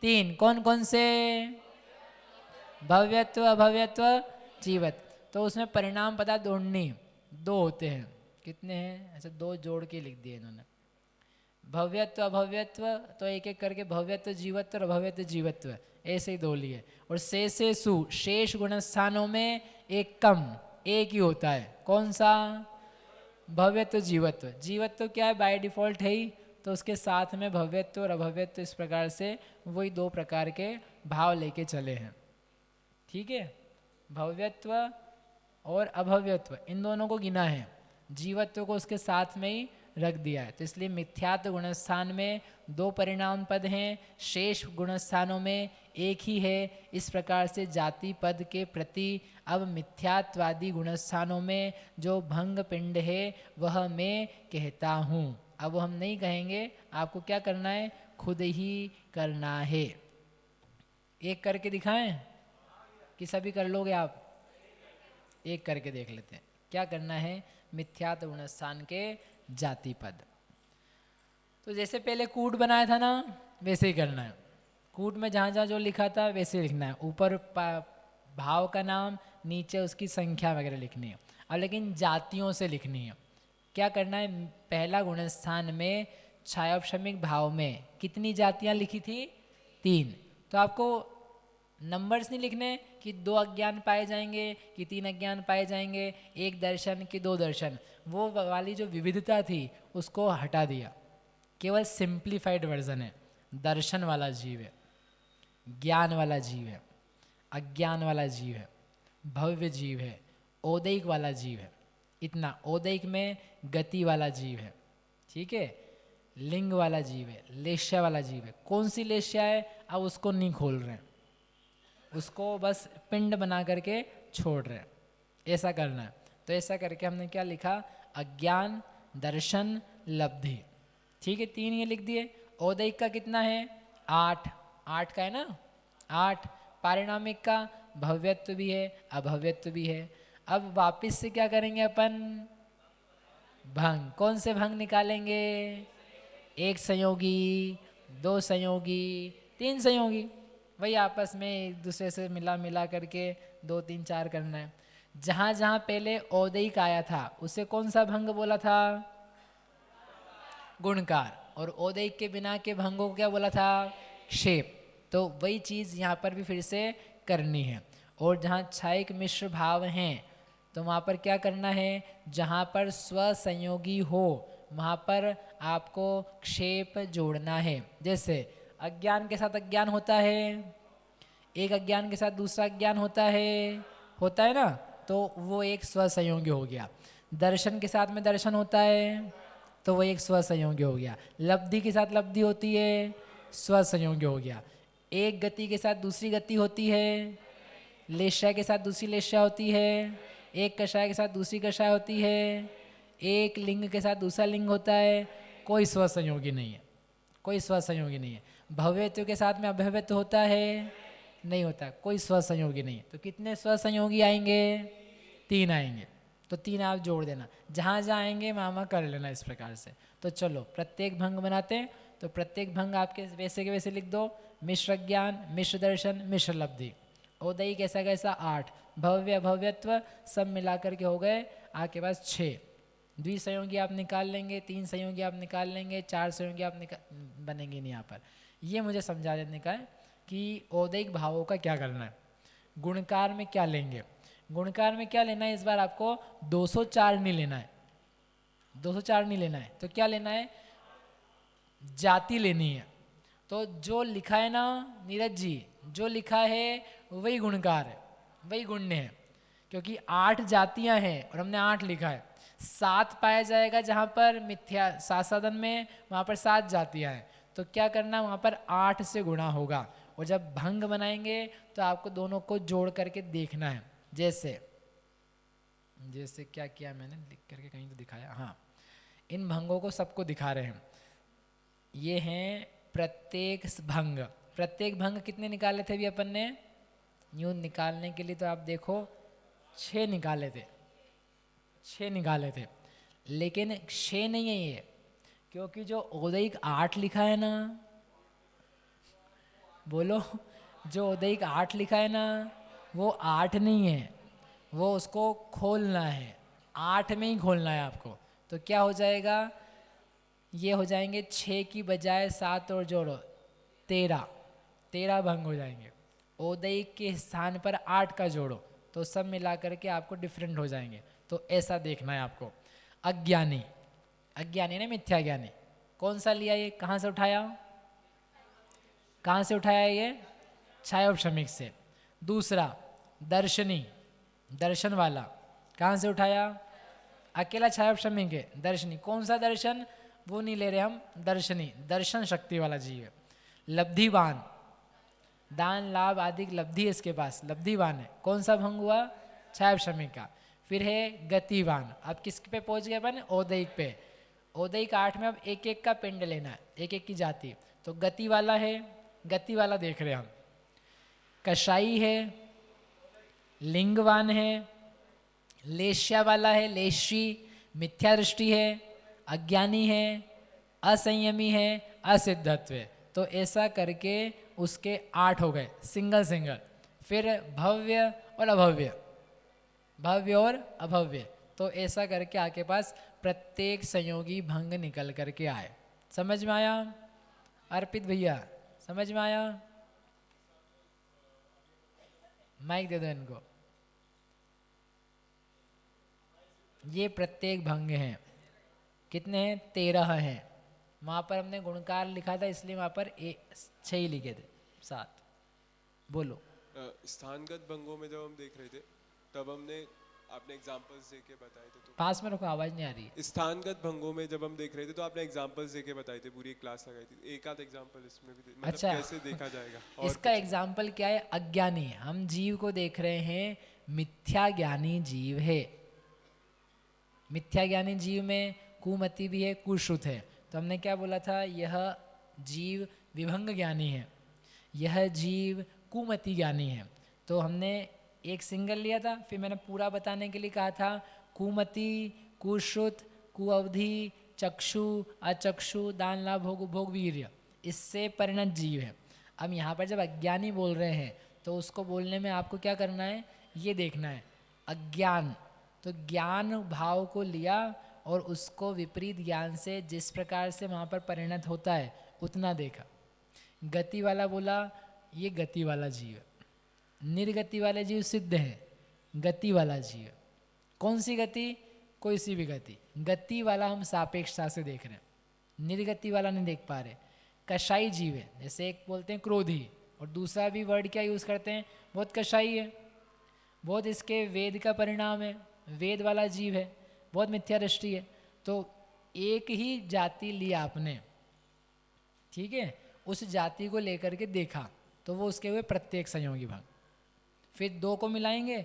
3। कौन कौन से? भव्यत्व, अभव्यत्व, जीवत। तो उसमें परिणाम पदा दोड़नी 2 होते हैं। कितने हैं? ऐसे 2 जोड़ के लिख दिए इन्होंने। भव्यत्व अभव्यत्व तो एक एक करके भव्यत्व जीवत्व और अभव्यत्व जीवत्व ऐसे ही 2 लिए। और से सु शेष गुण स्थानों में एक कम एक ही होता है। कौन सा? भव्यत्व जीवत्व। जीवत्व क्या है? बाय डिफॉल्ट है ही, तो उसके साथ में भव्यत्व और अभव्यत्व इस प्रकार से वही 2 प्रकार के भाव लेके चले हैं। ठीक है, भव्यत्व और अभव्यत्व इन दोनों को गिना है, जीवत्व को उसके साथ में ही रख दिया है। तो इसलिए मिथ्यात्व गुणस्थान में 2 परिणाम पद हैं, शेष गुणस्थानों में एक ही है। इस प्रकार से जाति पद के प्रति अब मिथ्यात्वादी गुणस्थानों में जो भंग पिंड है वह मैं कहता हूँ। अब वो हम नहीं कहेंगे, आपको क्या करना है? खुद ही करना है। एक करके दिखाएं कि सभी कर लोगे आप? एक करके देख लेते हैं क्या करना है। मिथ्यात्व गुणस्थान के जाति पद, तो जैसे पहले कूट बनाया था ना वैसे ही करना है। कूट में जहाँ जहाँ जो लिखा था वैसे ही लिखना है। ऊपर भाव का नाम, नीचे उसकी संख्या वगैरह लिखनी है। और लेकिन जातियों से लिखनी है। क्या करना है? पहला गुणस्थान में छायोपशमिक भाव में कितनी जातियाँ लिखी थी? 3। तो आपको नंबर्स नहीं लिखने कि 2 अज्ञान पाए जाएंगे कि 3 अज्ञान पाए जाएंगे, 1 दर्शन कि 2 दर्शन। वो वाली जो विविधता थी उसको हटा दिया। केवल सिंप्लीफाइड वर्जन है। दर्शन वाला जीव है, ज्ञान वाला जीव है, अज्ञान वाला जीव है, भव्य जीव है, औदैक वाला जीव है। इतना औदैक में गति वाला जीव है। ठीक है, लिंग वाला जीव है, लेश्या वाला जीव है। कौन सी लेश्या है अब उसको नहीं खोल रहे हैं, उसको बस पिंड बना करके छोड़ रहे हैं। ऐसा करना है। तो ऐसा करके हमने क्या लिखा? अज्ञान, दर्शन, लब्धि। ठीक है, 3 ये लिख दिए। औदैक का कितना है? 8। 8 का है ना? 8। पारिणामिक का भव्यत्व भी है, अभव्यत्व भी है। अब वापिस से क्या करेंगे अपन? भंग। कौन से भंग निकालेंगे? 1 संयोगी, 2 संयोगी, 3 संयोगी। वही आपस में एक दूसरे से मिला करके 2, 3, 4 करना है। जहाँ जहाँ पहले औदैक आया था उसे कौन सा भंग बोला था? गुणकार। और औदैक के बिना के भंगों को क्या बोला था? क्षेप। तो वही चीज़ यहाँ पर भी फिर से करनी है। और जहाँ छायिक मिश्र भाव हैं तो वहाँ पर क्या करना है? जहाँ पर स्वसंयोगी हो वहाँ पर आपको क्षेप जोड़ना है। जैसे अज्ञान के साथ अज्ञान होता है, एक अज्ञान के साथ दूसरा अज्ञान होता है ना, तो वो एक स्वसंयोगी हो गया। दर्शन के साथ में दर्शन होता है तो वो एक स्वसंयोगी हो गया। लब्धि के साथ लब्धि होती है, स्वसंयोगी हो गया। एक गति के साथ दूसरी गति होती है, लेश्या के साथ दूसरी लेश्या होती है, एक कषाय के साथ दूसरी कषाय होती है, एक लिंग के साथ दूसरा लिंग होता है। कोई स्वसंयोगी नहीं है, कोई स्वसंयोगी नहीं है। भव्यत्व के साथ में अभव्यत्व होता है? नहीं होता, कोई स्वसंयोगी नहीं है। तो कितने स्वसंयोगी आएंगे? 3 आएंगे। तो 3 आप जोड़ देना, जहाँ जहाँ आएंगे वहाँ कर लेना इस प्रकार से। तो चलो प्रत्येक भंग बनाते हैं। तो प्रत्येक भंग आपके वैसे के वैसे लिख दो। मिश्र ज्ञान, मिश्र दर्शन, मिश्र लब्धि। औदैक कैसा कैसा? 8। भव्य भव्यत्व सब मिलाकर के हो गए आपके पास 6। द्विसंयोगी आप निकाल लेंगे, 3 संयोगी आप निकाल लेंगे, 4 संयोगी आप बनेंगे नहीं। यहाँ पर ये मुझे समझा देने का है कि औदैक भावों का क्या करना है। गुणकार में क्या लेंगे? गुणकार में क्या लेना है? इस बार आपको 204 नहीं लेना है, 204 नहीं लेना है। तो क्या लेना है? जाति लेनी है। तो जो लिखा है ना नीरज जी, जो लिखा है वही गुणकार है, वही गुण्य है। क्योंकि 8 जातियां हैं और हमने 8 लिखा है। 7 पाया जाएगा जहाँ पर मिथ्या साधन में, वहाँ पर 7 जातियां हैं। तो क्या करना? वहाँ पर 8 से गुणा होगा और जब भंग बनाएंगे तो आपको दोनों को जोड़ करके देखना है। जैसे जैसे क्या किया मैंने, लिख करके कहीं तो दिखाया, हाँ, इन भंगों को सबको दिखा रहे हैं। ये हैं प्रत्येक भंग। प्रत्येक भंग कितने निकाले थे अभी अपन ने? यूँ निकालने के लिए तो आप देखो 6 निकाले थे, 6 निकाले थे, लेकिन 6 नहीं है ये, क्योंकि जो औदयिक 8 लिखा है ना, बोलो, जो औदयिक 8 लिखा है ना, वो 8 नहीं है, वो उसको खोलना है, 8 में ही खोलना है आपको। तो क्या हो जाएगा, ये हो जाएंगे 6 की बजाय 7 और जोड़ो 13 भंग हो जाएंगे। औदयिक के स्थान पर 8 का जोड़ो तो सब मिला करके आपको डिफरेंट हो जाएंगे। तो ऐसा देखना है आपको। अज्ञानी, अज्ञानी ने मिथ्या ज्ञानी, कौन सा लिया ये, कहाँ से उठाया, कहाँ से उठाया ये? छायोपशमिक से। दूसरा दर्शनी, दर्शन वाला, कहाँ से उठाया? अकेला छायोपशमिक है। दर्शनी, कौन सा दर्शन, वो नहीं ले रहे हम, दर्शनी, दर्शन शक्ति वाला जीव है। लब्धिवान, दान लाभ आदि लब्धि है इसके पास, लब्धिवान है। कौन सा भंग हुआ? छायोपशमिक का। फिर है गतिवान। अब किस पे पहुंच गए अपन? औदयिक पे। औदयिक 8 में अब एक एक का पिंड लेना है, एक एक की जाति। तो गति वाला है, गति वाला देख रहे हैं हम। कषाई है, लिंगवान है, लेश्या वाला है, लेशी, मिथ्या दृष्टि है, अज्ञानी है, असंयमी है, असिद्धत्व है। तो ऐसा करके उसके 8 हो गए, सिंगल सिंगल। फिर भव्य और अभव्य, भव्य और अभव्य। तो ऐसा करके आपके पास प्रत्येक संयोगी भंग निकल करके आए। समझ में आया अर्पित भैया? समझ में आया? माइक दे दो इनको। ये प्रत्येक भंग हैं। कितने हैं? 13 हैं। वहाँ पर हमने गुणकार लिखा था इसलिए वहाँ पर 6 ही लिखे थे, 7। बोलो। स्थानगत भंगों में जब हम देख रहे थे तब हमने आपने एग्जांपल्स देके बताए थे। तो पास में रखो, आवाज़ नहीं आ रही है। स्थानगत भंगों में जब हम देख रहे थे तो आपने एग्जांपल्स देके बताए थे, पूरी क्लास लगाई थी। एक आध एग्जांपल इसमें भी मतलब अच्छा, कैसे देखा जाएगा? और इसका एग्जाम्पल क्या है? अज्ञानी। हम जीव को देख रहे हैं, मिथ्या ज्ञानी जीव है। मिथ्या ज्ञानी जीव में कुमति भी है, कुश्रुत है। तो हमने क्या बोला था? यह जीव विभंग ज्ञानी है, यह जीव कुमति ज्ञानी है। तो हमने एक सिंगल लिया था, फिर मैंने पूरा बताने के लिए कहा था कुमति, कुश्रुत, कुअवधि, चक्षु, अचक्षु, दान लाभ भोग भोग वीर्य, इससे परिणत जीव है। अब यहाँ पर जब अज्ञानी बोल रहे हैं तो उसको बोलने में आपको क्या करना है? ये देखना है अज्ञान। तो ज्ञान भाव को लिया और उसको विपरीत ज्ञान से जिस प्रकार से वहाँ पर परिणत होता है उतना देखा। गति वाला बोला ये गति वाला जीव है, निर्गति वाले जीव सिद्ध है, गति वाला जीव। कौन सी गति? कोई सी भी गति। गति वाला हम सापेक्षता से देख रहे हैं, निर्गति वाला नहीं देख पा रहे। कषाई जीव है, जैसे एक बोलते हैं क्रोधी, और दूसरा भी वर्ड क्या यूज़ करते हैं? बहुत कषाई है, बहुत इसके वेद का परिणाम है, वेद वाला जीव है, बहुत मिथ्या दृष्टि है। तो एक ही जाति लिया आपने, ठीक है, उस जाति को लेकर के देखा तो वो उसके हुए प्रत्येक संयोगी भाग। फिर 2 को मिलाएंगे,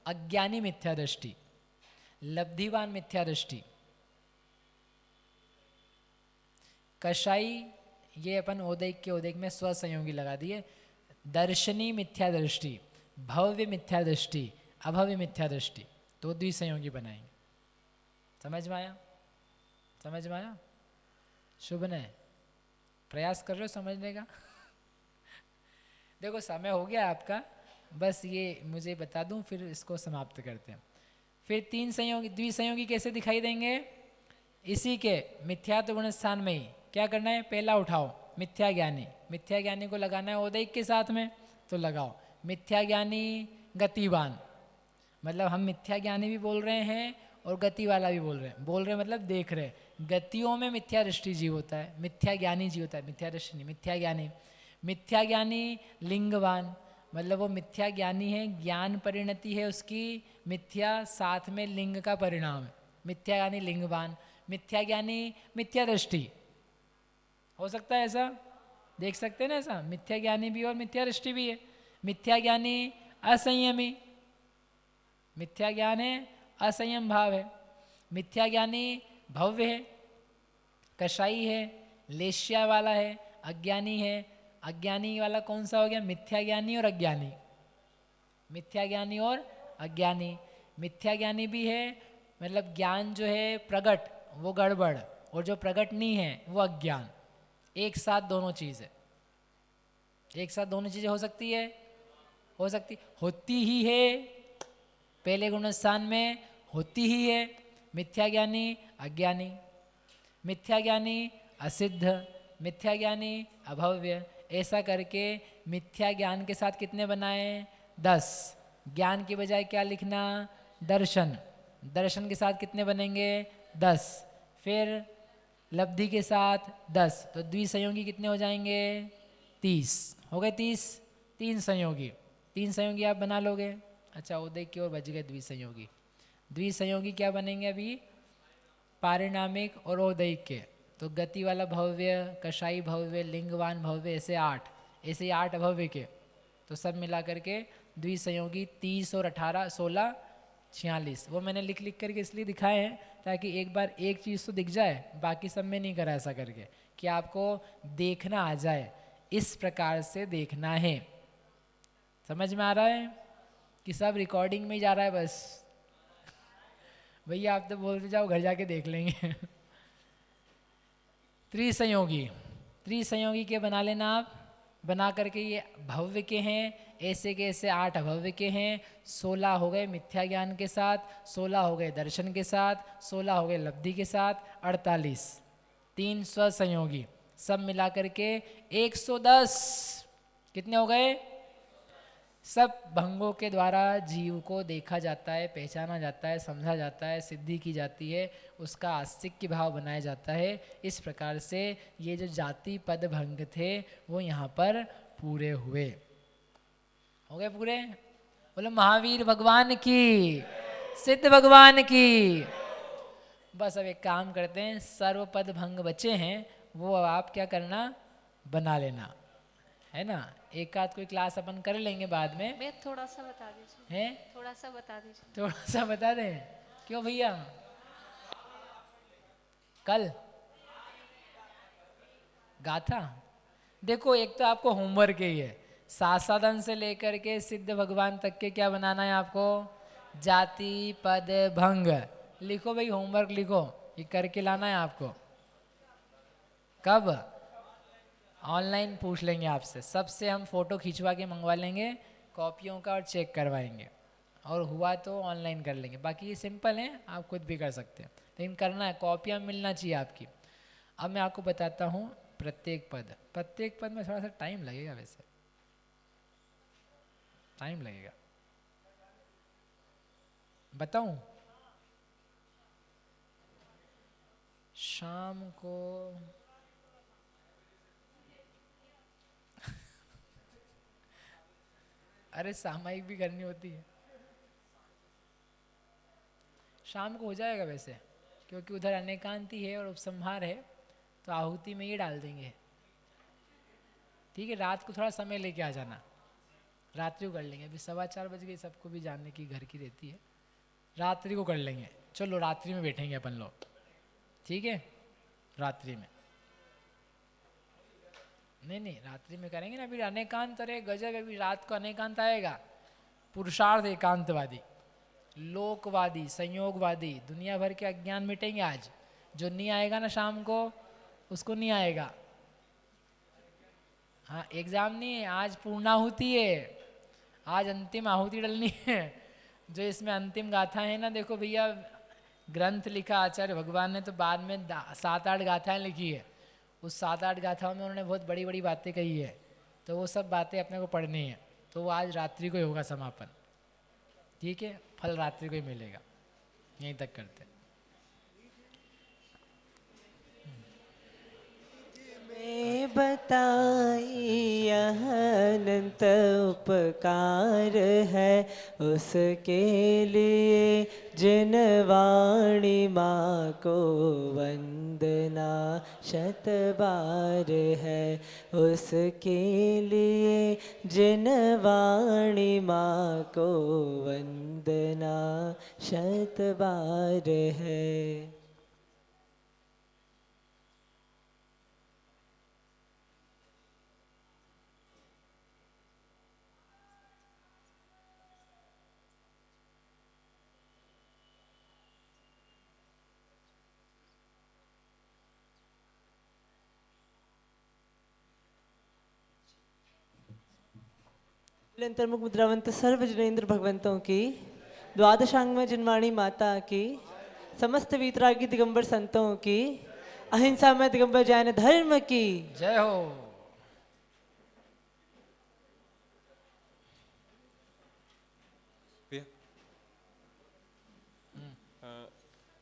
अज्ञानी मिथ्या दृष्टि, लब्धिवान मिथ्या दृष्टि, कषाई, ये अपन औदयिक के औदयिक में स्वसंयोगी लगा दिए, दर्शनी मिथ्या दृष्टि, भव्य मिथ्या दृष्टि, अभव्य मिथ्या दृष्टि, तो द्विसंयोगी बनाएंगे। समझ में आया? समझ में आया? शुभ ने प्रयास कर रहे हो समझने का? देखो समय हो गया आपका, बस ये मुझे बता दूं फिर इसको समाप्त करते हैं। फिर 3 संयोगी, द्विसंयोगी कैसे दिखाई देंगे? इसी के मिथ्यात्व गुण स्थान में ही क्या करना है? पहला उठाओ मिथ्या ज्ञानी, मिथ्या ज्ञानी को लगाना है औदयिक के साथ में, तो लगाओ मिथ्या ज्ञानी गतिवान। मतलब हम मिथ्या ज्ञानी भी बोल रहे हैं और गति वाला भी बोल रहे हैं। बोल रहे मतलब देख रहे हैं। गतियों में मिथ्या दृष्टि जीव होता है, मिथ्या ज्ञानी जीव होता है, मिथ्या दृष्टि नहीं, मिथ्या ज्ञानी। मिथ्या ज्ञानी लिंगवान, मतलब वो मिथ्या ज्ञानी है, ज्ञान परिणति है उसकी मिथ्या, साथ में लिंग का परिणाम है। मिथ्या ज्ञानी लिंगवान, मिथ्या ज्ञानी मिथ्या दृष्टि। हो सकता है ऐसा? देख सकते हैं ना ऐसा, मिथ्या ज्ञानी भी और मिथ्या दृष्टि भी है। मिथ्या ज्ञानी असंयमी, मिथ्या ज्ञान है, असंयम भाव है। मिथ्या ज्ञानी भव्य है, कषाई है, लेश्या वाला है, अज्ञानी है। अज्ञानी वाला कौन सा हो गया? मिथ्या ज्ञानी और अज्ञानी। मिथ्या ज्ञानी और अज्ञानी। मिथ्या ज्ञानी भी है, मतलब ज्ञान जो है प्रगट वो गड़बड़, और जो प्रगट नहीं है वो अज्ञान। एक साथ दोनों चीज़ है, एक साथ दोनों चीज़ें हो सकती है, हो सकती होती ही है, पहले गुण स्थान में होती ही है। मिथ्या ज्ञानी अज्ञानी, मिथ्या ज्ञानी असिद्ध, मिथ्या ज्ञानी अभव्य। ऐसा करके मिथ्या ज्ञान के साथ कितने बनाए? 10। ज्ञान की बजाय क्या लिखना? दर्शन। दर्शन के साथ कितने बनेंगे? 10। फिर लब्धि के साथ 10, तो द्विसंयोगी कितने हो जाएंगे? 30 हो गए। 30 तीन संयोगी, तीन संयोगी आप बना लोगे। अच्छा, उदय की ओर बच गए द्विसंयोगी। द्विसंयोगी क्या बनेंगे अभी? पारिणामिक और औदैक के। तो गति वाला भव्य, कषाई भव्य, लिंगवान भव्य, ऐसे 8, ऐसे 8 अभव्य के। तो सब मिला करके द्विसंयोगी 30 और 18 16 46। वो मैंने लिख लिख करके इसलिए दिखाए हैं ताकि एक बार एक चीज़ तो दिख जाए, बाकी सब में नहीं करा ऐसा करके, कि आपको देखना आ जाए। इस प्रकार से देखना है। समझ में आ रहा है कि सब रिकॉर्डिंग में ही जा रहा है? बस भैया आप तो बोलते जाओ, घर जाके देख लेंगे। त्रिसंयोगी, त्रिसंयोगी के बना लेना आप। बना करके ये भव्य के हैं, ऐसे के ऐसे 8 अभव्य के हैं। 16 हो गए मिथ्या ज्ञान के साथ, 16 हो गए दर्शन के साथ, 16 हो गए लब्धि के साथ, 48 3 स्वसंयोगी। सब मिला करके 110 कितने हो गए? सब भंगों के द्वारा जीव को देखा जाता है, पहचाना जाता है, समझा जाता है, सिद्धि की जाती है, उसका आस्तिक्य भाव बनाया जाता है। इस प्रकार से ये जो जाति पद भंग थे वो यहाँ पर पूरे हुए। हो गए पूरे? बोलो महावीर भगवान की, सिद्ध भगवान की। बस अब एक काम करते हैं, सर्व पद भंग बचे हैं वो आप क्या करना? बना लेना, है ना। एक आध कोई क्लास अपन कर लेंगे बाद में। मैं थोड़ा सा बता दीजिए। हैं? थोड़ा सा बता दीजिए। थोड़ा सा बता दें? क्यों भैया? कल गाथा? देखो, एक तो आपको होमवर्क ही है, सासादन से लेकर के सिद्ध भगवान तक के क्या बनाना है आपको? जाति पद भंग। लिखो भाई, होमवर्क लिखो, ये करके लाना है आपको। कब? ऑनलाइन पूछ लेंगे आपसे, सबसे हम फोटो खिंचवा के मंगवा लेंगे कॉपियों का और चेक करवाएंगे, और हुआ तो ऑनलाइन कर लेंगे। बाकी ये सिंपल है, आप खुद भी कर सकते हैं, लेकिन करना है, कॉपियाँ मिलना चाहिए आपकी। अब मैं आपको बताता हूँ प्रत्येक पद। प्रत्येक पद में थोड़ा सा टाइम लगेगा, वैसे टाइम लगेगा। बताऊँ? शाम को अरे सामायिक भी करनी होती है, शाम को हो जाएगा वैसे, क्योंकि उधर अनेकांती है और उपसंहार है, तो आहुति में ये डाल देंगे। ठीक है, रात को थोड़ा समय लेके आ जाना, रात्रि को कर लेंगे। अभी 4:15 बज गए, सबको भी जानने की घर की रहती है, रात्रि को कर लेंगे। चलो रात्रि में बैठेंगे अपन लोग, ठीक है? रात्रि में नहीं, रात्रि में करेंगे ना। अभी अनेकांत, अरे गजब, अभी रात को अनेकांत आएगा। पुरुषार्थ एकांतवादी, लोकवादी, संयोगवादी, दुनिया भर के अज्ञान मिटेंगे आज। जो नहीं आएगा ना शाम को, उसको नहीं आएगा। हाँ, एग्जाम नहीं है आज, पूर्णाहुति है आज, अंतिम आहुति डलनी है। जो इसमें अंतिम गाथा है ना, देखो भैया, ग्रंथ लिखा आचार्य भगवान ने, तो बाद में 7-8 गाथाएं लिखी है। उस 7-8 गाथाओं में उन्होंने बहुत बड़ी बड़ी बातें कही है, तो वो सब बातें अपने को पढ़नी है। तो वो आज रात्रि को ही होगा समापन, ठीक है? फल रात्रि को ही मिलेगा। यहीं तक करते हैं। में बताई यह अनंत उपकार है उसके लिए जिन वाणी माँ को वंदना शत बार है उसके लिए जिन वाणी माँ को वंदना शत बार है। अंतर्मुख मुद्रावंत सर्व जनेन्द्र भगवंतों की, द्वादशांग में जिनवाणी माता की, समस्त वीतरागी दिगंबर संतों की, अहिंसा में दिगंबर जैन धर्म की जय हो।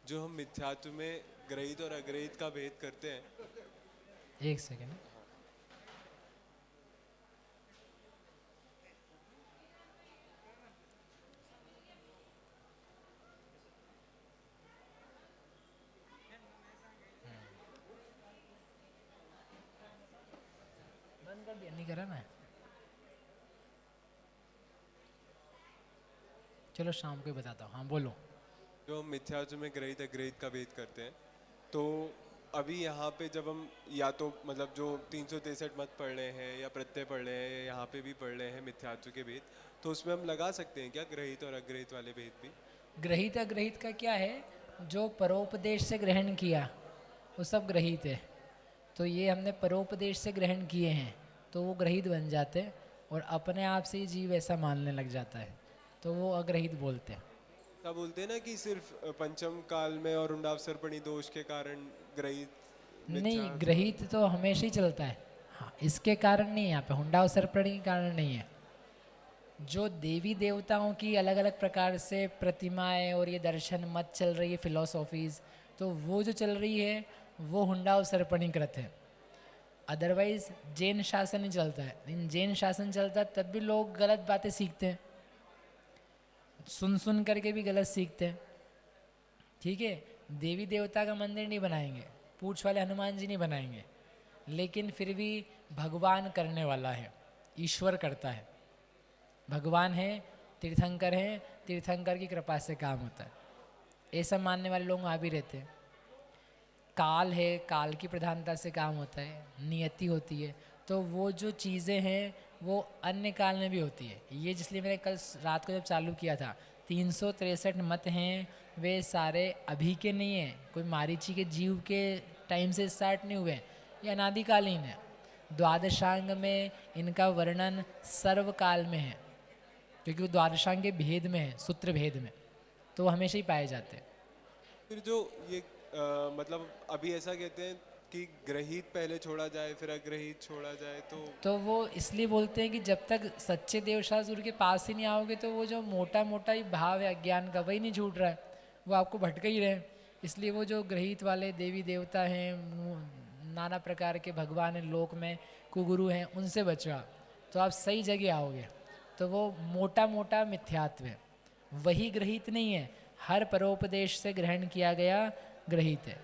जो हम मिथ्यात्व में ग्रहित और अग्रहित का भेद करते हैं। एक सेकेंड। बंद कर दिया, नहीं करा ना। चलो शाम को ही बताता हूँ। हाँ बोलो। जो हम मिथ्यात्व में ग्रहित अग्रहित का भेद करते हैं, तो अभी यहाँ पे जब हम या तो मतलब जो 363 मत पढ़ रहे हैं या प्रत्यय पढ़ रहे हैं, यहाँ पे भी पढ़ रहे हैं मिथ्यात्व के भेद, तो उसमें हम लगा सकते हैं क्या ग्रहित और अग्रहित वाले भेद भी? ग्रहित अग्रहित का क्या है? जो परोपदेश से ग्रहण किया वो सब ग्रहित है। तो ये हमने परोपदेश से ग्रहण किए हैं तो वो ग्रहित बन जाते हैं, और अपने आप से ही जीव ऐसा मानने लग जाता है तो वो अग्रहित बोलते हैं। सब बोलते हैं ना कि सिर्फ पंचम काल में और उंडावसर्पणी दोष के कारण ग्रहित। नहीं, ग्रहित तो हमेशा ही चलता है। हाँ, इसके कारण नहीं है, यहाँ पे हुंडावसर्पणी के कारण नहीं है। जो देवी देवताओं की अलग अलग प्रकार से प्रतिमाएं और ये दर्शन मत चल रही है, फिलोसॉफीज़, तो वो जो चल रही है वो हुंडावसर्पणी कृत है। अदरवाइज जैन शासन ही चलता है, लेकिन जैन शासन चलता है तब भी लोग गलत बातें सीखते हैं, सुन सुन करके भी गलत सीखते हैं। ठीक है, देवी देवता का मंदिर नहीं बनाएंगे, पूछ वाले हनुमान जी नहीं बनाएंगे, लेकिन फिर भी भगवान करने वाला है, ईश्वर करता है। भगवान है, तीर्थंकर है, तीर्थंकर की कृपा से काम होता है। ऐसा मानने वाले लोग वहाँ भी रहते हैं। काल है, काल की प्रधानता से काम होता है, नियति होती है, तो वो जो चीज़ें हैं वो अन्य काल में भी होती है। ये जिसलिए मैंने कल रात को जब चालू किया था, 363 मत हैं, वे सारे अभी के नहीं हैं, कोई मारीची के जीव के टाइम से स्टार्ट नहीं हुए हैं, ये अनादिकालीन है। द्वादशांग में इनका वर्णन सर्वकाल में है, क्योंकि वो द्वादशांग के भेद में है, सूत्र भेद में, तो वो हमेशा ही पाए जाते हैं। फिर जो ये मतलब अभी ऐसा कहते हैं कि ग्रहित पहले छोड़ा जाए फिर अग्रहित छोड़ा जाए, तो वो इसलिए बोलते हैं कि जब तक सच्चे देवशास्त्र के पास ही नहीं आओगे तो वो जो मोटा मोटा ही भाव है अज्ञान का, वही नहीं छूट रहा है, वो आपको भटका ही रहे। इसलिए वो जो ग्रहित वाले देवी देवता हैं, नाना प्रकार के भगवान हैं, लोक में कुगुरु हैं, उनसे बचो तो आप सही जगह आओगे। तो वो मोटा मोटा मिथ्यात्व है, वही ग्रहित नहीं है। हर परोपदेश से ग्रहण किया गया ग्रहित है।